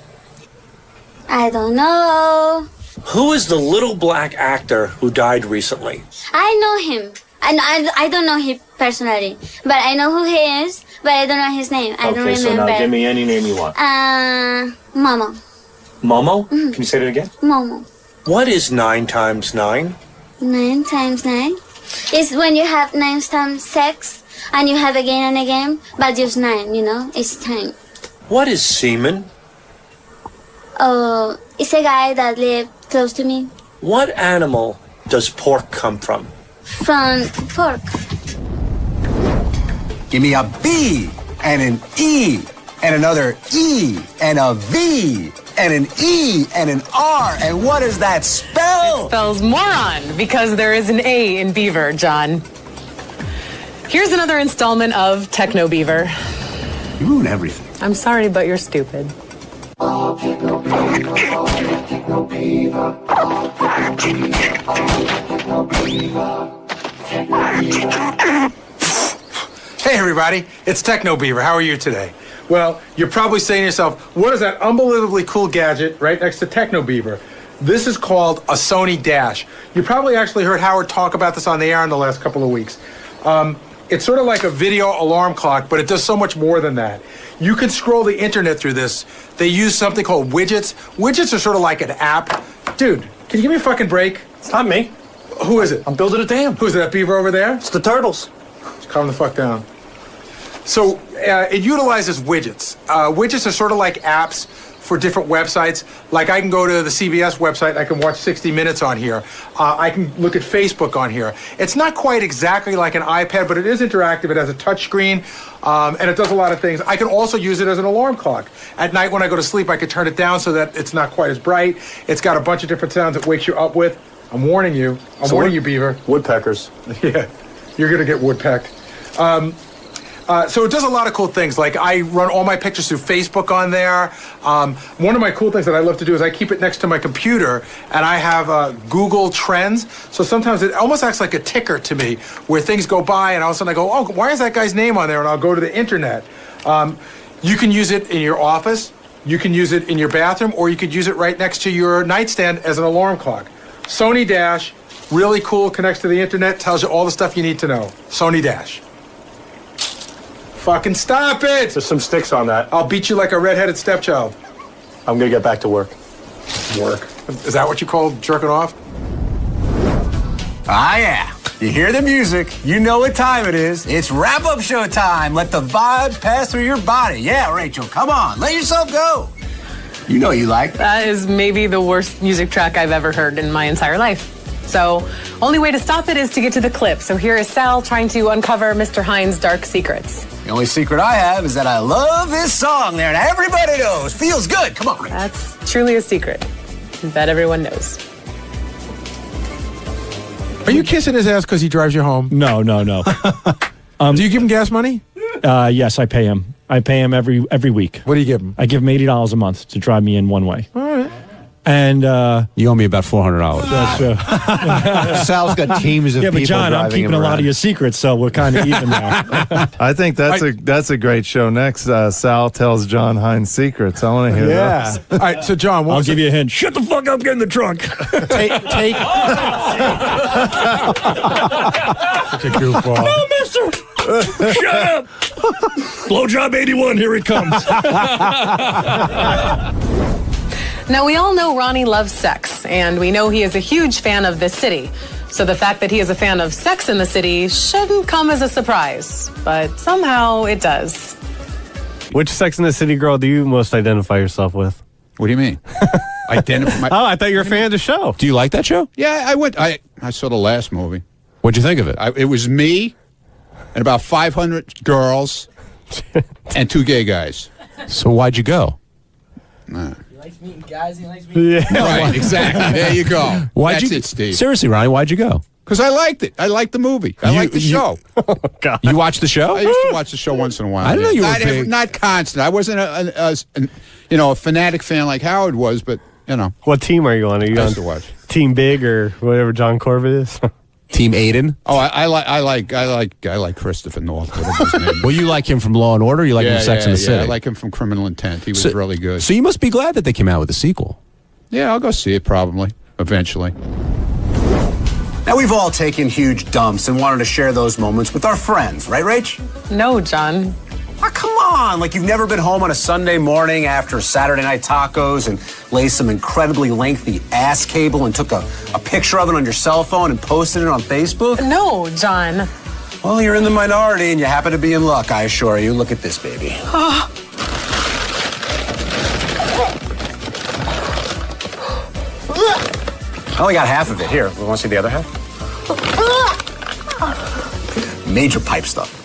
I don't know. Who is the little black actor who died recently? I know him. I don't know him personally. But I know who he is, but I don't know his name. I don't remember. Okay, so now give me any name you want. Momo. Momo? Can you say that again? Momo. What is 9 times 9? 9 times 9 is when you have 9 times 6 and you have again and again, but just 9, you know, it's time. What is semen? Oh, it's a guy that lived close to me. What animal does pork come from? From pork. Give me a B and an E and another E and a V and an E and an R. And what does that spell? It spells moron because there is an A in Beaver, John. Here's another installment of Techno Beaver. You ruin everything. I'm sorry, but you're stupid. Hey, everybody. It's Techno Beaver. How are you today? Well, you're probably saying to yourself, what is that unbelievably cool gadget right next to Techno Beaver? This is called a Sony Dash. You probably actually heard Howard talk about this on the air in the last couple of weeks. It's sort of like a video alarm clock, but it does so much more than that. You can scroll the internet through this. They use something called widgets. Widgets are sort of like an app. Dude, can you give me a fucking break? It's not me. Who is it? I'm building a dam. Who's that beaver over there? It's the turtles. Calm the fuck down. So it utilizes widgets. Widgets are sort of like apps for different websites. Like I can go to the CBS website, I can watch 60 Minutes on here. I can look at Facebook on here. It's not quite exactly like an iPad, but it is interactive. It has a touch screen, and it does a lot of things. I can also use it as an alarm clock. At night when I go to sleep, I could turn it down so that it's not quite as bright. It's got a bunch of different sounds it wakes you up with. I'm warning you. I'm warning you, Beaver. Woodpeckers. Yeah, you're going to get woodpecked. So it does a lot of cool things. Like I run all my pictures through Facebook on there. One of my cool things that I love to do is I keep it next to my computer, and I have Google Trends. So sometimes it almost acts like a ticker to me, where things go by, and all of a sudden I go, oh, why is that guy's name on there? And I'll go to the internet. You can use it in your office, you can use it in your bathroom, or you could use it right next to your nightstand as an alarm clock. Sony Dash, really cool, connects to the internet, tells you all the stuff you need to know. Sony Dash. Fucking stop it! There's some sticks on that. I'll beat you like a redheaded stepchild. I'm gonna get back to work. Work? Is that what you call jerking off? Ah, yeah. You hear the music. You know what time it is. It's wrap-up show time. Let the vibes pass through your body. Yeah, Rachel, come on. Let yourself go. You know you like. That is maybe the worst music track I've ever heard in my entire life. So, only way to stop it is to get to the clip. So here is Sal trying to uncover Mr. Hines' dark secrets. The only secret I have is that I love this song there, and everybody knows. Feels good. Come on. That's truly a secret that everyone knows. Are you kissing his ass because he drives you home? No. Do you give him gas money? Yes, I pay him. I pay him every week. What do you give him? I give him $80 a month to drive me in one way. All right. And you owe me about $400. That's true. Sal's got teams of people. But John, I'm driving keeping him a lot around. of your secrets, so we're kind of even there. I think that's a great show. Next, Sal tells John Hines secrets. I want to hear those. All right, so John, I'll give you a hint. Shut the fuck up, get in the trunk. take Such a goofball. No, mister. Shut up. Blowjob 81, here he comes. Now, we all know Ronnie loves sex, and we know he is a huge fan of this city. So the fact that he is a fan of Sex in the City shouldn't come as a surprise, but somehow it does. Which Sex and the City girl do you most identify yourself with? What do you mean? Identify? Oh, I thought you were a fan of the show. Do you like that show? Yeah, I went. I saw the last movie. What'd you think of it? It was me and about 500 girls and 2 gay guys. So why'd you go? Nah. He likes meeting guys. He likes meeting. Yeah. Right, exactly. There you go. Why'd That's you? it, Steve. Seriously, Ronnie, why'd you go? Because I liked it. I liked the movie. I liked the show. God. You watched the show? I used to watch the show once in a while. I didn't know you were not, big. Not constant. I wasn't a fanatic fan like Howard was, but you know. What team are you on? Are you I on used to watch. Team Big or whatever John Corbett is? Team Aiden? Oh, I like Christopher North. Whatever his name is. Well, you like him from Law and Order. You like him from Sex and the City. I like him from Criminal Intent. He was really good. So you must be glad that they came out with a sequel. Yeah, I'll go see it probably eventually. Now, we've all taken huge dumps and wanted to share those moments with our friends, right, Rach? No, John. Oh, come on. Like you've never been home on a Sunday morning after Saturday night tacos and laid some incredibly lengthy ass cable and took a picture of it on your cell phone and posted it on Facebook? No, John. Well, you're in the minority and you happen to be in luck, I assure you. Look at this, baby. I only got half of it. Here, want to see the other half? Major pipe stuff.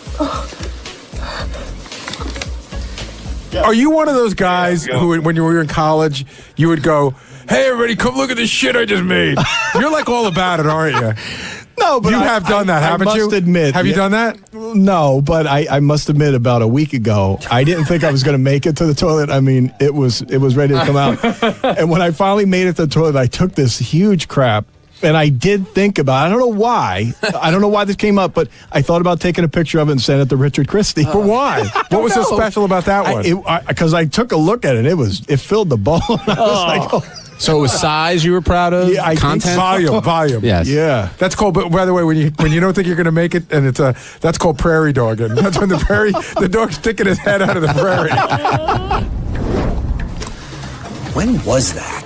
Are you one of those guys who, when you were in college, you would go, "Hey, everybody, come look at this shit I just made"? You're like all about it, aren't you? No, but you have done that, haven't you? I must admit. Have you done that? No, but I must admit, about a week ago, I didn't think I was going to make it to the toilet. I mean, it was ready to come out. And when I finally made it to the toilet, I took this huge crap. And I did think about it. I don't know why. I don't know why this came up, but I thought about taking a picture of it and sending it to Richard Christie. But why? What was so special about that one? Because I took a look at it. It filled the bowl. And I was like, oh. So it was size you were proud of? Yeah, I content? think so. Volume. Yes. Yeah. That's called, but by the way, when you don't think you're going to make it, and that's called prairie dogging. That's when the dog's sticking his head out of the prairie. When was that?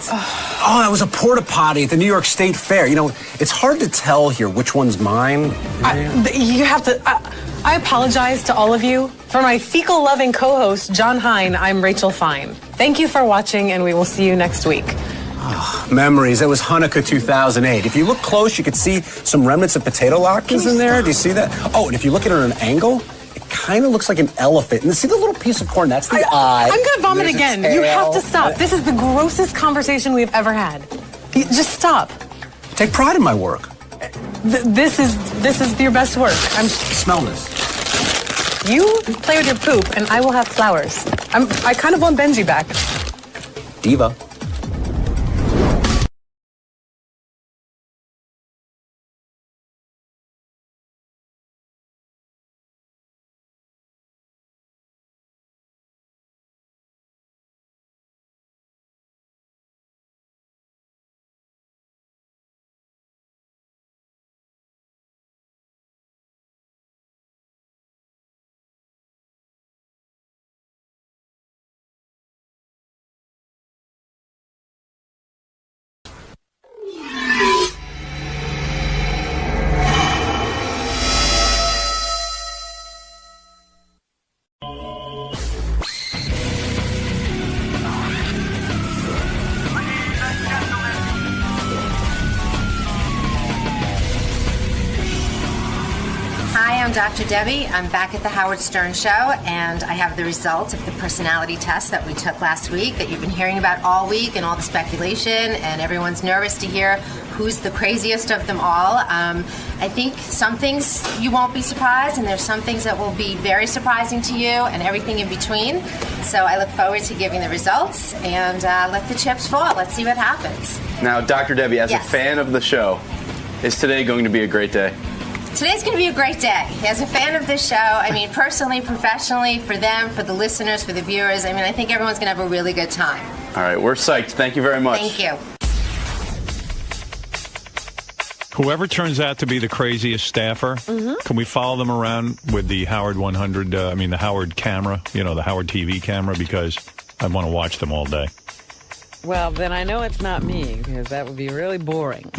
Oh, that was a porta potty at the New York State Fair. You know, it's hard to tell here which one's mine. You have to. I apologize to all of you. For my fecal-loving co-host, John Hine, I'm Rachel Fine. Thank you for watching, and we will see you next week. Memories. That was Hanukkah 2008. If you look close, you could see some remnants of potato latkes in there. Do you see that? Oh, and if you look at it at an angle, it kind of looks like an elephant. And see the little piece of corn? That's the eye. I'm going to vomit There's a again. tail. You have to stop. This is the grossest conversation we've ever had. Just stop. Take pride in my work. This is your best work. Smell this. You play with your poop, and I will have flowers. I kind of want Benji back. Diva. I'm Dr. Debbie. I'm back at the Howard Stern Show, and I have the results of the personality test that we took last week that you've been hearing about all week and all the speculation, and everyone's nervous to hear who's the craziest of them all. I think some things you won't be surprised, and there's some things that will be very surprising to you, and everything in between. So I look forward to giving the results, and let the chips fall. Let's see what happens. Now, Dr. Debbie, as Yes. a fan of the show, is today going to be a great day? Today's going to be a great day. As a fan of this show, I mean, personally, professionally, for them, for the listeners, for the viewers, I mean, I think everyone's going to have a really good time. All right, we're psyched. Thank you very much. Thank you. Whoever turns out to be the craziest staffer, can we follow them around with the Howard 100, the Howard camera, the Howard TV camera, because I want to watch them all day. Well, then I know it's not me, because that would be really boring.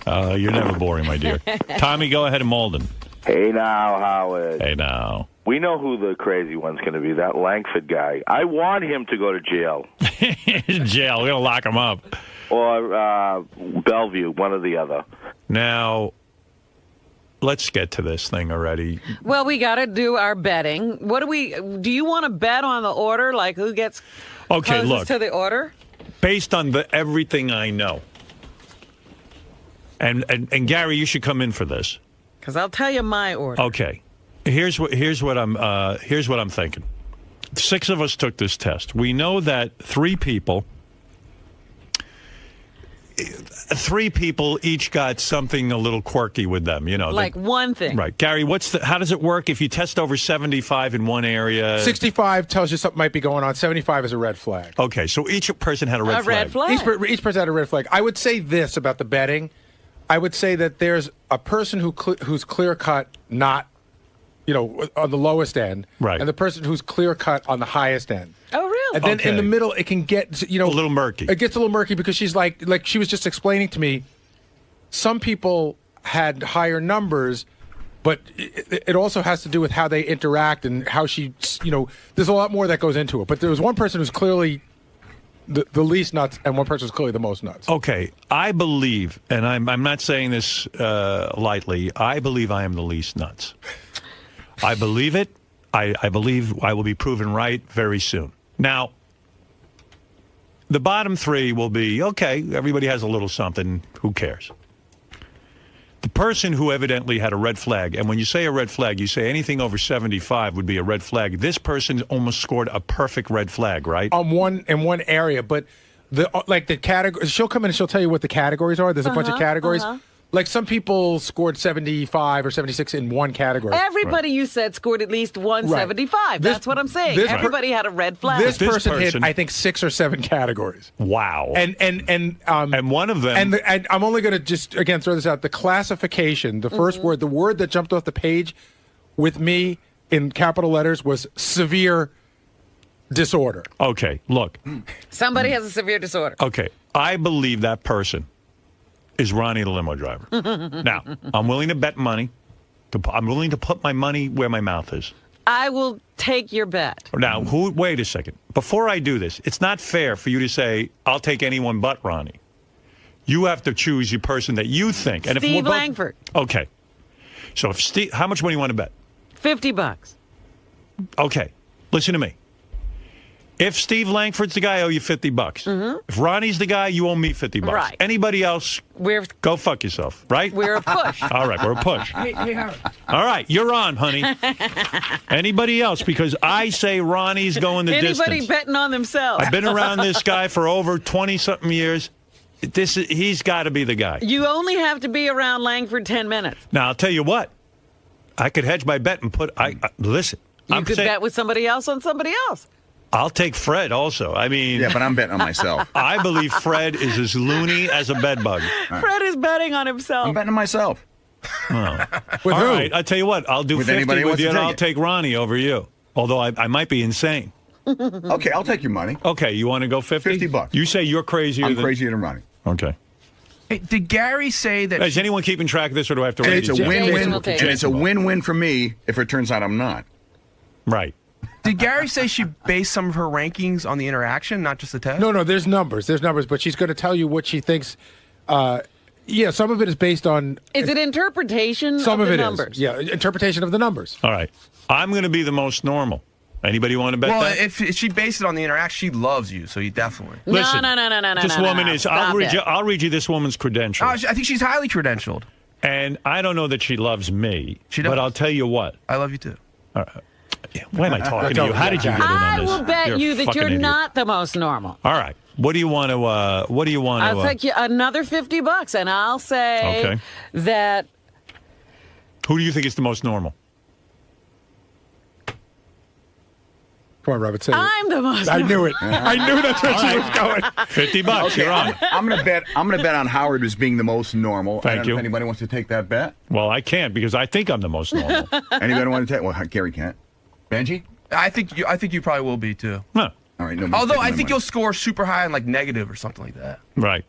You're never boring, my dear. Tommy, go ahead and Malden. Hey now, Howard. Hey now. We know who the crazy one's going to be, that Langford guy. I want him to go to jail. Jail, we're going to lock him up. Or Bellevue, one or the other. Now, let's get to this thing already. Well, we got to do our betting. Do you want to bet on the order, like who gets closest to the order? Based on everything I know, and Gary, you should come in for this. Because I'll tell you my order. Okay, here's what I'm thinking. 6 of us took this test. We know that 3 people each got something a little quirky with them, like one thing. Right. Gary, how does it work if you test over 75 in one area? 65 tells you something might be going on. 75 is a red flag. Okay, so each person had a red flag. Each person had a red flag. I would say this about the betting. I would say that there's a person who's clear-cut not, on the lowest end. Right. And the person who's clear-cut on the highest end. Oh, really? And then in the middle, it can get, a little murky. It gets a little murky because she's like she was just explaining to me, some people had higher numbers, but it also has to do with how they interact and how she, there's a lot more that goes into it. But there was one person who's clearly the least nuts, and one person who's clearly the most nuts. Okay, I believe, and I'm not saying this lightly, I believe I am the least nuts. I believe it. I believe I will be proven right very soon. Now, the bottom 3 will be, okay, everybody has a little something, who cares? The person who evidently had a red flag, and when you say a red flag, you say anything over 75 would be a red flag. This person almost scored a perfect red flag, right? In one area, but the category, she'll come in and she'll tell you what the categories are. There's a bunch of categories. Like some people scored 75 or 76 in one category. Everybody you said scored at least 175. Right. That's what I'm saying. Everybody had a red flag. This person hit, I think, 6 or 7 categories. Wow. And one of them. And I'm only going to just again throw this out. The classification, the first word, the word that jumped off the page with me in capital letters was severe disorder. Okay, look. Somebody has a severe disorder. Okay, I believe that person is Ronnie the limo driver. Now, I'm willing to bet money. I'm willing to put my money where my mouth is. I will take your bet. Now, wait a second. Before I do this, it's not fair for you to say, I'll take anyone but Ronnie. You have to choose your person that you think. And Steve Langford. Okay. So if Steve, how much money do you want to bet? $50. Okay. Listen to me. If Steve Langford's the guy, I owe you $50. If Ronnie's the guy, you owe me $50. Right. Anybody else, go fuck yourself, right? We're a push. All right, we're a push. Hey, Howard. All right, you're on, honey. Anybody else? Because I say Ronnie's going the distance. Anybody betting on themselves. I've been around this guy for over 20-something years. He's got to be the guy. You only have to be around Langford 10 minutes. Now, I'll tell you what. I could hedge my bet and listen. You could bet with somebody else on somebody else. I'll take Fred also. I mean... Yeah, but I'm betting on myself. I believe Fred is as loony as a bedbug. Fred is betting on himself. I'm betting on myself. Oh. With All who? right, I'll tell you what. I'll do With 50 anybody who with wants you, to and take I'll it. take Ronnie over you. Although I might be insane. Okay, I'll take your money. Okay, you want to go 50? $50. You say you're crazier I'm than... crazier than Ronnie. Okay. Hey, did Gary say that... Is anyone keeping track of this, or do I have to And read it's a these? win-win. And it's a win-win for me if it turns out I'm not. Right. Did Gary say she based some of her rankings on the interaction, not just the test? No, there's numbers. There's numbers, but she's going to tell you what she thinks Yeah, some of it is based on. Is it interpretation Some of of the it numbers? is. Yeah, interpretation of the numbers. All right. I'm going to be the most normal. Anybody want to bet Well, that? if she based it on the interaction, she loves you, so you definitely. Listen, no. This woman is. Stop I'll read you this woman's credentials. I think she's highly credentialed. And I don't know that she loves me. She does. But I'll tell you what. I love you too. All right. Why am I talking to you? How did you get in on I this? will bet You're a you that fucking you're idiot. not the most normal. All right. What do you want to? I'll take you another $50, and I'll say Okay. that. Who do you think is the most normal? Come on, Robert. Say it. I'm the most. I knew it. I knew that's where she was going. $50. Okay, You're on. I'm gonna bet on Howard as being the most normal. Thank I don't know you. if anybody wants to take that bet. Well, I can't because I think I'm the most normal. Anybody want to take? Well, Gary can't. Benji? I think you probably will be too. Huh. All right. No. Although I think you'll score super high on like negative or something like that. Right.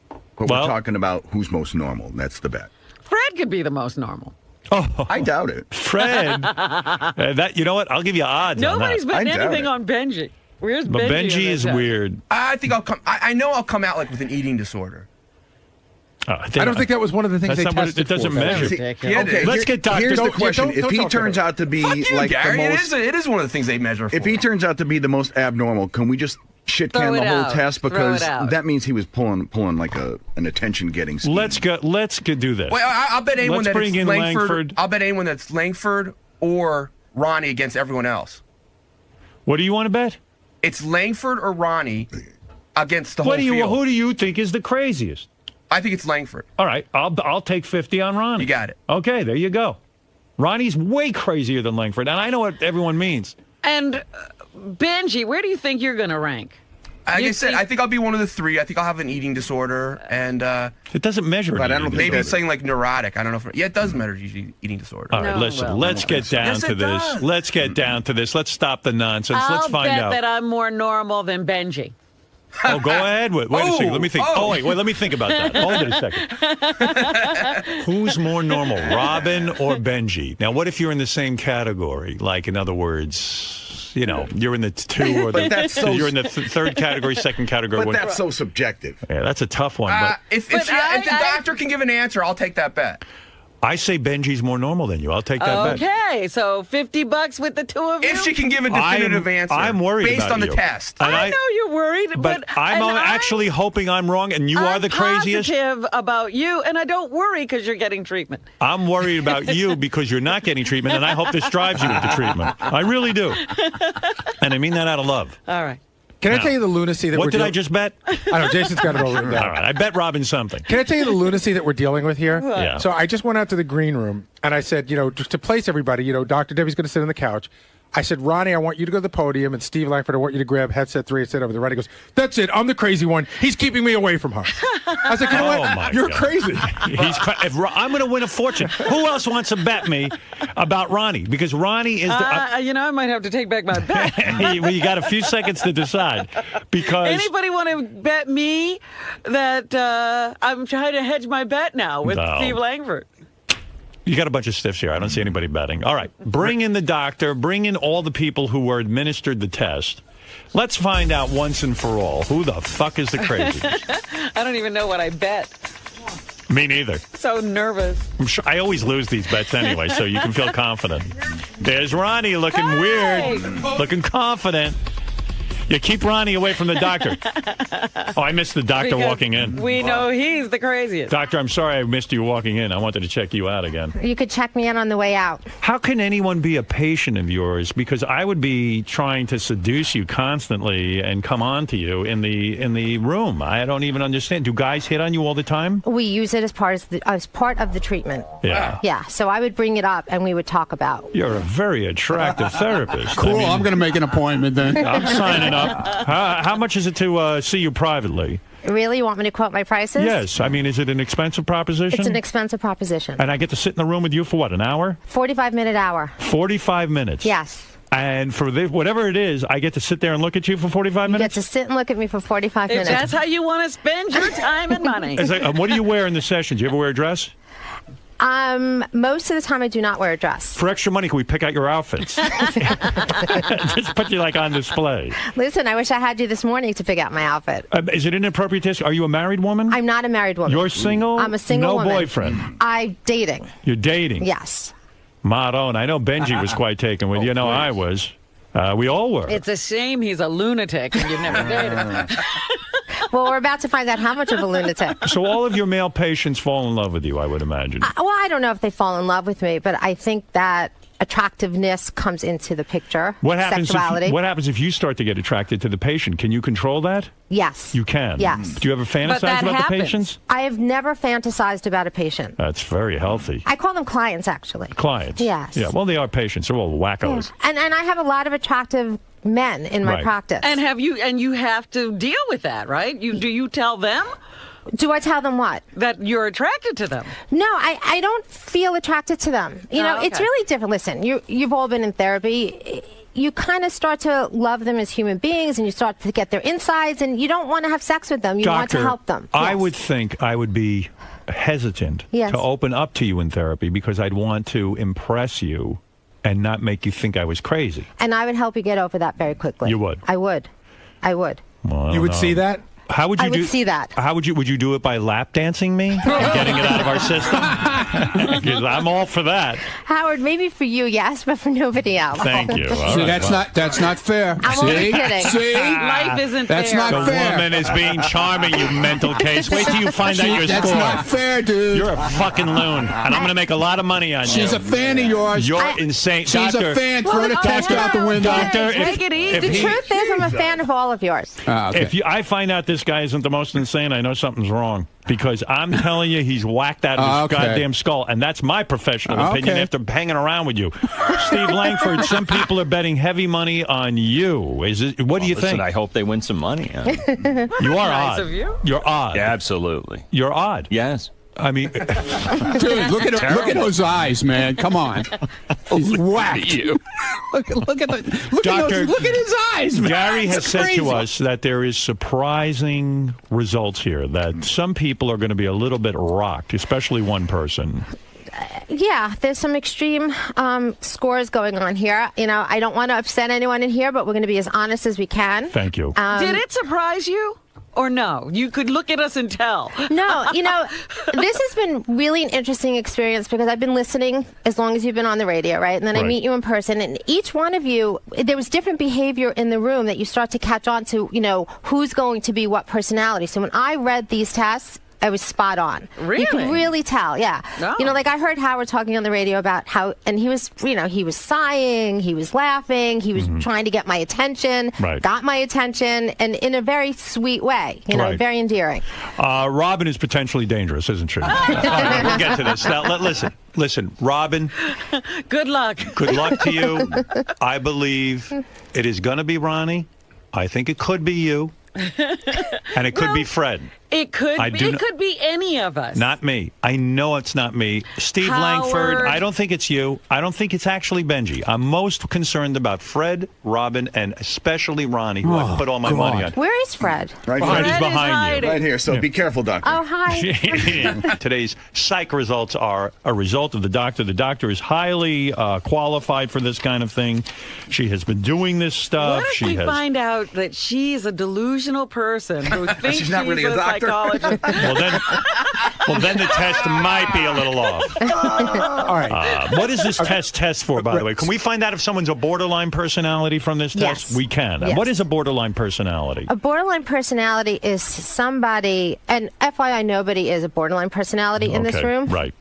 But we're talking about who's most normal. That's the bet. Fred could be the most normal. Oh, I doubt it. Fred. That you know what? I'll give you odds. Nobody's on that. betting anything on Benji. Where's Benji? But in Benji this is show? weird. I think I'll come. I know I'll come out like with an eating disorder. I don't think that was one of the things That's they not what tested it doesn't for. measure. Okay, Let's get Dr. Here's the Don't- question: don't if he talk turns about out to be Fuck you, like Gary. the most, It is one of the things they measure for. if he turns out to be the most abnormal, can we just shit Throw can the it whole out. test Throw because it out. that means he was pulling like an attention getting scheme. Let's go do this. Wait, I'll bet anyone Let's that bring it's in Langford. I'll bet anyone that's Langford or Ronnie against everyone else. What do you want to bet? It's Langford or Ronnie against the whole What do you? field. Who do you think is the craziest? I think it's Langford. All right, I'll take 50 on Ronnie. You got it. Okay, there you go. Ronnie's way crazier than Langford, and I know what everyone means. And Benji, where do you think you're going to rank? Like I said, I think I'll be one of the three. I think I'll have an eating disorder, and it doesn't measure. But I don't think maybe that- it's something like neurotic. I don't know if it does measure eating disorder. All right, listen. Let's get down Yes, to it this. does. Let's get down to this. Let's stop the nonsense. Let's I'll find bet out. that I'm more normal than Benji. Oh, go ahead. Wait a second. Let me think. Oh. Wait. Let me think about that. Hold it a second. Who's more normal, Robin or Benji? Now, what if you're in the same category? Like, in other words, you know, you're in the two or But that's so- you're in the third category, second category. But that's so subjective. Yeah, that's a tough one. But If the doctor can give an answer, I'll take that bet. I say Benji's more normal than you. I'll take that bet. Okay, so $50 with the two of you. If she can give a definitive answer, I'm worried based about on the you. test. And I know you're worried, but I'm and actually hoping I'm wrong and you are the craziest. positive about you, and I don't worry because you're getting treatment. I'm worried about you because you're not getting treatment, and I hope this drives you into treatment. I really do. And I mean that out of love. All right. Can I Now, tell you the lunacy that what we're did I dealing- just bet? I know, Jason's got it all written down. All right, I bet Robin something. Can I tell you the lunacy that we're dealing with here? What? Yeah. So I just went out to the green room and I said, just to place everybody, Dr. Debbie's going to sit on the couch. I said, Ronnie, I want you to go to the podium, and Steve Langford, I want you to grab headset 3 and sit over there. Ronnie goes, that's it. I'm the crazy one. He's keeping me away from her. I was like, you know Oh, what? my You're God. crazy. I'm going to win a fortune. Who else wants to bet me about Ronnie? Because Ronnie is the... I might have to take back my bet. you got a few seconds to decide. Because... Anybody want to bet me that I'm trying to hedge my bet now with No. Steve Langford? You got a bunch of stiffs here. I don't see anybody betting. All right. Bring in the doctor. Bring in all the people who were administered the test. Let's find out once and for all who the fuck is the craziest. I don't even know what I bet. Me neither. So nervous. I'm sure I always lose these bets anyway, so you can feel confident. There's Ronnie looking weird, looking confident. You keep Ronnie away from the doctor. Oh, I missed the doctor Because walking in. We know he's the craziest. Doctor, I'm sorry I missed you walking in. I wanted to check you out again. You could check me in on the way out. How can anyone be a patient of yours? Because I would be trying to seduce you constantly and come on to you in the room. I don't even understand. Do guys hit on you all the time? We use it as part of the treatment. Yeah. Yeah. So I would bring it up and we would talk about. You're a very attractive therapist. Cool. I mean, I'm going to make an appointment then. I'm signing up. How much is it to see you privately? Really? You want me to quote my prices? Yes. I mean, is it an expensive proposition? It's an expensive proposition. And I get to sit in the room with you for what, an hour? 45-minute hour. 45 minutes. Yes. And for whatever it is, I get to sit there and look at you for 45 You minutes? get to sit and look at me for 45 If minutes. that's how you want to spend your time and money. It's like, what do you wear in the sessions? You ever wear a dress? Most of the time, I do not wear a dress. For extra money, can we pick out your outfits? Just put you like on display. Listen, I wish I had you this morning to pick out my outfit. Is it inappropriate to ask? Are you a married woman? I'm not a married woman. You're single? I'm a single woman. No boyfriend? I'm dating. You're dating? Yes. Maron, I know Benji was quite taken with you. I was. We all were. It's a shame he's a lunatic and you've never dated. Well, we're about to find out how much of a lunatic. So all of your male patients fall in love with you, I would imagine. Well, I don't know if they fall in love with me, but I think that attractiveness comes into the picture. What happens Sexuality. what happens if you start to get attracted to the patient? Can you control that? Yes. You can? Yes. Do you ever fantasize about the patients? I have never fantasized about a patient. That's very healthy. I call them clients, actually. Clients? Yes. Yeah, well, they are patients. They're all wackos. And I have a lot of attractive men in my Right. practice. And you have to deal with that, right? Do you tell them? Do I tell them what? That you're attracted to them. No, I don't feel attracted to them. You know, it's okay. really different. Listen, you've all been in therapy. You kind of start to love them as human beings, and you start to get their insides, and you don't want to have sex with them. You want to help them. I would think I would be hesitant Yes. to open up to you in therapy because I'd want to impress you and not make you think I was crazy. And I would help you get over that very quickly. You would? I would. I would. Well, I You don't would know. see that? How would you I would do? see that. How would you do it by lap dancing me, getting it out of our system? Because I'm all for that. Howard, maybe for you, yes, but for nobody else. Thank you. All See, right, well. that's not fair. I'm See? only kidding. See? Life isn't That's fair. not The fair. woman is being charming, you mental case. Wait till you find out your That's score. not fair, dude. You're a fucking loon, and I'm going to make a lot of money on you. She's a fan of yours. You're insane. She's Doctor, a fan. Throw the text out the window. Doctor, Take it easy. The truth is, I'm a fan of all of yours. Okay. If I find out this guy isn't the most insane, I know something's wrong. Because I'm telling you, he's whacked out of his goddamn skull. And that's my professional opinion after hanging around with you. Steve Langford, some people are betting heavy money on you. What do you think? I hope they win some money. You are Nice odd. of you. You're odd. Yeah, absolutely. You're odd. Yes. I mean, Dude, look at those eyes, man. Come on. He's whacked. Look at his eyes, man. Gary has It's said crazy. to us that there is surprising results here, that some people are going to be a little bit rocked, especially one person. Yeah, there's some extreme scores going on here. You know, I don't want to upset anyone in here, but we're going to be as honest as we can. Thank you. Did it surprise you? Or no? You could look at us and tell. No, you know, this has been really an interesting experience because I've been listening as long as you've been on the radio, right? And then I Right. meet you in person, and each one of you, there was different behavior in the room that you start to catch on to, you know, who's going to be what personality. So when I read these tests, I was spot on. Really? You could really tell, yeah. No. You know, like I heard Howard talking on the radio about how, and he was, you know, he was sighing, he was laughing, he was trying to get my attention, Right. got my attention, and in a very sweet way, you know, Right. very endearing. Robin is potentially dangerous, isn't she? All right, we'll get to this. Now, listen, Robin, Good luck. good luck to you. I believe it is going to be Ronnie. I think it could be you. And it could be Fred. It could be any of us. Not me. I know it's not me. Steve Langford, Howard. I don't think it's you. I don't think it's actually Benji. I'm most concerned about Fred, Robin, and especially Ronnie, who I put all my money on. Where is Fred? Right Fred here. is behind you. Right here. So be careful, doctor. Oh, hi. Today's psych results are a result of the doctor. The doctor is highly qualified for this kind of thing. She has been doing this stuff. What if we find out that she's a delusional person who thinks She's not really a doctor? psychologist? Well, then the test might be a little off. All right. What is this test for, by the way? Can we find out if someone's a borderline personality from this test? Yes. We can. Yes. What is a borderline personality? A borderline personality is somebody, and FYI, nobody is a borderline personality in this Okay, room. right.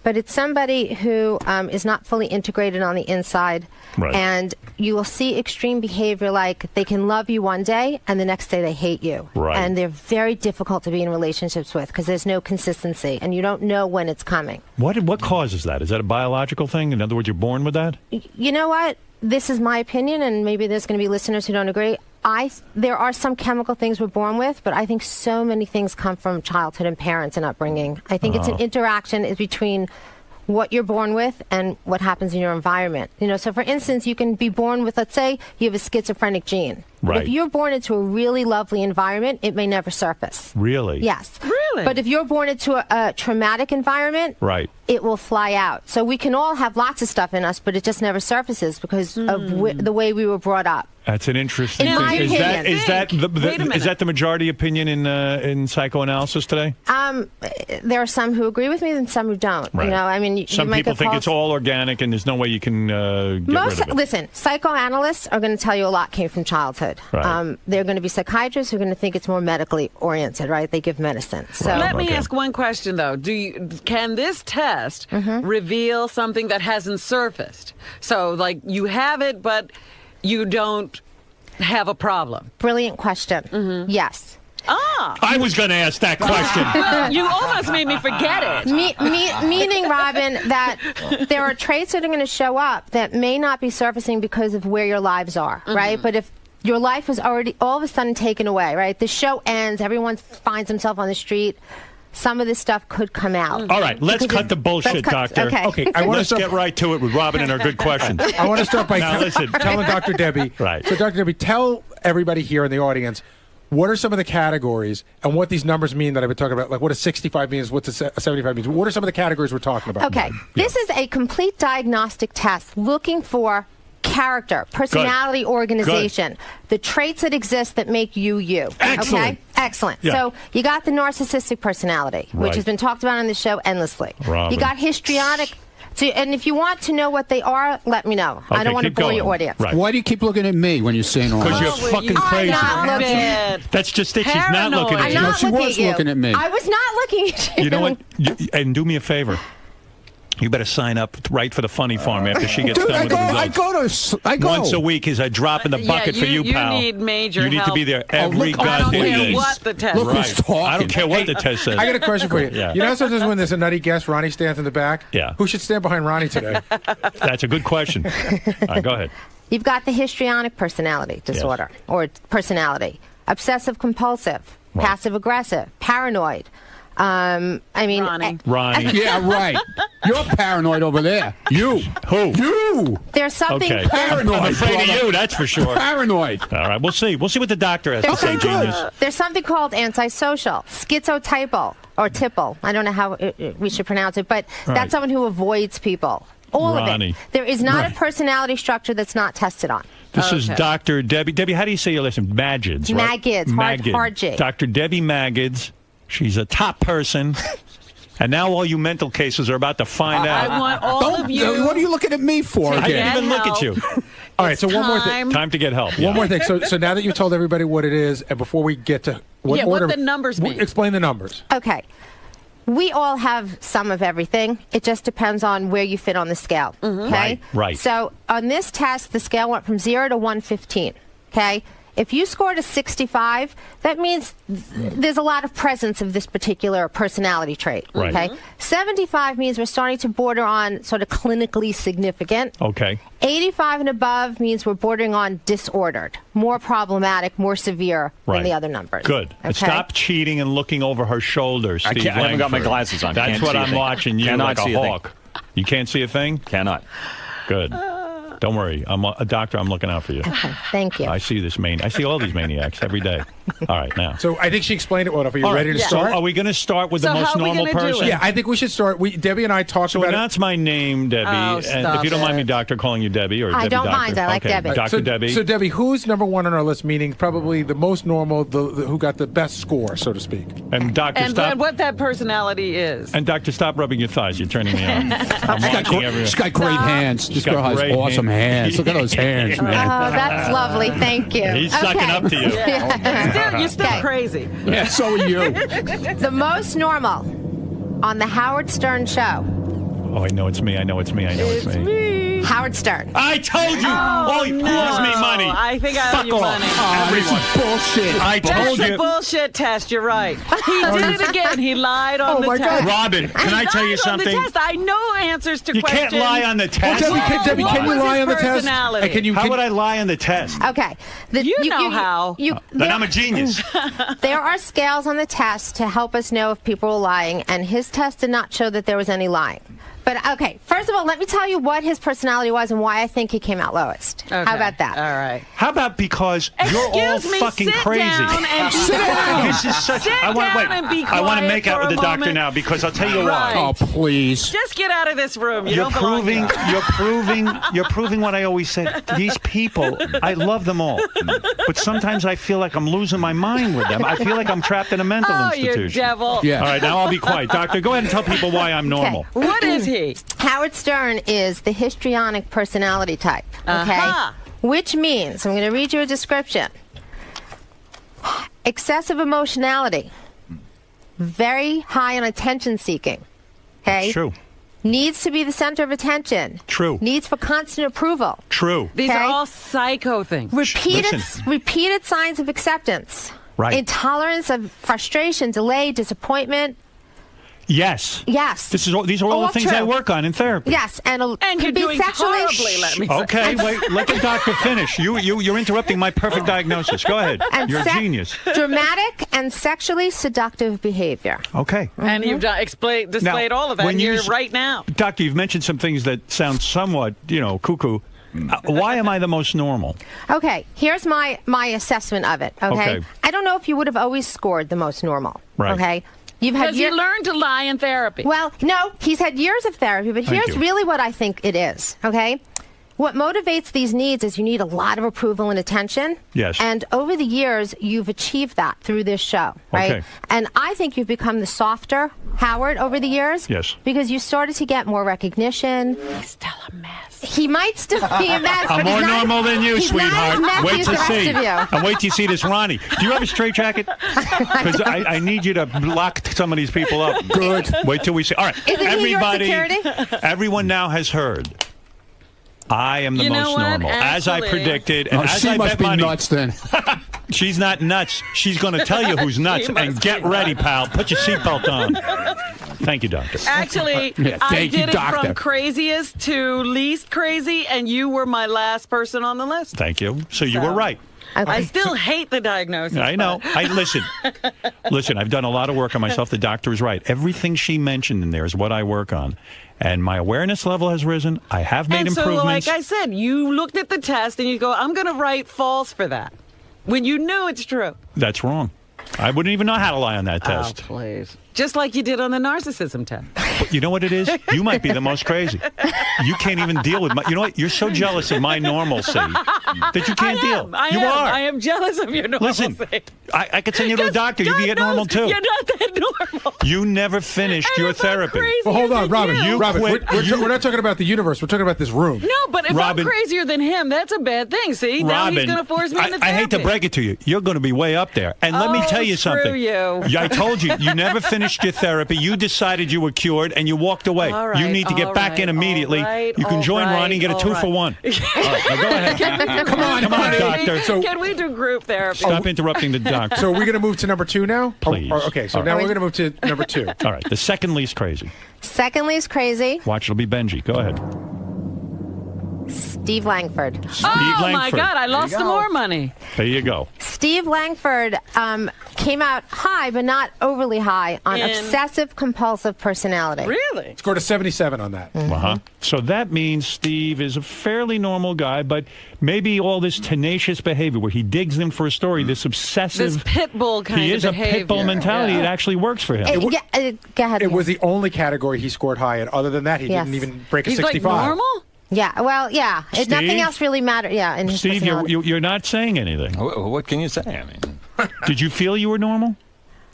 But it's somebody who is not fully integrated on the inside. Right. And you will see extreme behavior like they can love you one day and the next day they hate you. Right. And they're very difficult to be in relationships with because there's no consistency and you don't know when it's coming. What causes that? Is that a biological thing? In other words, you're born with that? You know what? This is my opinion, and maybe there's going to be listeners who don't agree. There are some chemical things we're born with, but I think so many things come from childhood and parents and upbringing. I think it's an interaction between what you're born with and what happens in your environment. So for instance, you can be born with, let's say, you have a schizophrenic gene. Right. But if you're born into a really lovely environment, it may never surface. Really? Yes. Really? But if you're born into a traumatic environment, Right. it will fly out. So we can all have lots of stuff in us, but it just never surfaces because of the way we were brought up. That's an interesting In my thing. opinion. Is that the majority opinion in psychoanalysis today? There are some who agree with me and some who don't. Right. I mean, Some you might people get think calls. it's all organic and there's no way you can get rid of it. Listen, psychoanalysts are going to tell you a lot came from childhood. Right. They're going to be psychiatrists who are going to think it's more medically oriented, right? They give medicine. So Let me ask one question, though. Can this test reveal something that hasn't surfaced? So, like, you have it, but you don't have a problem. Brilliant question. Yes. I was going to ask that question. Well, you almost made me forget it. Meaning, Robin, that there are traits that are going to show up that may not be surfacing because of where your lives are, right? But if your life was already all of a sudden taken away, right? The show ends, everyone finds himself on the street. Some of this stuff could come out. All right, let's cut the bullshit, Doctor. Okay. Let's get right to it with Robin and her good questions. I want to start by Now, listen. telling Dr. Debbie. Right. So, Dr. Debbie, tell everybody here in the audience, what are some of the categories and what these numbers mean that I've been talking about? Like what a 65 means, what's a 75 means? What are some of the categories we're talking about? Okay. This is a complete diagnostic test looking for character, personality, organization, the traits that exist that make you you. Excellent. Okay? Excellent. Yeah. So you got the narcissistic personality, which Right. has been talked about on the show endlessly. Robin. You got histrionic. And if you want to know what they are, let me know. I Okay, don't want to keep bore going. your audience. Right. Why do you keep looking at me when you're saying all Because that? you're fucking crazy. I'm not looking. That's just it. She's not looking at I'm you. not she looking was at you. looking at me. I was not looking at you. You know what? And do me a favor. You better sign up right for the funny farm after she gets Dude, done with the results. I go. Once a week is a drop in the bucket for you, pal. You need major You need to help. be there every I don't goddamn care day. what the test Look says. who's talking. I don't care what the test says. I got a question for you. Yeah. You know how sometimes when there's a nutty guest, Ronnie stands in the back? Yeah. Who should stand behind Ronnie today? That's a good question. All right, go ahead. You've got the histrionic personality disorder or personality, obsessive compulsive, Right. passive aggressive, paranoid. I mean, Ronnie. Yeah, right. You're paranoid over there. You. Who? You. There's something Okay. Paranoid, I'm afraid brother. of you, that's for sure. Paranoid. All right, we'll see. We'll see what the doctor has to say, genius. There's something called antisocial, schizotypal, or typal. I don't know how we should pronounce it, but Right. that's someone who avoids people. All of Ronnie. it. There is not Right. a personality structure that's not tested on. This is Dr. Debbie. Debbie, how do you say your last name? Magids, right? Magids, hard G. Dr. Debbie Magids. She's a top person. And now all you mental cases are about to find out. I want all of you. What are you looking at me for? I again? didn't even look at you. All right, so one more thing. Time to get help. One more thing. So now that you've told everybody what it is, and before we get to what Yeah, order, what the numbers mean. Explain the numbers. Okay. We all have some of everything. It just depends on where you fit on the scale. Okay? Right. So on this test, the scale went from 0 to 115. Okay? If you scored a 65, that means there's a lot of presence of this particular personality trait. Right. Okay? 75 means we're starting to border on sort of clinically significant. Okay. 85 and above means we're bordering on disordered, more problematic, more severe Right. than the other numbers. Good. And Okay? stop cheating and looking over her shoulder, I Steve can't- I haven't got my Langford. glasses on. That's Can't what see a I'm thing. watching you Cannot like see a a thing. hawk. You can't see a thing? Cannot. Good. Don't worry. I'm a doctor. I'm looking out for you. Okay, thank you. I see this I see all these maniacs every day. All right, now. So I think she explained it well enough. Are you All right, ready to so start? are we going to start with So the most how are we normal gonna do person? it? Yeah, I think we should start. Debbie and I talked So about it. announce my name, Debbie. Oh, and stop if you don't mind me, it. doctor, calling you Debbie or I Debbie don't doctor. mind. I like okay. Debbie. Dr. So, Debbie. So Debbie, who's number one on our list? Meaning probably the most normal, the who got the best score, so to speak. And doctor, And stop. what that personality is. And doctor, stop rubbing your thighs. You're turning me on. I'm She's watching everyone. got great hands. This She's got girl has great awesome hands. Look at those hands, Oh, man. that's lovely. Thank you. He's sucking up to you. You're still Okay. crazy. Yeah, so are you. The most normal on the Howard Stern show. Oh, I know it's me. I know it's me. I know it's me. Howard Stern. I told you. Oh, he owes me money. I think I owe Fuck you off. money. Oh, this is bullshit. I told That's you. a bullshit test. You're right. He did it again. He lied on the my test. God. Robin, can I tell you He lied on something? the test. I know answers to You questions. can't lie on the test. Debbie, can What you was lie his on the test? personality? And can you? How can- would I lie on the test? Okay. You know how. Then I'm a genius. There are scales on the test to help us know if people are lying, and his test did not show that there was any lying. But okay, first of all, let me tell you what his personality was and why I think he came out lowest. Okay. How about that? All right. How about because you're all Excuse me, fucking sit crazy? down and be quiet. This is such. Sit I want down and be I want to quiet make out for with a the doctor moment. now because I'll tell you why. Right. Oh, please. Just get out of this room. You You're don't belong proving. here. You're proving what I always said. These people, I love them all, but sometimes I feel like I'm losing my mind with them. I feel like I'm trapped in a mental institution. You devil. Yeah. All right, now I'll be quiet, doctor. Go ahead and tell people why I'm normal. Okay. What is he? Howard Stern is the histrionic personality type. Okay, Aha. which means I'm going to read you a description. Excessive emotionality, very high on attention seeking. Okay, True. Needs to be the center of attention. True. Needs for constant approval. True. These are Okay. all psycho things. Repeated signs of acceptance. Right. Intolerance of frustration, delay, disappointment. Yes. Yes. These are all the things true. I work on in therapy. Yes, and you're could be doing sexually. horribly, let me say. Okay, wait. Let the doctor finish. You're interrupting my perfect diagnosis. Go ahead. And You're a genius. Dramatic and sexually seductive behavior. Okay. And you've displayed all of that when here you right now. Doctor, you've mentioned some things that sound somewhat, cuckoo. Why am I the most normal? Okay, here's my assessment of it. Okay? Okay. I don't know if you would have always scored the most normal. Right. Okay. You've had Because you learned to lie in therapy. Well, no, he's had years of therapy, but Thank here's you. really what I think it is. Okay. What motivates these needs is you need a lot of approval and attention. Yes. And over the years, you've achieved that through this show, right? Okay. And I think you've become the softer Howard over the years. Yes. Because you started to get more recognition. He's still a mess. He might still be a mess, I'm but more he's not, normal than you, he's sweetheart. Not as messy Wait as to the rest see. of you. And wait till you see this Ronnie. Do you have a straight jacket? Because I need you to lock some of these people up. Good. Wait till we see. All right. Isn't he your Everybody, security? everyone now has heard. I am the You know most what? normal, as I Actually- predicted, and as she I must bet be money. nuts then. She's not nuts. She's going to tell you who's nuts. She And must get be ready, pal. Put your seatbelt on. Thank you, doctor. Actually, Yeah, I thank you, did it doctor. from craziest to least crazy, and you were my last person on the list. Thank you. So you were right. I still hate the diagnosis. I know. but- Listen, I've done a lot of work on myself. The doctor is right. Everything she mentioned in there is what I work on. And my awareness level has risen. I have made and improvements. so, like I said, you looked at the test and you go, I'm going to write false for that. When you knew it's true. That's wrong. I wouldn't even know how to lie on that test. Oh, please. Just like you did on the narcissism test. But you know what it is? You might be the most crazy. You can't even deal with my... You know what? You're so jealous of my normalcy that you can't deal. You are. I am jealous of your normalcy. Listen, I could send you to a doctor. You can get normal, too. You're not that normal. You never finished your therapy. Well, hold on, Robin. You Robin, quit. we're not talking about the universe. We're talking about this room. No, but if Robin- I'm crazier than him, that's a bad thing. See, now he's Robin, going to force me into I hate to therapy. break it to you. You're going to be way up there. And let me Oh, tell you screw something. you. I told you, you never finished your therapy. You decided you were cured, and you walked away. All right, you need to get all back right, in immediately. all right, you can all join right, Ronnie and get a all 2 for right. 1. All right, now go ahead. Come on, doctor. Can we do group therapy? Stop interrupting the doctor. So are we going to move to number 2 now? Please. Okay, so All now right. we're going to move to number 2. All right, the second least crazy. Secondly is crazy. Watch, it'll be Benji. Go ahead. Steve Langford. Oh, my Langford. God, I There lost you some go. more money. There you go. Steve Langford came out high, but not overly high, on In- obsessive compulsive personality. Really? Scored a 77 on that. Uh-huh. So that means Steve is a fairly normal guy, but maybe all this tenacious behavior where he digs in for a story, this obsessive... This pit bull kind he of is a behavior. pit bull mentality. Yeah. It actually works for him. Go ahead. It was the only category he scored high in. Other than that, he Yes. didn't even break a He's like 65. normal? Yeah, well, yeah. Steve? Nothing else really mattered. Yeah, in his Steve, personality. you're not saying anything. What can you say? I mean, Did you feel you were normal?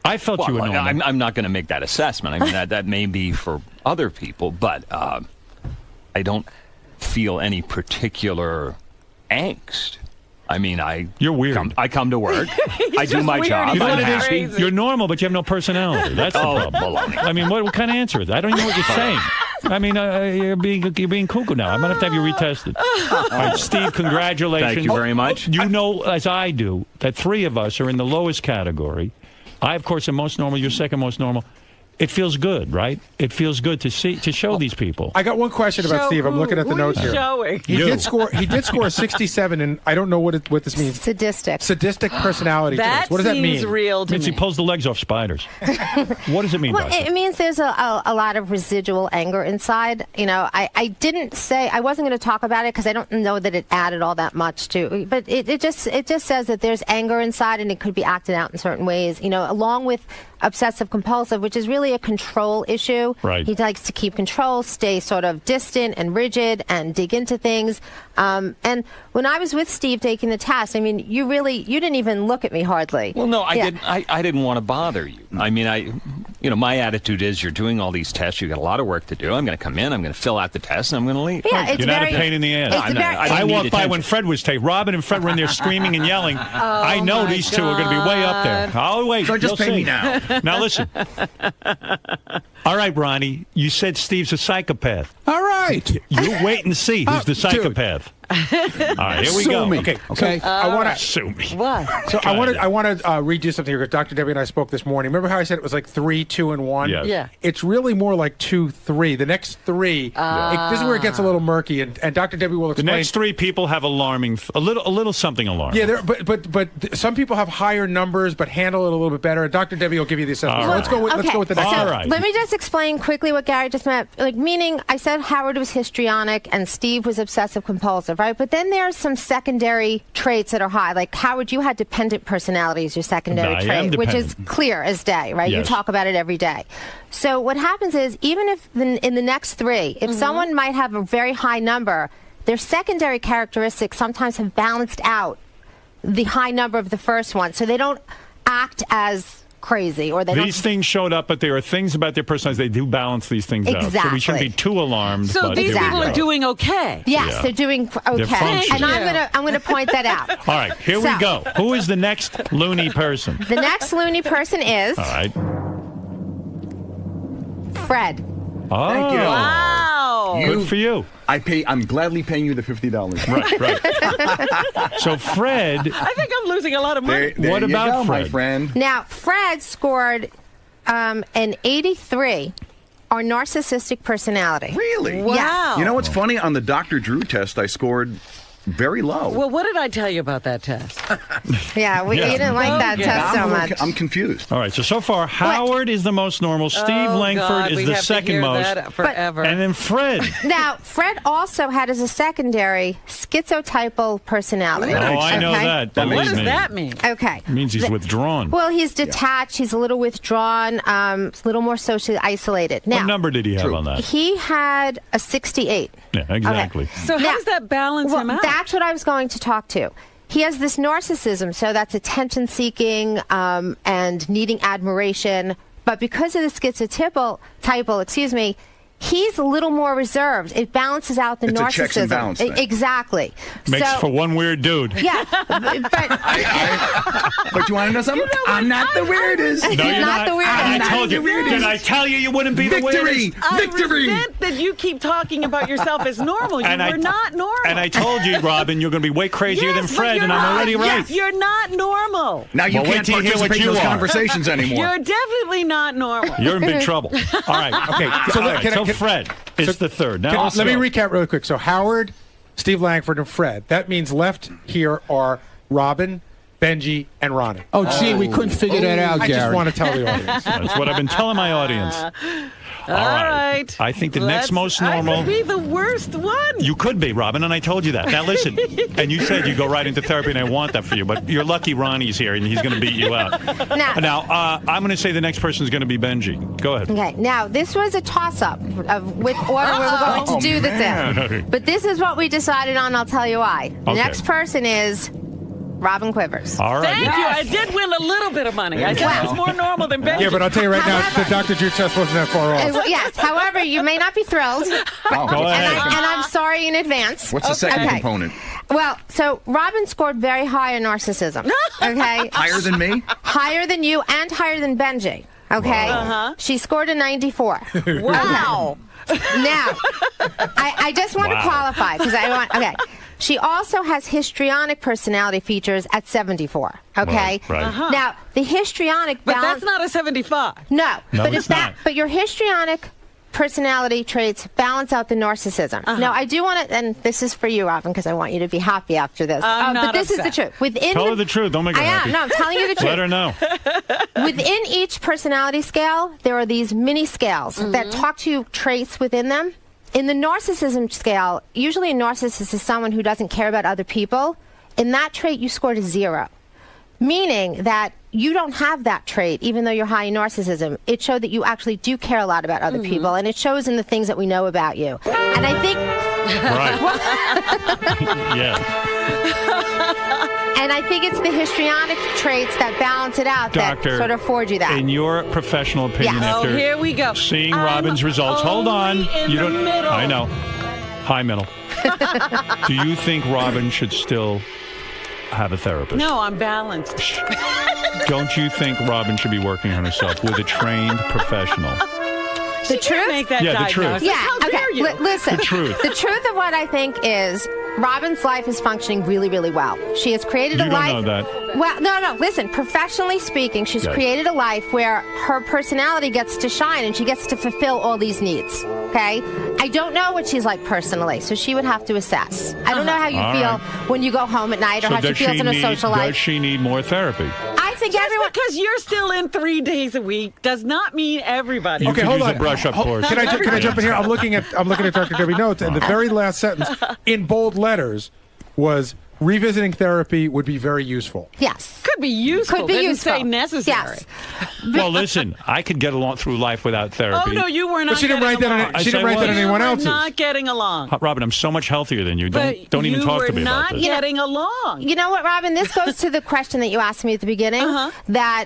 I felt you were normal. I'm not going to make that assessment. I mean, that may be for other people, but I don't feel any particular angst. I mean, You're weird. I come to work. I do just my weird. job. He's You know I'm what it is? happy. crazy. You're normal, but you have no personality. That's the Oh, problem. baloney. I mean, what kind of answer is that? I don't even know what you're saying. I mean, you're being cuckoo now. I'm going to have to have you retested. All right, Steve, congratulations. Thank you very much. You know, as I do, that 3 of us are in the lowest category. I, of course, am most normal. You're second most normal. it feels good, right? It feels good to show these people. I got one question about Steve. I'm looking at the notes here. Showing? He did score a 67, and I don't know what this means. Sadistic personality traits. What does that mean? That seems real to It means me. he pulls the legs off spiders. What does it mean? Well, Doctor? it means there's a lot of residual anger inside. You know, I didn't say, I wasn't going to talk about it because I don't know that it added all that much to, but it just says that there's anger inside and it could be acted out in certain ways, you know, along with obsessive compulsive, which is really a control issue. Right. He likes to keep control, stay sort of distant and rigid and dig into things. And when I was with Steve taking the test, I mean, you didn't even look at me hardly. Well, no, I didn't want to bother you. I mean, my attitude is you're doing all these tests. You've got a lot of work to do. I'm going to come in. I'm going to fill out the test, and I'm going to leave. Yeah, You're not a pain in the ass. I walked by when Fred was taking. Robin and Fred were in there screaming and yelling. I know these two are going to be way up there. I'll wait. So just You'll pay me see. now. Now listen. All right, Ronnie. You said Steve's a psychopath. All right. You wait and see who's the psychopath. All right, here we go. Me. Okay. So I want to sue me. What? So I want to read you something here. Dr. Debbie and I spoke this morning. Remember how I said it was like 3, 2, and 1? Yes. Yeah. It's really more like 2, 3. The next 3. This is where it gets a little murky, and Dr. Debbie will The explain. next 3 people have alarming, a little something alarming. Yeah, but some people have higher numbers, but handle it a little bit better. And Dr. Debbie will give you the assessment. All right. Let's go with the next. All one. right. Let me just explain quickly what Gary just meant. Like, meaning I said Howard was histrionic and Steve was obsessive compulsive, right? But then there's some secondary traits that are high. Like Howard, you had dependent personality as your secondary I am trait, which is dependent. clear as day, right? You Yes. talk about it every day. So what happens is, even if in the next 3, if someone might have a very high number, their secondary characteristics sometimes have balanced out the high number of the first one, so they don't act as crazy, or they These things showed up, but there are things about their personalities. They do balance these things out. So we shouldn't be too alarmed. So but these here we people go. are doing okay. Yes, Yeah. they're doing okay, functioning. and I'm gonna point that out. All right, here we go. Who is the next loony person? The next loony person is All right. Fred. Oh, Thank you. Wow. Good for you. I'm gladly paying you the $50. Right. So Fred, I think I'm losing a lot of money. There what you about go, Fred? my friend? Now, Fred scored an 83 on narcissistic personality. Really? Wow. Yes. You know what's funny? On the Dr. Drew test, I scored very low. Well, what did I tell you about that test? Yeah, you didn't like that test so much. I'm confused. All right, so far, Howard is the most normal. Steve Langford God, is we'd the have to second hear most. that forever. And then Fred. Now, Fred also had as a secondary schizotypal personality. Oh, I know Okay? that. What Believe does me. that mean? Okay. It means he's withdrawn. Well, he's detached. He's a little withdrawn. A little more socially isolated. Now, What number did he have on that? he had a 68. Yeah, exactly. So how does that balance him out? That's what I was going to talk to. He has this narcissism, so that's attention seeking and needing admiration. But because of the schizotypal, he's a little more reserved. It balances out the It's narcissism. a checks and balance thing. Exactly. Makes so, for one weird dude. Yeah, but But you want to know something? I'm not the weirdest. No, you're not the weirdest. I told you. I'm not the weirdest. Did I tell you you wouldn't be the weirdest? I Victory! resent that you keep talking about yourself as normal. You were not normal. And I told you, Robin, you're going to be way crazier than Yes, but Fred, you're and I'm not. already right. Yes, you're not normal. Now you Well, wait can't till you hear what participate in you those are. conversations anymore. You're definitely not normal. You're in big trouble. All right. Okay, So, so Fred is the third. Now let's let me go. recap really quick. So Howard, Steve Langford, and Fred. That means left here are Robin, Benji, and Ronnie. Oh, gee, we couldn't figure that out, I Gary. just want to tell the audience. That's what I've been telling my audience. All right. I think the next most normal. I could be the worst one. You could be, Robin, and I told you that. Now listen, and you said you go right into therapy, and I want that for you, but you're lucky Ronnie's here, and he's going to beat you out. Now, I'm going to say the next person is going to be Benji. Go ahead. Okay, now this was a toss-up of which order we were going to do this in. But this is what we decided on, I'll tell you why. The Okay. next person is Robin Quivers. All right. Thank you. I did win a little bit of money. I said I was more normal than Benji. Yeah, but I'll tell you right now, the Dr. Drew test wasn't that far off. Yes, however, you may not be thrilled. Oh, Go ahead. And I'm sorry in advance. What's the second Okay. component? Well, so Robin scored very high on narcissism. Okay? Higher than me? Higher than you and higher than Benji. Okay? Uh-huh. She scored a 94. Wow. Now, I just want to qualify because I want. Okay. She also has histrionic personality features at 74. Okay. Right. Now the histrionic, But that's not a 75. No, No, but it's if that, not. but your histrionic personality traits balance out the narcissism. Now, I do want to, and this is for you, Robin, because I want you to be happy after this. I'm but not this is the upset. truth. Within Tell her the truth. Don't make her I happy. am. No, I'm telling you the truth. Let her know. Within each personality scale, there are these mini scales that talk to you traits within them. In the narcissism scale, usually a narcissist is someone who doesn't care about other people. In that trait, you scored a 0. Meaning that you don't have that trait, even though you're high in narcissism. It showed that you actually do care a lot about other people, and it shows in the things that we know about you. And I think... Right. Yeah. And I think it's the histrionic traits that balance it out Doctor, that sort of forge you that. In your professional opinion, Yes. after Here we go. seeing Robin's results, hold on. in You the don't. middle. I know. High middle. Do you think Robin should still have a therapist? No, I'm balanced. Don't you think Robin should be working on herself with a trained professional? The truth? Make that Yeah, the diagnosis. truth. Yeah, How okay. dare you? Listen. The truth. The truth of what I think is Robin's life is functioning really, really well. She has created You a don't life. know that. Well, no. Listen, professionally speaking, she's Yes. created a life where her personality gets to shine and she gets to fulfill all these needs. Okay? I don't know what she's like personally, so she would have to assess. I don't know how you All feel right. when you go home at night or So how she does feels in her social does life. she need more therapy? I think everyone. Because you're still in 3 days a week does not mean everybody. You Okay, could hold use on. a brush-up course. Can I jump in here? I'm looking at Dr. Debbie notes, and the very last sentence in bold letters was revisiting therapy would be very useful. Yes. Could be useful. Could be Didn't useful. say necessary. Yes. Well, listen, I could get along through life without therapy. Oh no, you were not. But she didn't write that. along. She didn't write that on You anyone were else's. not getting along. Robin, I'm so much healthier than you. But Don't even you talk were to me about not this. getting along. You know what, Robin? This goes to the question that you asked me at the beginning. That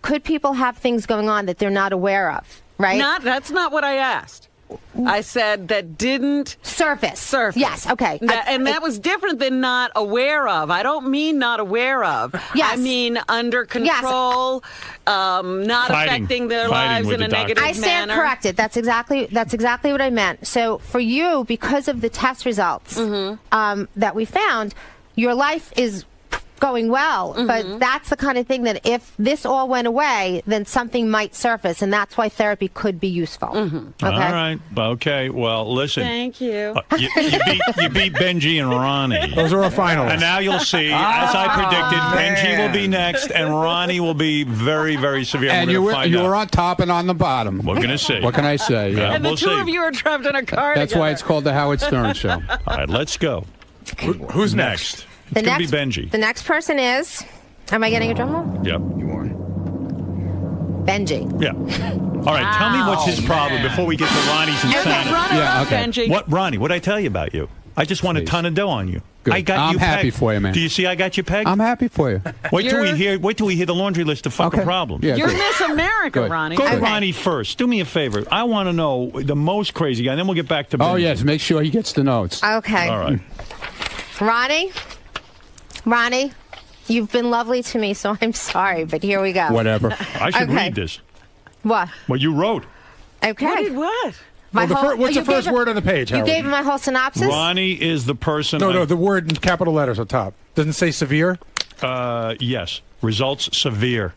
could people have things going on that they're not aware of? Right? That's not what I asked. I said that didn't surface. Yes, okay. And that was different than not aware of. I don't mean not aware of. Yes. I mean under control, not affecting their lives in a negative I stand manner. corrected. That's exactly what I meant. So for you, because of the test results that we found, your life is going well, but that's the kind of thing that if this all went away, then something might surface, and that's why therapy could be useful. Okay. All right. Okay. Well, listen. Thank you. You beat Benji and Ronnie. Those are our finalists. And now you'll see, as I predicted, Benji will be next, and Ronnie will be very, very severe. And we're you gonna find were out. on top and on the bottom. We're gonna see. What can I say? Yeah. And the two of you are trapped in a car That's together. why it's called the Howard Stern Show. All right, let's go. Who's next? It's going to be Benji. The next person is. Am I getting a drum roll? Yep. You are. Benji. Yeah. All right, tell me what's his problem before we get to Ronnie's insanity. Run it up, Benji. What, Ronnie, what'd I tell you about you? I just won a ton of dough on you. Good. I got I'm you happy pegged. for you, man. Do you see I got you pegged? I'm happy for you. Wait till we hear the laundry list of fucking problems. Yeah, You're good. Miss America, Good. Ronnie. Go to Ronnie first. Do me a favor. I want to know the most crazy guy, and then we'll get back to Benji. Oh, yes. Make sure he gets the notes. Okay. All right. Ronnie, you've been lovely to me, so I'm sorry, but here we go. Whatever. I should Okay. read this. What? What you wrote. Okay. What? What's the first word on the page, You Howard? gave him my whole synopsis? Ronnie is the person. No, the word in capital letters on top. Doesn't it say severe? Yes. Results severe.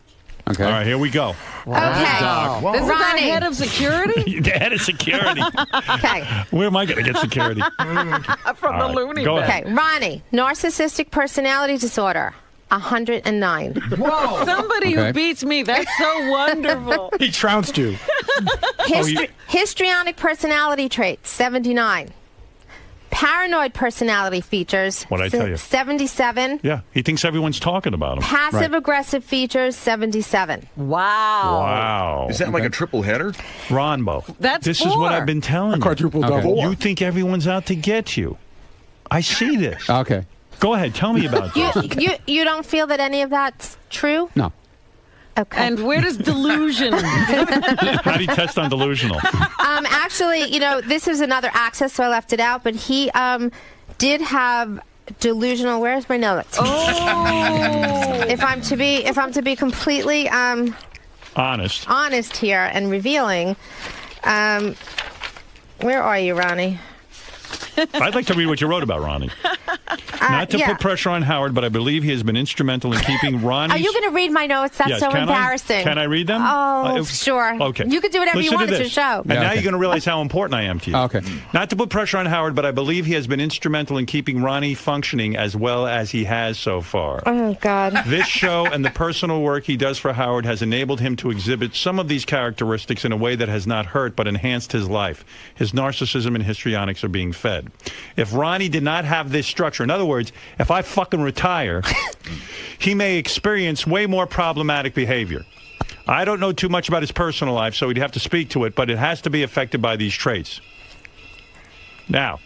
Okay. All right, here we go. Okay. This is the Ronnie. head of security? The head of security. Okay. Where am I going to get security? From the loony go bin. ahead. Okay, Ronnie, narcissistic personality disorder, 109. Whoa. Somebody Okay. who beats me. That's so wonderful. He trounced you. Histrionic personality traits, 79. Paranoid personality features, What'd I tell you? 77. Yeah, he thinks everyone's talking about him. Passive aggressive features, 77. Wow. Wow. Is that like a triple header? Ronbo. That's This is what 4. I've been telling you. Quadruple double. You think everyone's out to get you. I see this. Okay. Go ahead, tell me about this. You don't feel that any of that's true? No. Okay. And where does delusion? How do you test on delusional? Actually, this is another access, so I left it out. But he did have delusional. Where's my notes? Oh. If I'm to be completely honest here and revealing, where are you, Ronnie? I'd like to read what you wrote about Ronnie. Not to put pressure on Howard, but I believe he has been instrumental in keeping Ronnie. Are you going to read my notes? That's Yes, so can embarrassing. Can I read them? Oh, sure. Okay. You can do whatever you want. It's your show. And now you're going to realize how important I am to you. Okay. Not to put pressure on Howard, but I believe he has been instrumental in keeping Ronnie functioning as well as he has so far. Oh, God. This show and the personal work he does for Howard has enabled him to exhibit some of these characteristics in a way that has not hurt but enhanced his life. His narcissism and histrionics are being fed. If Ronnie did not have this structure, in other words, if I fucking retire, he may experience way more problematic behavior. I don't know too much about his personal life, so we'd have to speak to it, but it has to be affected by these traits. Now.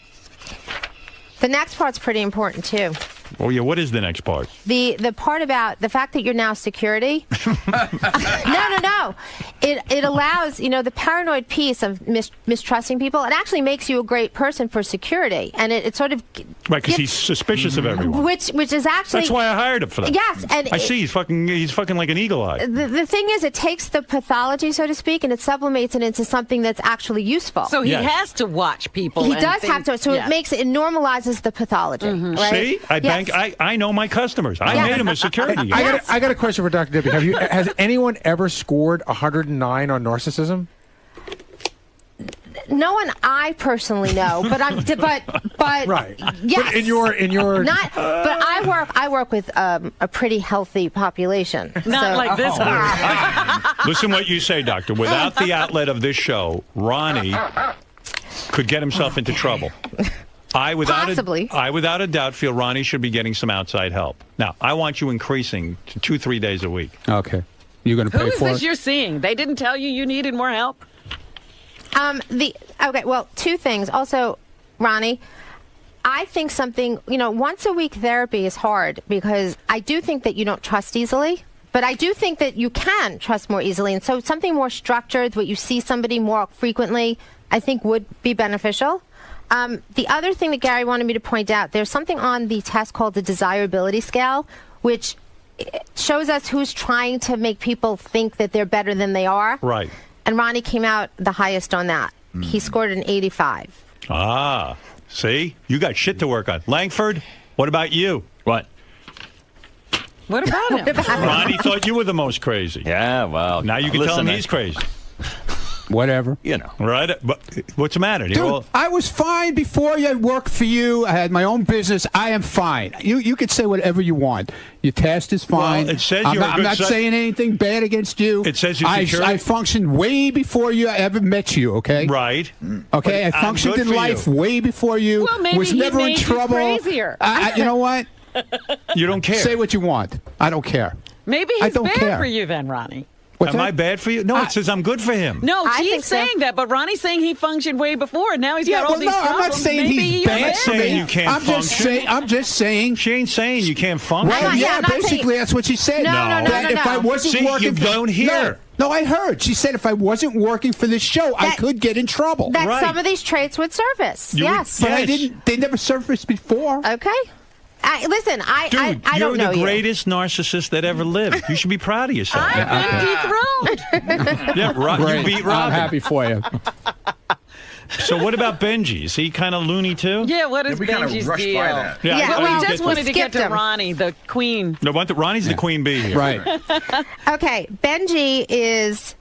The next part's pretty important, too. Oh, yeah, what is the next part? The part about the fact that you're now security. No. It allows, the paranoid piece of mistrusting people. It actually makes you a great person for security. And it sort of... Right, because he's suspicious of everyone. Which is actually... That's why I hired him for that. Yes. And I see, he's fucking like an eagle eye. The thing is, it takes the pathology, so to speak, and it sublimates it into something that's actually useful. So he has to watch people. He does have to. So it normalizes the pathology. Right? See? I know my customers. I made him a security guy. I got a question for Dr. Debbie. Has anyone ever scored 109 on narcissism? No one I personally know, but right. Yes. But in your not. But I work with a pretty healthy population. Not like this one. Listen what you say, Doctor. Without the outlet of this show, Ronnie could get himself into trouble. I, without a doubt, feel Ronnie should be getting some outside help. Now, I want you increasing to 2-3 days a week. Okay. You're going to pay for it? Who is this it? you're seeing? They didn't tell you needed more help? Okay, well, two things. Also, Ronnie, I think once a week therapy is hard because I do think that you don't trust easily. But I do think that you can trust more easily. And so something more structured, where you see somebody more frequently, I think would be beneficial. The other thing that Gary wanted me to point out, there's something on the test called the desirability scale, which shows us who's trying to make people think that they're better than they are. Right. And Ronnie came out the highest on that. He scored an 85. Ah, see? You got shit to work on. Langford, what about you? What? What about him? Ronnie thought you were the most crazy. Yeah, well. Now you can tell him he's crazy. Whatever. Right? But what's the matter? Dude, I was fine before I worked for you. I had my own business. I am fine. You could say whatever you want. Your test is fine. Well, it says I'm not saying anything bad against you. It says you're secure. I functioned way before I ever met you, okay? Right. Okay, I functioned in life way before you. Well, maybe was never in trouble. Crazier. You know what? You don't care. Say what you want. I don't care. Maybe he's don't bad care. for you then, Ronnie. Am I bad for you? No, it says I'm good for him. No, she's saying that, but Ronnie's saying he functioned way before, and now he's got all these problems. I'm not saying Maybe he's bad. I'm not saying you can't function. I'm just saying. She ain't saying you can't function. Well, basically that's what she said. No. If I wasn't working, you don't hear. No, I heard. She said if I wasn't working for this show, I could get in trouble. That some of these traits would surface. Yes. But I didn't. They never surfaced before. Okay. Listen, I don't know you. You're the greatest narcissist that ever lived. You should be proud of yourself. I've been dethroned. You beat Robin. I'm happy for you. So what about Benji? Is he kind of loony too? Yeah, what is Benji's deal? Well, we just wanted to get to Ronnie, the queen. No, Ronnie's the queen bee here. Right. Okay, Benji is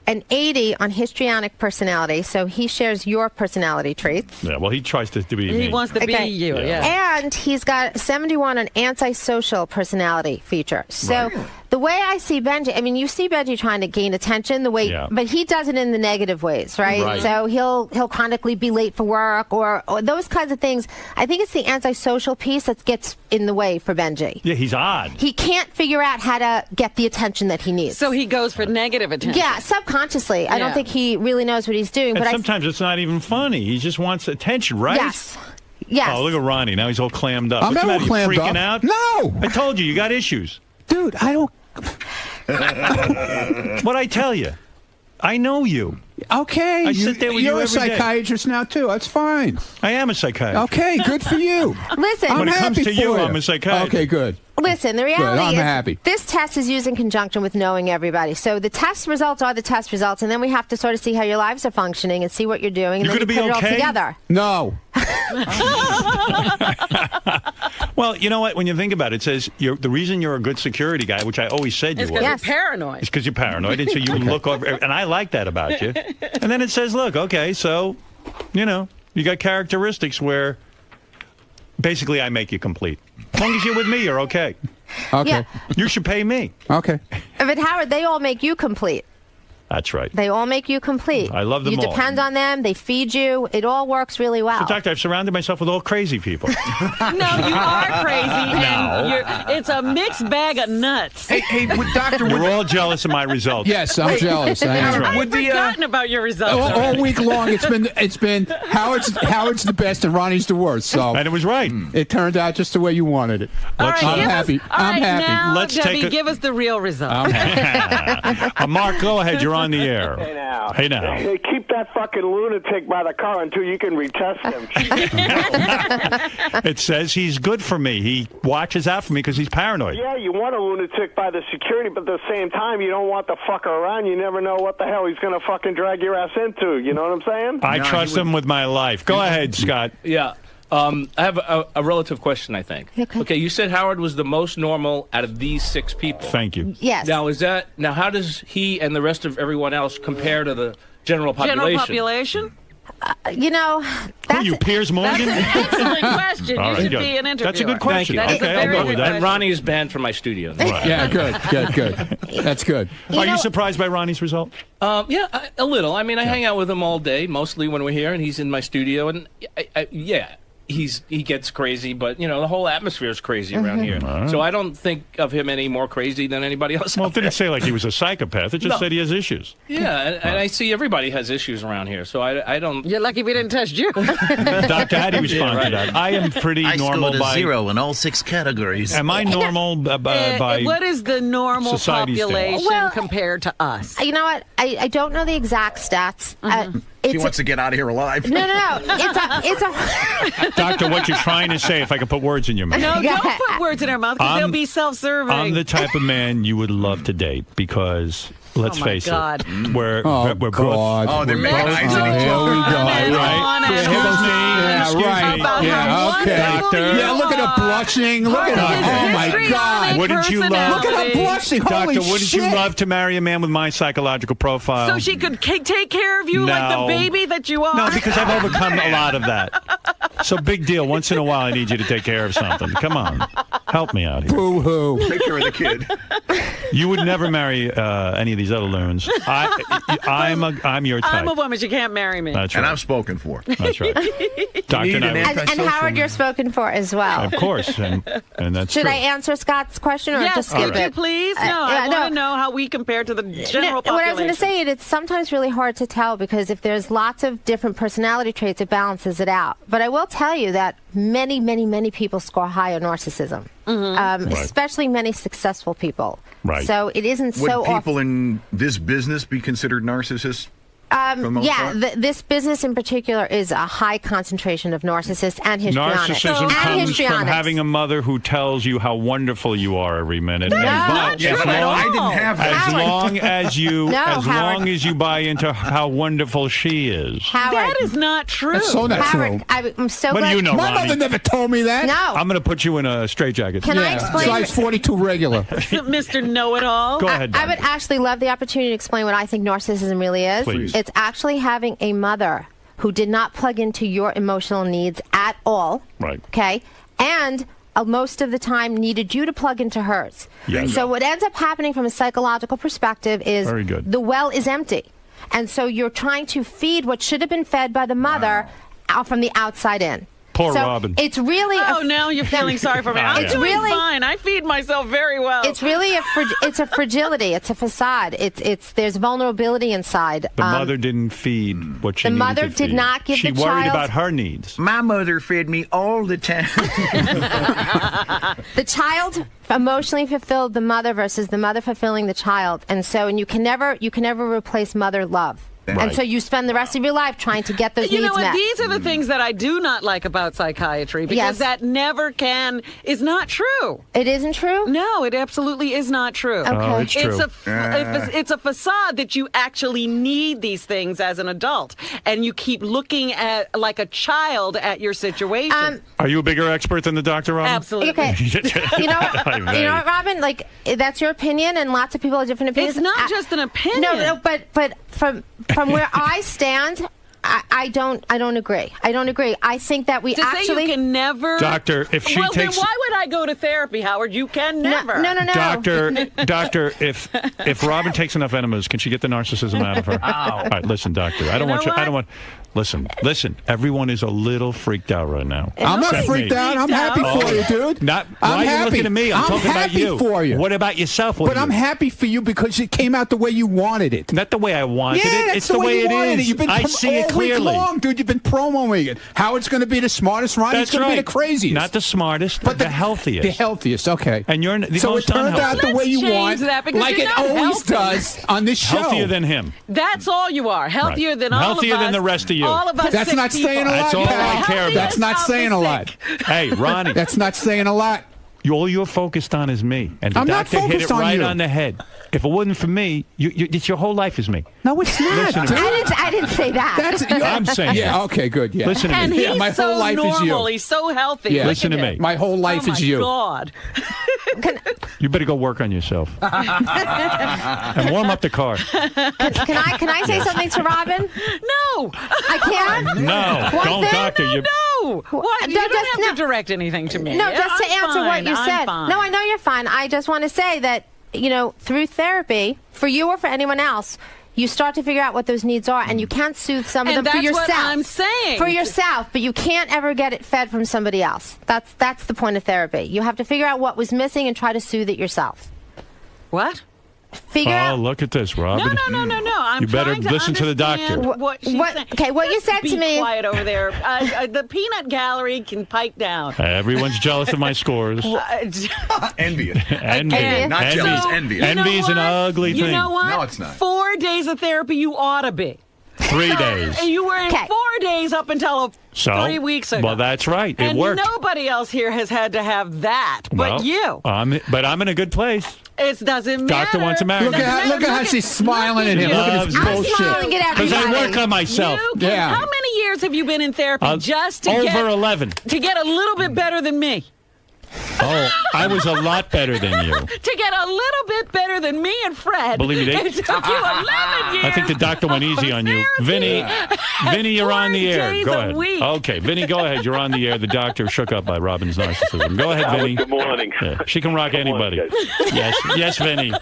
an 80 on histrionic personality, so he shares your personality traits. Yeah, well, he tries to be He wants to be you, And he's got 71 on antisocial personality feature. So the way I see Benji, I mean, you see Benji trying to gain attention, but he does it in the negative ways, right? So he'll chronically be late for work or those kinds of things. I think it's the antisocial piece that gets in the way for Benji. Yeah, he's odd. He can't figure out how to get the attention that he needs. So he goes for negative attention. Yeah, subconsciously. I don't think he really knows what he's doing. And but sometimes it's not even funny. He just wants attention, right? Yes. Yes. Oh, look at Ronnie. Now he's all clammed up. I'm What's the matter? clammed You freaking up. out? No. I told you got issues. Dude, I don't. What'd I tell you? I know you. Okay. I sit there with you You're a every day. psychiatrist now, too. That's fine. I am a psychiatrist. Okay, good for you. Listen. When it comes happy to you, for I'm a psychiatrist. Okay, good. Listen, the reality I'm is happy. This test is used in conjunction with knowing everybody. So the test results are the test results, and then we have to sort of see how your lives are functioning and see what you're doing, and You're then gonna we put be it all okay? together. No. Well, you know what? When you think about it, it says the reason you're a good security guy, which I always said you It's were. because you're paranoid. It's because you're paranoid, and so you look over, and I like that about you. And then it says, look, okay, so, you got characteristics where basically I make you complete. As long as you're with me, you're okay. Okay. Yeah. You should pay me. Okay. But Howard, they all make you complete. That's right. They all make you complete. I love them you all. You depend on them. They feed you. It all works really well. So, Doctor, I've surrounded myself with all crazy people. No, you are crazy. And it's a mixed bag of nuts. Hey, Doctor, you're all jealous of my results. Yes, I'm jealous. I am. I've forgotten about your results. All week long, it's been Howard's the best and Ronnie's the worst. So, and it was right. It turned out just the way you wanted it. I'm happy. I'm happy. Now, Let's Debbie, take give us the real results. Mark, go ahead. You're on the air. Hey now. Hey, keep that fucking lunatic by the car until you can retest him. It says he's good for me. He watches out for me because he's paranoid. Yeah, you want a lunatic by the security, but at the same time, you don't want the fucker around. You never know what the hell he's going to fucking drag your ass into. You know what I'm saying? I trust him with my life. Go ahead, Scott. Yeah. I have a relative question, I think. Okay, you said Howard was the most normal out of these 6 people. Thank you. Yes. Now how does he and the rest of everyone else compare to the general population? General population? Who are you, Piers Morgan? That's an excellent question. All You right, should good. be an interviewer. That's a good question. That is a very good question. And Ronnie is banned from my studio. Yeah, good. That's good. Are you surprised by Ronnie's result? Yeah, a little. I mean, I hang out with him all day, mostly when we're here, and he's in my studio, and yeah. He gets crazy, but the whole atmosphere is crazy around here. Right. So I don't think of him any more crazy than anybody else. Well, it didn't say like he was a psychopath. It just said he has issues. Yeah, and I see everybody has issues around here, so I don't. You're lucky we didn't test you. Dr. How do you respond to that? I am pretty normal scored a 0 in all 6 categories. Am I normal by what is the normal society population compared to us? You know what? I don't know the exact stats. She wants to get out of here alive. No. It's a. Doctor, what you're trying to say, if I can put words in your mouth. No, don't put words in her mouth because they'll be self-serving. I'm the type of man you would love to date because, let's face it, we're both. Oh, they're making eyes at each Here other. we go. Okay. Doctor. Yeah, look at her blushing. Look at her. Oh, my God. Wouldn't you love? Look at her blushing. Holy Doctor, wouldn't you shit. love to marry a man with my psychological profile? So she could take care of you like the baby that you are? No, because I've overcome a lot of that. So big deal. Once in a while, I need you to take care of something. Come on. Help me out here. Boo-hoo. Take care of the kid. You would never marry any of these other loons. I'm your type. I'm a woman. She can't marry me. That's right. And I'm spoken for. That's right. Doctor, and Howard, you're spoken for as well. of course, and that's Should true. I answer Scott's question or Yes, just skip could you it? please? No, I want to know how we compare to the general population. What I was going to say, it's sometimes really hard to tell because if there's lots of different personality traits, it balances it out. But I will tell you that many people score high on narcissism, especially many successful people. Right. So it isn't Would so people in this business be considered narcissists? This business in particular is a high concentration of narcissists and histrionics. Narcissism comes from having a mother who tells you how wonderful you are every minute. No, I didn't have that. As long as you, Howard. long as you buy into how wonderful she is. Howard. That is not true. That's so not Howard, true. I'm so What do glad. you know, My Ronnie? mother never told me that. No. I'm going to put you in a straitjacket. Can I explain? Size 42 regular. Mr. Know-it-all. Go ahead. I would actually love the opportunity to explain what I think narcissism really is. Please. It's actually having a mother who did not plug into your emotional needs at all. Right. Okay? And most of the time needed you to plug into hers. Yes. So what ends up happening from a psychological perspective is Very good. the well is empty. And so you're trying to feed what should have been fed by the mother out from the outside in. Poor so Robin. It's really now you're feeling sorry for me. I'm It's doing really fine. I feed myself very well. It's really it's a fragility. It's a facade. There's vulnerability inside. The mother didn't feed what she the needed mother to did feed. not give she the worried child- about her needs. My mother fed me all the time. The child emotionally fulfilled the mother versus the mother fulfilling the child, and you can never replace mother love. And so you spend the rest of your life trying to get those You needs know what? met. These are the things that I do not like about psychiatry because that never is not true. It isn't true? No, it absolutely is not true. Okay. Oh, it's true. It's a facade that you actually need these things as an adult, and you keep looking at like a child at your situation. Are you a bigger expert than the doctor, Robin? Absolutely. Okay. You know what, Robin? Like, that's your opinion, and lots of people have different opinions. It's not just an opinion. No, but from where I stand, I don't agree. I don't agree. I think that we to actually say you can never. Doctor, if she takes. Then why would I go to therapy, Howard? You can never. No. Doctor, if Robin takes enough enemas, can she get the narcissism out of her? All right, listen, doctor. I don't want. Listen. Everyone is a little freaked out right now. I'm not freaked out. I'm happy for you, dude. Why are you looking at me? I'm talking about you. For you. What about yourself? But I'm happy for you because it came out the way you wanted it. Not the way I wanted it. It's the way you it wanted is. You've been I see it clearly. All week long, dude. You've been promoting it. Howard's going to be the smartest. Ronnie's going to be the craziest. Not the smartest, but the healthiest. The healthiest. Okay. And you're the so most it turned out the way you change want, that because like you're it not always healthy. does on this show. Healthier than him. That's all you are. Healthier than all of us. Healthier than the rest of you. All of us. That's not saying a lot. That's all I care about. That's not saying a lot. Hey, Ronnie. That's not saying a lot. All you're focused on is me. And the I'm not doctor hit it focused on right you. on the head. If it wasn't for me, it's your whole life is me. No, it's not. Listen to me. I didn't say that. I'm saying Yeah, okay, good. Yeah. Listen to And me. he's my whole so life is you. normal. He's so healthy. Yeah. Look Listen at to him. me. My whole life is you. Oh, my God. You better go work on yourself. And warm up the car. Can I say something to Robin? No. I can't? No, One don't, thing? doctor. No. What? You don't have to direct anything to me. No, just to I'm answer what fine. you I'm said. fine. No, I know you're fine. I just want to say that, through therapy, for you or for anyone else, you start to figure out what those needs are, and you can't soothe some of And them for that's yourself. what I'm saying. For yourself, but you can't ever get it fed from somebody else. That's the point of therapy. You have to figure out what was missing and try to soothe it yourself. What? Figure out. Oh, look at this, Robin. No. I'm You better trying to listen to the doctor. understand What she's saying. Okay, what you Just said to be me. quiet over there. The peanut gallery can pipe down. Everyone's jealous of my scores. Envious. Envy. Not Envy. jealous, envious. Envy is an ugly thing. You know what? No, it's not. 4 days of therapy, you ought to be. 3 days. And you were in Okay. 4 days up until So, 3 weeks ago. well, that's right. It and worked. nobody else here has had to have that, but Well, you. But I'm in a good place. It doesn't matter. Doctor wants to marry Look me. at how she's smiling at him. Look at his Loves me. bullshit. smiling at Because I everybody. work on myself. Yeah. How many years have you been in therapy just to over get 11. to get a little bit better than me? Oh, I was a lot better than you. To get a little bit better than me and Fred. Believe me, It took you 11 years. I think the doctor went easy on you. Vinny, you're on the air. 4 days Go a ahead. week. Okay, Vinny, go ahead. You're on the air. The doctor shook up by Robin's narcissism. Go ahead, Vinny. Good morning. Yeah, she can rock anybody. Yes, Vinny.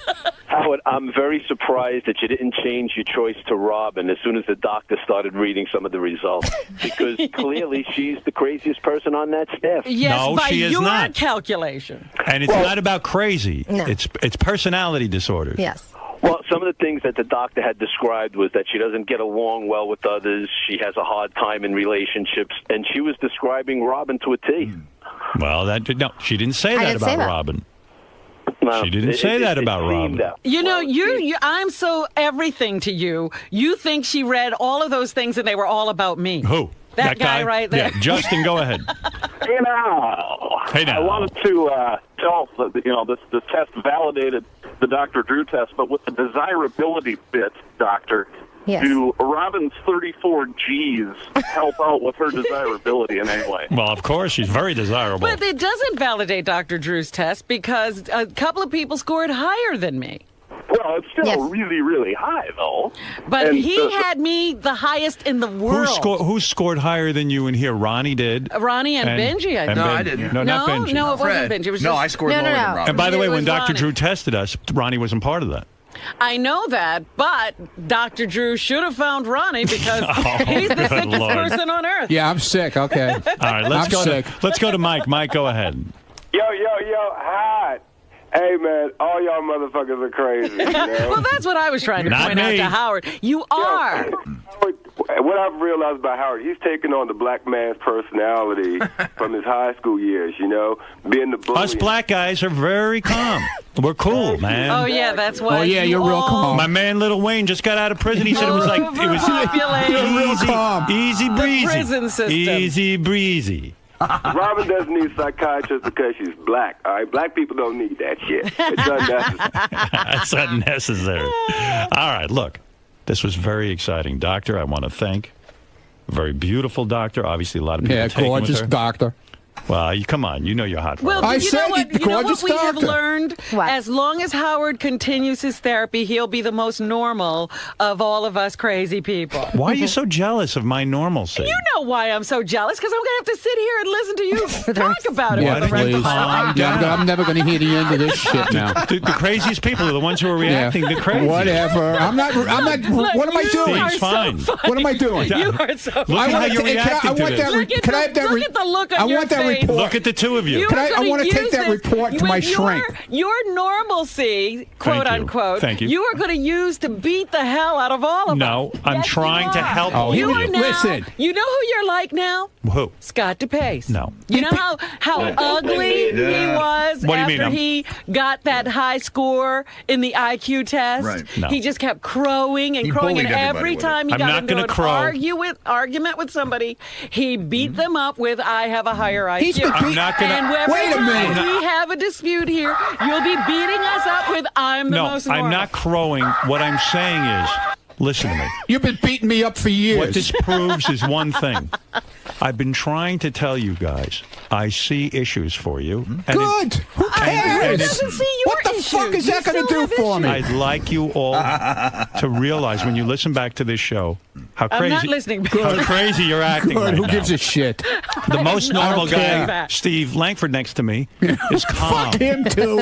Howard, I'm very surprised that you didn't change your choice to Robin as soon as the doctor started reading some of the results, because clearly she's the craziest person on that staff. Yes, No, by she is your not. calculation. And it's not about crazy. No. It's personality disorders. Yes. Well, some of the things that the doctor had described was that she doesn't get along well with others, she has a hard time in relationships, and she was describing Robin to a T. Well, no, she didn't say I that didn't about say that. Robin. No, She didn't say that about seemed Robin. that. You know, Well, I'm so everything to you. You think she read all of those things and they were all about me. Who? That guy right there. Yeah, Justin, go ahead. Hey now, I wanted to tell this test validated the Dr. Drew test, but with the desirability bit, Doctor, Yes. do Robin's 34 G's help out with her desirability in any way? Well, of course, she's very desirable. But it doesn't validate Dr. Drew's test because a couple of people scored higher than me. Well, it's still really, really high, though. But And he had me the highest in the world. Who scored higher than you in here? Ronnie did. Ronnie and Benji, I think. No, I didn't. No, not Benji. No, it wasn't Benji. It was just, I scored lower than Robin. And by the way, It when was Dr. Ronnie. Drew tested us, Ronnie wasn't part of that. I know that, but Dr. Drew should have found Ronnie because he's the good sickest Lord. person on earth. Yeah, I'm sick. Okay. All right, let's go to Mike. Mike, go ahead. Yo, hi. Hey, man, all y'all motherfuckers are crazy. You know? Well, that's what I was trying to Not point out me. to Howard. You are. what I've realized about Howard, he's taken on the black man's personality from his high school years, you know, being the bully. Us black guys are very calm. We're cool, man. Oh, yeah, that's why. Oh, yeah, you're real calm. My man Lil Wayne just got out of prison. He said it was like, it was easy breezy. The prison system. Easy breezy. Robin doesn't need a psychiatrist because she's black. All right, black people don't need that shit. It's unnecessary. That's unnecessary. All right, look, this was very exciting, Doctor. I want to thank. Very beautiful doctor. Obviously, a lot of people taking with gorgeous her. doctor. Well, come on. You know you're hot. Well, I you know said what? the You know what gorgeous we have doctor. learned? As long as Howard continues his therapy, he'll be the most normal of all of us crazy people. Why are you so jealous of my normalcy? You know why I'm so jealous, because I'm going to have to sit here and listen to you talk about it. Yeah, for the rest please. of my life. I'm never going to hear the end of this shit now. The craziest people are the ones who are reacting the crazy. Whatever. I'm not. What am I doing? Steve's fine. What am I doing? You are so Look at how you're reacting to this. Can I have that? Look at the look on I your want that face. report. Look at the two of you. I want to take that report to my shrink. Your normalcy, quote you. unquote, Thank you. are going to use to beat the hell out of all of us. No, I'm Yes, trying you to are. help Oh, You you. are now. Listen. You know who you're like now? Who? Scott DePace. No. You know how ugly he was What do you mean? after he got that high score in the IQ test? Right. No. He just kept crowing and He crowing, and bullied everybody every with it. time he I'm got not into gonna an crow. argument with somebody, he beat them up with, I have a higher He's IQ. been I'm not gonna. And every Wait a time minute. we have a dispute here, you'll be beating us up with, I'm the No, most normal. I'm not crowing. What I'm saying is, listen to me. You've been beating me up for years. What this proves is one thing. I've been trying to tell you guys, I see issues for you. And Good. Who cares? doesn't see your What the fuck issues. is that You going to still do have for me? I'd like you all to realize when you listen back to this show how I'm crazy, not listening. how crazy you're acting Good. right Who now. gives a shit? The most normal care. guy, Steve Langford, next to me, is calm. Fuck him too.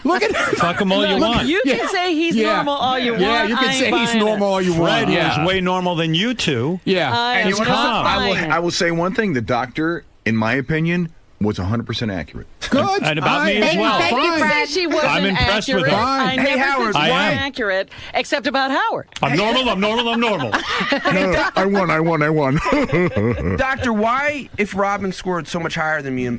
Look at Fuck him all you want. You can say he's normal all you want. Yeah, you can I say ain't he's buying normal all you Fred, want. Yeah. who's way normal than you two. Yeah. I And am you know what? not buying. I will say one thing. The doctor, in my opinion, was 100% accurate. Good. And about me as well. Thank you, Fine. Fred. She wasn't I'm impressed with accurate. her. I Fine. never Hey, Howard, said she I wasn't am. accurate, except about Howard. I'm normal, I'm normal, I'm normal. I won. Doctor, why, if Robin scored so much higher than me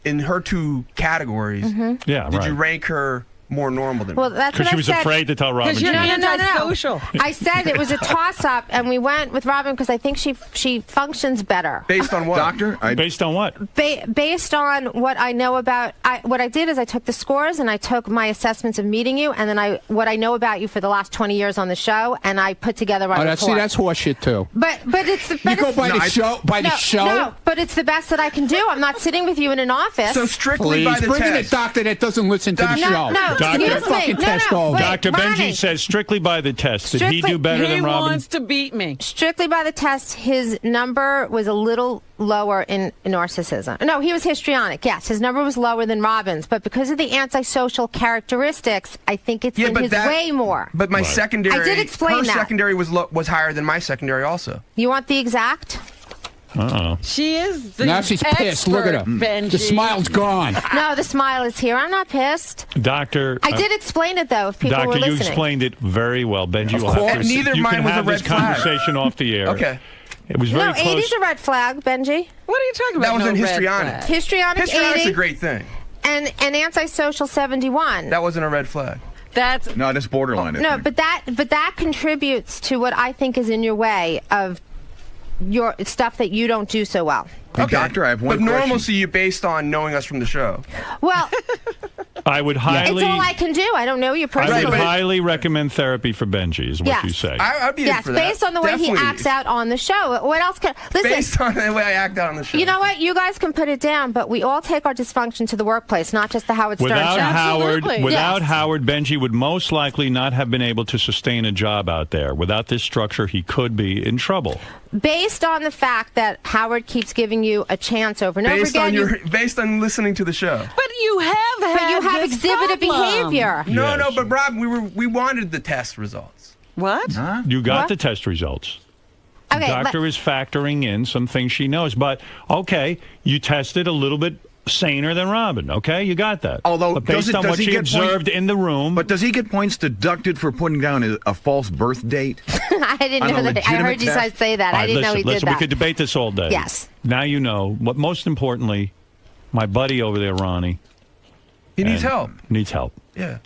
in her two categories, Yeah, did right. you rank her more normal than Well, me? that's Because what she I was said. afraid to tell Robin. Because you're she was- antisocial. I said it was a toss-up, and we went with Robin because I think she functions better. Based on what? Doctor, Based on what? Based on what I know about, what I did is I took the scores and I took my assessments of meeting you, and then what I know about you for the last 20 years on the show, and I put together my report. See, that's horseshit too. But it's the You go by the show. By the show. No, but it's the best that I can do. I'm not sitting with you in an office. So strictly by Please the bring in a test. doctor that doesn't listen to the No, show. no, Doctor- excuse me. Fucking test all. Wait, Dr. Benji Ronnie. says strictly by the test. Did he Strictly- do better He than Robin? wants to beat me. Strictly by the test, his number was a little lower in narcissism. No, he was histrionic. Yes, his number was lower than Robin's, but because of the antisocial characteristics, I think it's in his way more. But my secondary, I did explain her that. secondary was higher than my secondary also. You want the exact? Uh-oh. She is the Now she's pissed. Look at her. Benji. The smile's gone. No, the smile is here. I'm not pissed. Doctor. I did explain it though. If people Doctor, were you listening. explained it very well. Benji, Of will have course. to, Neither of you mine can was a have red this flag. conversation off the air. Okay. It was very No, close. 80's a red flag, Benji. What are you talking about? That was No in red histrionic. flag. Histrionic's Histrionic's 80 a great thing. and antisocial 71. That wasn't a red flag. That's No, that's borderline. I No, think. but that contributes to what I think is in your way of your stuff that you don't do so well. Hey, Doctor, I have one But question. normalcy you based on knowing us from the show. Well, I would highly. it's all I can do. I don't know you I personally. would highly recommend therapy for Benji, is what Yes. you say. I'd be in Yes, for that. based on the way he Definitely. acts out on the show. What else can listen? Based on the way I act out on the show. You know what? You guys can put it down, but we all take our dysfunction to the workplace, not just the Howard Stern Without show. Howard, Absolutely. without Yes. Howard, Benji would most likely not have been able to sustain a job out there. Without this structure, he could be in trouble. Based on the fact that Howard keeps giving you a chance over and over again. Based on listening to the show. But you have this exhibited problem. behavior. No, Yes. no, but Rob, we wanted the test results. What? You got What? the test results. Okay, The doctor is factoring in some things she knows. But, okay, you tested a little bit saner than Robin. Okay, you got that. Although, but based on what she observed in the room. But does he get points deducted for putting down a false birth date? I didn't know that. I heard you say that. I didn't know he did that. We could debate this all day. Yes. Now you know. But most importantly, my buddy over there, Ronnie. He needs help. Needs help. Yeah.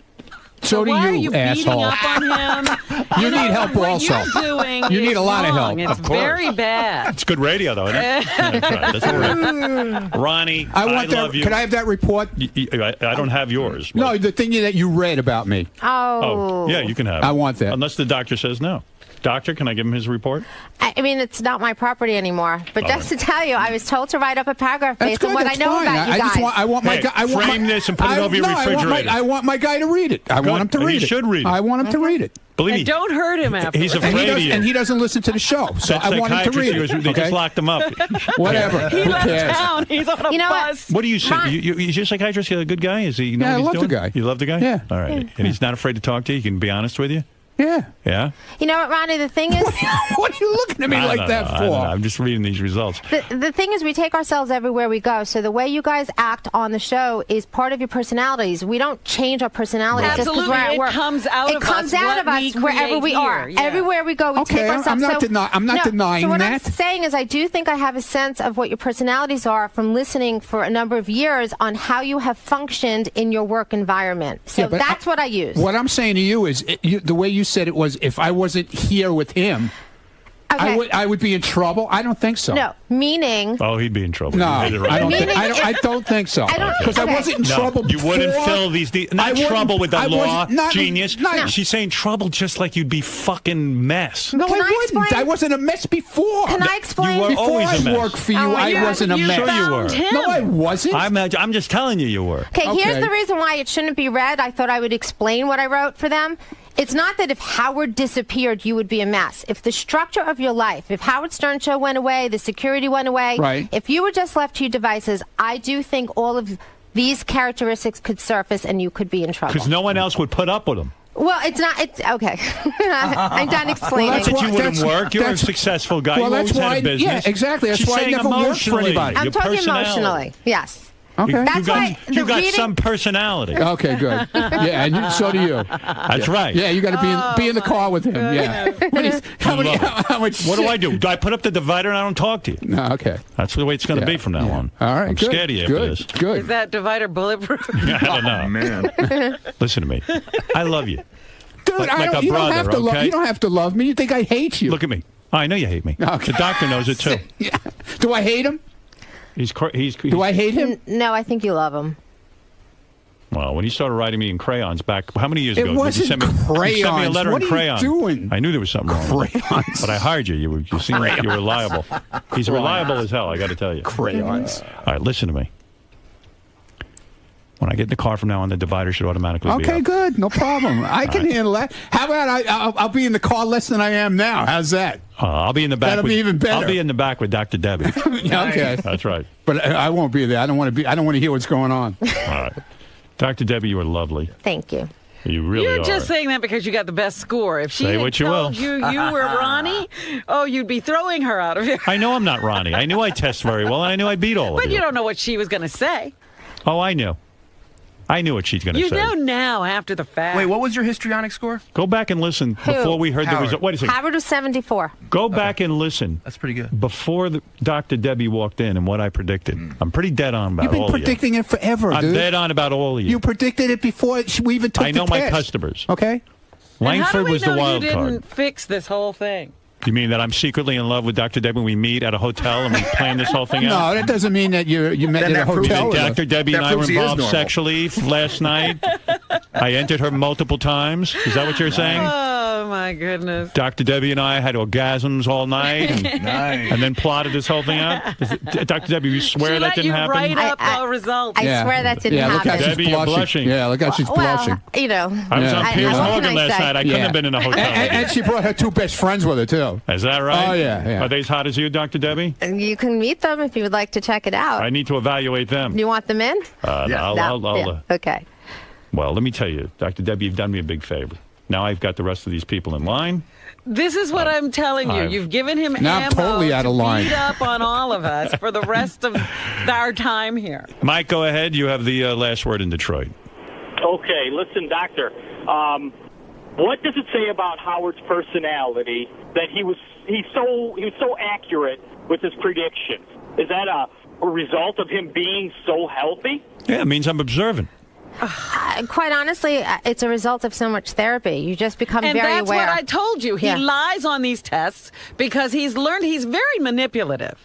So do why you, are you asshole. beating up on him? You need help what also. You're doing You need a lot of wrong. help. It's very bad. It's good radio, though, isn't it? That's right. That's what we're Ronnie, I love you. Can I have that report? I don't have yours. No, the thing that you read about me. Oh. Yeah, you can have it. I want that. Unless the doctor says no. Doctor, can I give him his report? I mean, it's not my property anymore. But just to tell you, I was told to write up a paragraph based on what I know about you guys. I want my guy. Frame this and put it over your refrigerator. I want my guy to read it. I want him to read it. He should read it. I want him to read it. Believe me. And don't hurt him after. He's afraid of you. And he doesn't listen to the show. So I want him to read it. They just locked him up. Whatever. He Who left cares? town. He's on a bus. What do you say? Is your psychiatrist a good guy? Is he? You know Yeah, what I he's love doing? the guy. You love the guy? Yeah. All right. And he's not afraid to talk to you? He can be honest with you? Yeah. Yeah? You know what, Ronnie? The thing is... What are you looking at me like that for? I don't know. I'm just reading these results. The thing is, we take ourselves everywhere we go. So the way you guys act on the show is part of your personalities. We don't change our personalities just because we're at work. It comes out of us wherever we are. Yeah. Everywhere we go, we take ourselves. I'm not denying so what that. I'm saying is I do think I have a sense of what your personalities are from listening for a number of years on how you have functioned in your work environment. So that's what I use. What I'm saying to you is, the way you said it was, if I wasn't here with him, Okay. I would be in trouble. I don't think so. No, meaning... Oh, he'd be in trouble. No, I don't think so. Because I wasn't in trouble You before. wouldn't fill these... Not trouble with the law, genius. She's saying trouble just like you'd be fucking mess. No, I wouldn't. I wasn't a mess before. Can I explain? You were Before always a mess. I worked for you, I wasn't a mess. Sure you were. No, I wasn't. I'm just telling you were. Okay, here's the reason why it shouldn't be read. I thought I would explain what I wrote for them. It's not that if Howard disappeared, you would be a mess. If the structure of your life, if Howard Stern Show went away, the security went away, right. If you were just left to your devices, I do think all of these characteristics could surface and you could be in trouble. Because no one else would put up with them. Well, it's not. It's okay. I'm done explaining. Well, that's you wouldn't work. You're a successful guy. Well, you always had a business. Yeah, exactly. That's She's why I saying never worked for anybody. I'm talking emotionally. Yes. Okay. That's why you got some personality. Okay, good. Yeah, and so do you. That's right. Yeah, you got to be in the car with him. Yeah. How much? What do I do? Do I put up the divider and I don't talk to you? No. Okay. That's the way it's going to be from now on. All right. I'm scared of you after this. Good. Is that divider bulletproof? I don't know. Oh, man. Listen to me. I love you. Dude, you don't have to love. You don't have to love me. You think I hate you? Look at me. I know you hate me. Okay. The doctor knows it too. Yeah. Do I hate him? Do I hate him? No, I think you love him. Well, when you started writing me in crayons back, how many years ago? It wasn't crayons. You sent me a letter what in crayon. Are you doing? I knew there was something wrong. Crayons. But I hired you. You seem like you're reliable. He's reliable as hell, I got to tell you. Crayons. All right, listen to me. When I get in the car from now on, the divider should automatically be Okay, up. good. No problem. I can handle that. How about I'll be in the car less than I am now? How's that? I'll be in the back. That'll be even better. I'll be in the back with Dr. Debbie. Yeah, okay. That's right. But I won't be there. I don't want to hear what's going on. All right. Dr. Debbie, you are lovely. Thank you. You really You're are. just saying that because you got the best score. If she Say had what you told will. you were Ronnie, you'd be throwing her out of here. I know I'm not Ronnie. I knew I test very well, and I knew I beat all of But you. you don't know what she was going to say. Oh, I knew. I knew what she's going to You say. know now after the fact. Wait, what was your histrionic score? Go back and listen before we heard the result. Wait a second. Howard was 74. Go back and listen. That's pretty good. Before Dr. Debbie walked in and what I predicted. I'm pretty dead on about You've been all of you. predicting it forever, I'm dude. dead on about all of you. You predicted it before we even took I know the my test. customers. Okay. Langford was the wild you card. didn't fix this whole thing? You mean that I'm secretly in love with Dr. Debbie? We meet at a hotel and we plan this whole thing out? No, that doesn't mean that you met Then at a that proves hotel. Dr. Debbie and I were proves he is involved normal. sexually last night. I entered her multiple times. Is that what you're saying? Oh, my goodness. Dr. Debbie and I had orgasms all night and then plotted this whole thing out. Dr. Debbie, you swear She that let didn't you happen? write up the results. I swear that didn't look happen. how she's Debbie, you're blushing. Yeah, look how she's blushing. Well, you know. I was on Piers what can Morgan I last say? night. I couldn't have been in a hotel. And she brought her two best friends with her, too. Is that right? Oh, yeah. Are they as hot as you, Dr. Debbie? You can meet them if you would like to check it out. I need to evaluate them. You want them in? No, Yeah. Okay. Well, let me tell you, Dr. Debbie, you've done me a big favor. Now I've got the rest of these people in line. This is what I'm telling you. You've given him Now I'm ammo totally out of line. to beat up on all of us for the rest of our time here. Mike, go ahead. You have the last word in Detroit. Okay, listen, Doctor. What does it say about Howard's personality that he was so accurate with his predictions? Is that a result of him being so healthy? Yeah, it means I'm observant. Quite honestly, it's a result of so much therapy. You just become And very that's aware. what I told you. He lies on these tests because he's learned he's very manipulative.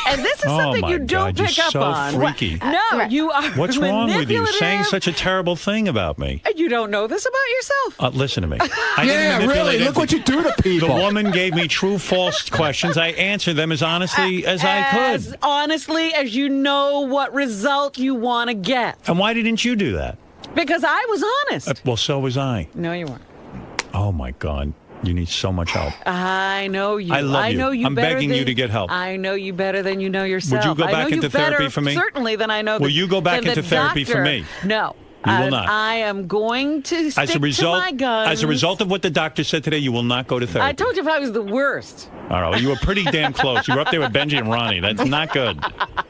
And this is something you don't pick up so on. freaky. No, you are What's wrong with you manipulative. saying such a terrible thing about me? You don't know this about yourself. Listen to me. I Yeah, didn't manipulate really, look what you do to people. The woman gave me true false questions. I answered them as honestly as I could. As honestly as you know what result you want to get. And why didn't you do that? Because I was honest. Well, so was I. No, you weren't. Oh, my God. You need so much help. I know you. I love you. know you I'm better begging than, you to get help. I know you better than you know yourself. Would you go I back know into you better, therapy for me? Certainly than I know. Will you go back than into the therapy for doctor. me? No. You will not. I am going to stick to my guns. As a result of what the doctor said today, you will not go to therapy. I told you if I was the worst. All right, well, you were pretty damn close. You were up there with Benji and Ronnie. That's not good.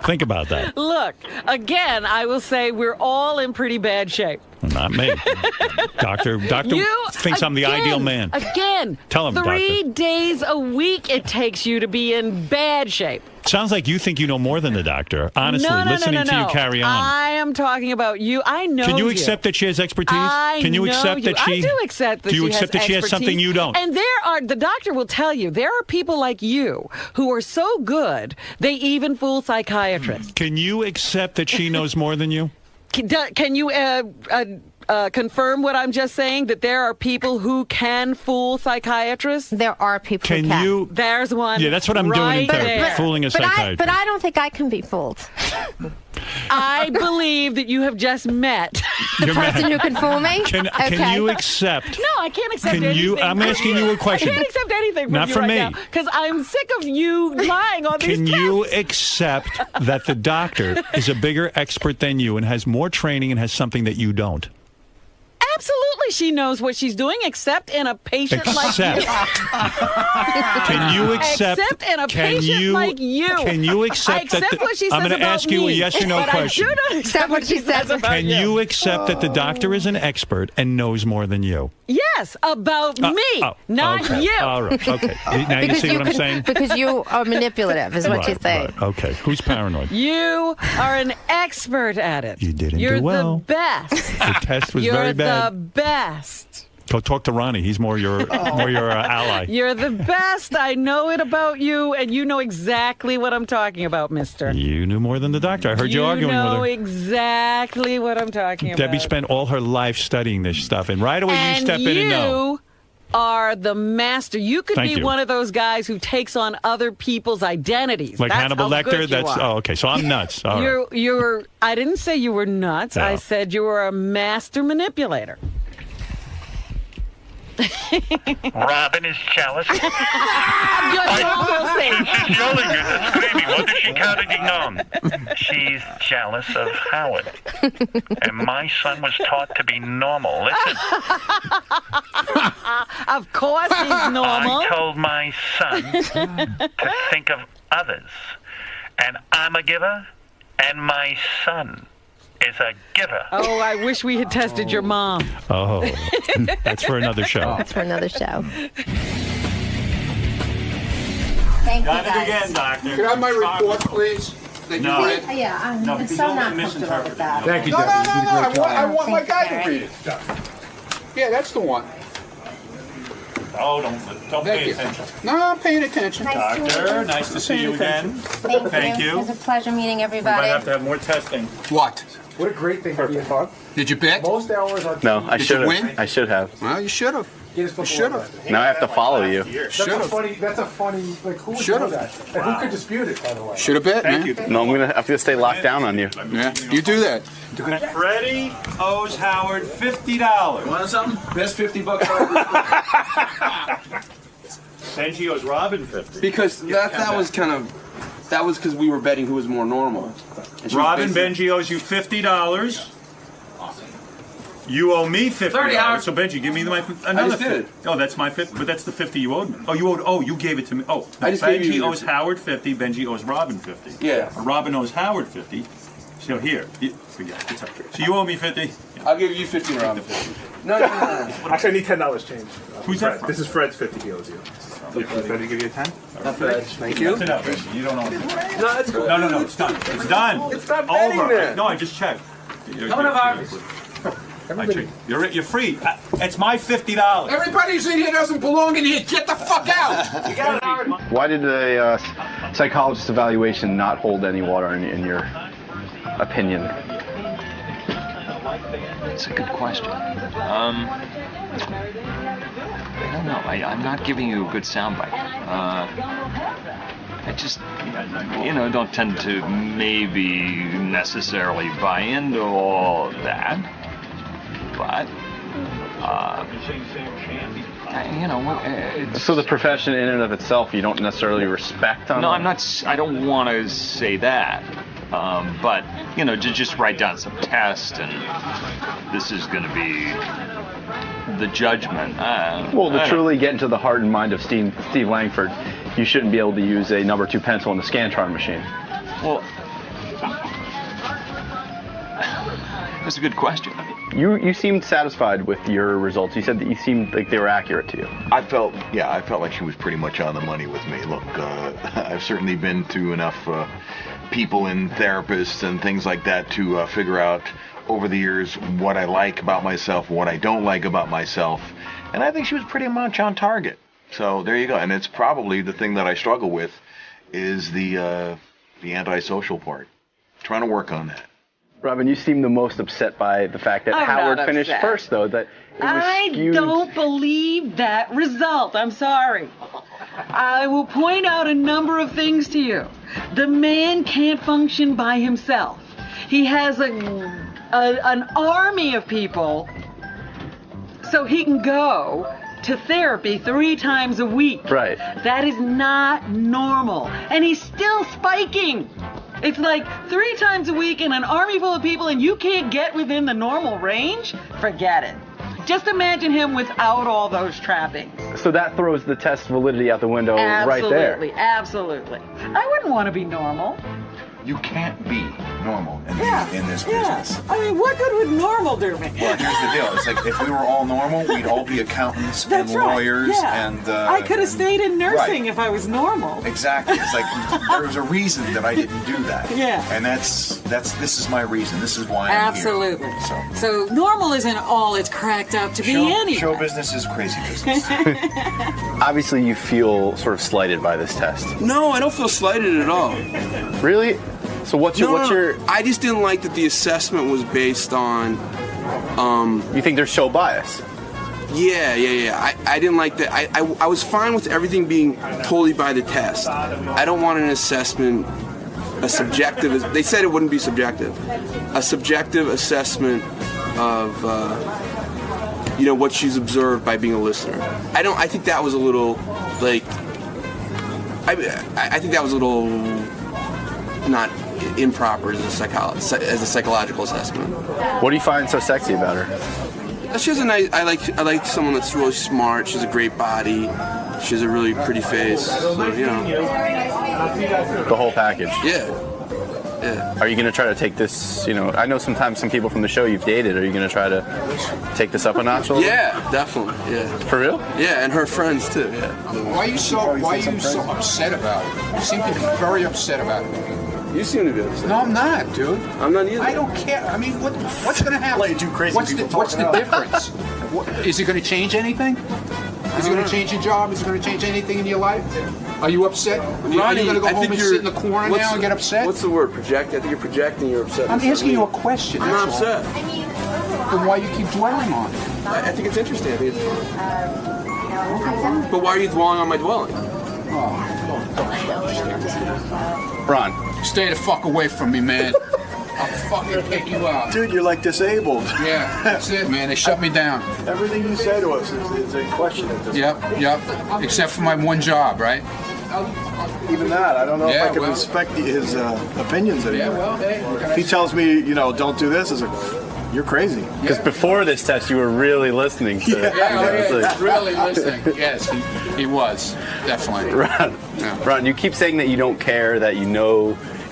Think about that. Look, again, I will say we're all in pretty bad shape. Not me. Doctor You, thinks I'm the again, ideal man. Again, Tell him, 3 days a week it takes you to be in bad shape. Sounds like you think you know more than the doctor. Honestly, listening to you carry on. I am talking about you. I know Can you accept that she has expertise? Can you accept that she? I do accept that do you she accept has that she has something expertise. you don't? And the doctor will tell you, there are people like you who are so good, they even fool psychiatrists. Can you accept that she knows more than you? Can you confirm what I'm just saying, that there are people who can fool psychiatrists? There are people who can. You? There's one. Yeah, that's what I'm doing in therapy, fooling a psychiatrist. But I don't think I can be fooled. I believe that you have just met the person who can fool me. Can you accept? No, I can't accept Can anything. you? I'm asking you a question. I can't accept anything from Not you from right me. because I'm sick of you lying on these Can tests. you accept that the doctor is a bigger expert than you and has more training and has something that you don't? Absolutely, she knows what she's doing, except in a patient like you. Can you accept? Except in a patient like you. Can you accept I accept that? what she says I'm going to about ask you a me, yes or no but question. I do not accept what she says about Can you accept that the doctor is an expert and knows more than you? Yes, about me, not okay. you. All right. Okay. Now you see what I'm saying? Because you are manipulative, is what she's saying. Right. Okay. Who's paranoid? You are an expert at it. You didn't You're do well. the best. The test was You're very bad. the best. Go talk to Ronnie. He's more your ally. You're the best. I know it about you, and you know exactly what I'm talking about, mister. You knew more than the doctor. I heard you arguing with You know her. exactly what I'm talking about. Debbie spent all her life studying this stuff, and right away and you step in and know. You are the master. You could Thank be you. one of those guys who takes on other people's identities. Like That's Hannibal how Lecter? good you are. Okay, so I'm nuts. All right. You're. I didn't say you were nuts. No. I said you were a master manipulator. Robin is jealous. You're She's yelling and screaming. What is she counting on? She's jealous of Howard. And my son was taught to be normal. Listen. Of course he's normal. I told my son to think of others. And I'm a giver, and my son is a giver. Oh, I wish we had tested your mom. Oh, that's for another show. That's for another show. Thank you, guys. Doctor. Can I have my report, please? That No. you read? Yeah, I'm so not comfortable with that. Thank you, No, Debbie. no, You no, did a great job. I want my Thank guy you, to Gary. read it. Yeah, that's the one. Oh, don't Thank pay you. attention. No, I'm paying attention. Nice to meet Doctor, you. nice to see you again. Thank you. It was a pleasure meeting We might everybody. have to have more testing. What? What a great thing to be a bug. Did you bet? Most hours on No, I Did should you have. win? I should have. Well, you should have. You should have. Now I have to follow you. That's Should've. a funny, like, who would know Should've. that? And who could dispute it, by the way? Should have bet, man. No, I'm gonna stay locked down on you. Yeah, you do that. Freddie owes Howard $50. Want something? Best $50. Benji owes Robin 50. Because that was kind of, that was because we were betting who was more normal. And she was Robin, basically- Benji owes you $50. You owe me $50. 30 hours. So Benji, give me another 50. Oh, that's my 50. But that's the 50 you owed me. Oh, you gave it to me. Oh, I just gave Benji you owes Howard 50. Benji owes Robin 50. Yeah. Robin owes Howard 50. So here, forget it. So you owe me 50. I'll give you 50 and Robin 50. No. Actually, I need $10 change. Who's Fred. that from? This is Fred's 50 he owes you. Fred, give you a 10? Not bad. Thank you. That's enough, Benji. You don't owe me. No, that's cool. No. It's done. It's done. It's not betting over. then. No, I just checked. Coming up, Harvey. I checked. You're free. It's my $50. Everybody who's in here doesn't belong in here. Get the fuck out. You got it, Harvey. Why did the psychologist evaluation not hold any water in your opinion? That's a good question. I don't know. I'm not giving you a good soundbite. I just, don't tend to maybe necessarily buy into all that. But, So the profession in and of itself, you don't necessarily respect on? No, I'm not. I don't want to say that. But to just write down some tests and this is going to be the judgment. To truly get into the heart and mind of Steve Langford, you shouldn't be able to use a number 2 pencil in the Scantron machine. Well, that's a good question. You seemed satisfied with your results. You said that you seemed like they were accurate to you. I felt like she was pretty much on the money with me. Look, I've certainly been to enough people and therapists and things like that to figure out over the years what I like about myself, what I don't like about myself, and I think she was pretty much on target. So there you go. And it's probably the thing that I struggle with is the antisocial part. Trying to work on that. Robin, you seem the most upset by the fact that Howard finished first, though. That it was skewed. I don't believe that result. I'm sorry. I will point out a number of things to you. The man can't function by himself. He has an army of people, so he can go to therapy 3 times a week. Right. That is not normal. And he's still spiking. It's like 3 times a week in an army full of people and you can't get within the normal range? Forget it. Just imagine him without all those trappings. So that throws the test validity out the window right there. Absolutely. I wouldn't want to be normal. You can't be normal in this business. Yeah. I mean, what good would normal do me? Well, here's the deal. It's like if we were all normal, we'd all be accountants and lawyers. Yeah. And I could have stayed in nursing if I was normal. Exactly. It's like there was a reason that I didn't do that. Yeah. And this is my reason. This is why I'm Absolutely. here. So normal isn't all it's cracked up to be anyway. Show business is crazy business. Obviously, you feel sort of slighted by this test. No, I don't feel slighted at all. Really? So what's your? I just didn't like that the assessment was based on. You think there's show bias? Yeah. I didn't like that. I was fine with everything being totally by the test. I don't want an assessment, a subjective. They said it wouldn't be subjective. A subjective assessment of what she's observed by being a listener. I think that was a little like. I think that was a little not improper as a psychological assessment. What do you find so sexy about her? She has a nice. I like someone that's really smart. She has a great body. She has a really pretty face. So, the whole package. Yeah. Are you going to try to take this? I know sometimes some people from the show you've dated. Are you going to try to take this up a notch a little? Yeah, definitely. Yeah. For real? Yeah, and her friends too. Yeah. Why are you so upset about it? You seem to be very upset about it. You seem to be upset. No, I'm not, dude. I'm not either. I don't care. I mean, what's going to happen? Play too crazy. What's the difference? Is it going to change anything? Is it going to change your job? Is it going to change anything in your life? Are you upset? Are you going to go home and sit in the corner now and get upset? What's the word? Project? I think you're projecting. You're upset. I'm asking you a question. I'm not upset. Then why you keep dwelling on it? I think it's interesting. I think it's fun. But why are you dwelling on my dwelling? Ron, stay the fuck away from me, man. I'll fucking kick you out. Dude, you're like disabled. Yeah, that's it, man. They shut me down. Everything you say to us is a question at this point. Yep. Except for my one job, right? Even that, I don't know if I can respect his opinions anymore. If he tells me, don't do this, it's like, You're crazy. Because before this test, you were really listening to really listening. Yes, he was, definitely. Ron, you keep saying that you don't care, that you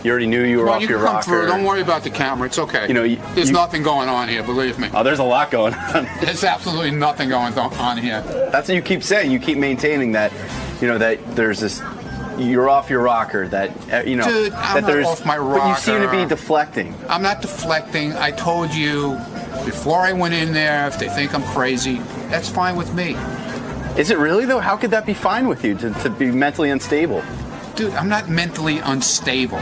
already knew you were off your rocker. Through. Don't worry about the camera. It's okay. There's nothing going on here, believe me. Oh, there's a lot going on. There's absolutely nothing going on here. That's what you keep saying. You keep maintaining that, that there's this, you're off your rocker, that, Dude, I'm not off my rocker. But you seem to be deflecting. I'm not deflecting. I told you before I went in there, if they think I'm crazy, that's fine with me. Is it really, though? How could that be fine with you, to be mentally unstable? Dude, I'm not mentally unstable.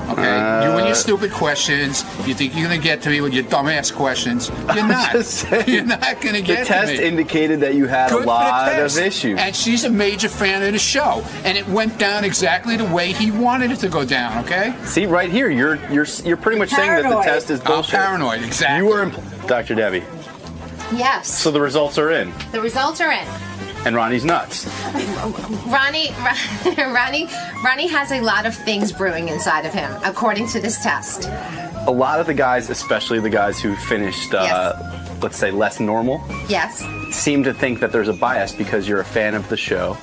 Okay? You and your stupid questions, you think you're going to get to me with your dumbass questions. You're not. You're not going to get to me. The test indicated that you had a lot of issues. And she's a major fan of the show. And it went down exactly the way he wanted it to go down, okay? See, right here, you're pretty much saying that the test is bullshit. I'm paranoid, exactly. You were Dr. Debbie. Yes. So the results are in. The results are in. And Ronnie's nuts. Ronnie has a lot of things brewing inside of him, according to this test. A lot of the guys, especially the guys who finished, let's say, less normal, yes, seem to think that there's a bias because you're a fan of the show,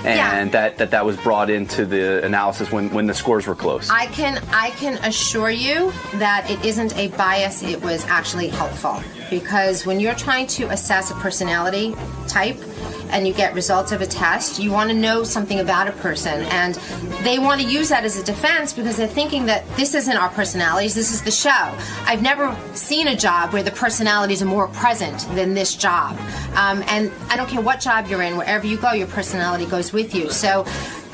and that was brought into the analysis when the scores were close. I can assure you that it isn't a bias. It was actually helpful, because when you're trying to assess a personality type and you get results of a test, you want to know something about a person, and they want to use that as a defense because they're thinking that this isn't our personalities, this is the show. I've never seen a job where the personalities are more present than this job. And I don't care what job you're in, wherever you go, your personality goes with you. So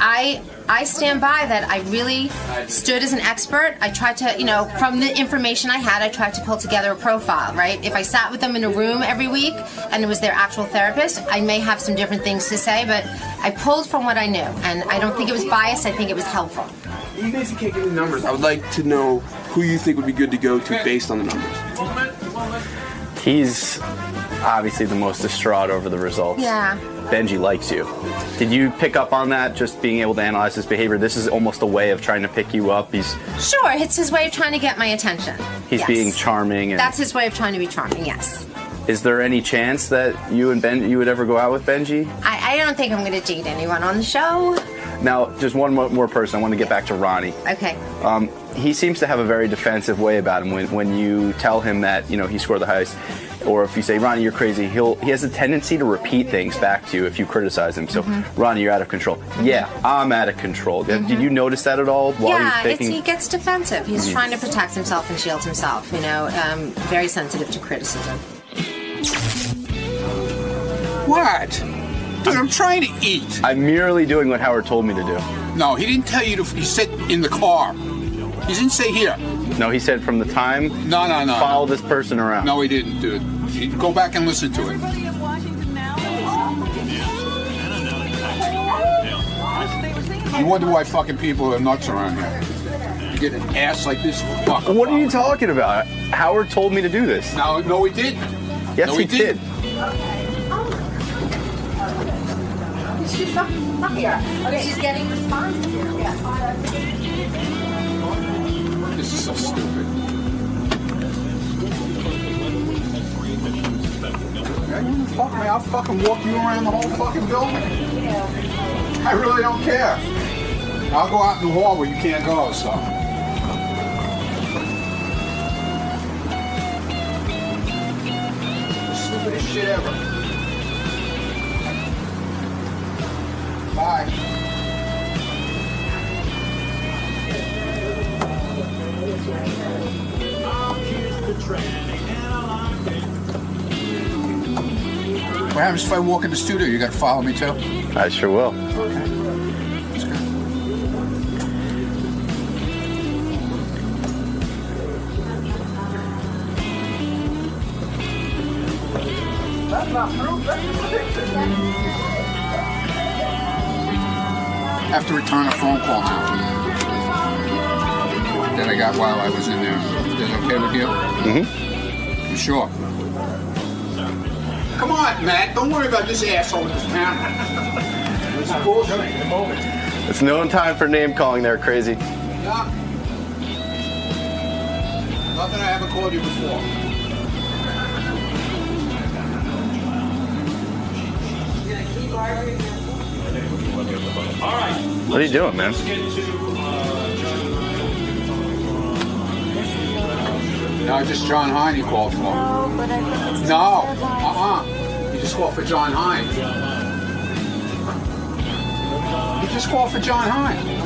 I stand by that. I really stood as an expert. I tried to, from the information I had, I tried to pull together a profile, right? If I sat with them in a room every week and it was their actual therapist, I may have some different things to say, but I pulled from what I knew. And I don't think it was biased. I think it was helpful. You basically can't give me numbers. I would like to know who you think would be good to go to based on the numbers. He's obviously the most distraught over the results. Yeah. Benji likes you. Did you pick up on that, just being able to analyze his behavior? This is almost a way of trying to pick you up. Sure, it's his way of trying to get my attention. He's being charming. That's his way of trying to be charming, yes. Is there any chance that you would ever go out with Benji? I don't think I'm going to date anyone on the show. Now, just one more person. I want to get back to Ronnie. Okay. He seems to have a very defensive way about him when you tell him that, he scored the highest. Or if you say, Ronnie, you're crazy, he has a tendency to repeat things back to you if you criticize him. So, Ronnie, you're out of control. Yeah, I'm out of control. Did you notice that at all while he was taking... he gets defensive. He's trying to protect himself and shield himself, very sensitive to criticism. What? Dude, I'm trying to eat. I'm merely doing what Howard told me to do. No, he didn't tell you to... He said in the car. He didn't say here. No, he said from the time... No. Follow this person around. No, he didn't, dude. Go back and listen to it. You wonder why fucking people are nuts around here. You get an ass like this, fuck. What are you talking about? Howard told me to do this. No, he didn't. Yes, he did. She's up here. Okay, she's getting responsive here. This is so stupid. Fuck me, I'll fucking walk you around the whole fucking building. I really don't care. I'll go out in the hall where you can't go, so. The stupidest shit ever. Bye. What happens if I walk in the studio? You gotta follow me too? I sure will. Okay. That's good. That's not proof, that's just a picture. I have to return a phone call now that I got while I was in there. Is that okay with you? Mm-hmm. You sure? Come on, Matt. Don't worry about this asshole with this camera. This is bullshit. It's no time for name calling there, crazy. Yeah. Nothing I haven't called you before. All right. What are you doing, man? Let's get to No, just John Hine you called for. No, but I put this No, together. You just called for John Hine. You just called for John Hine.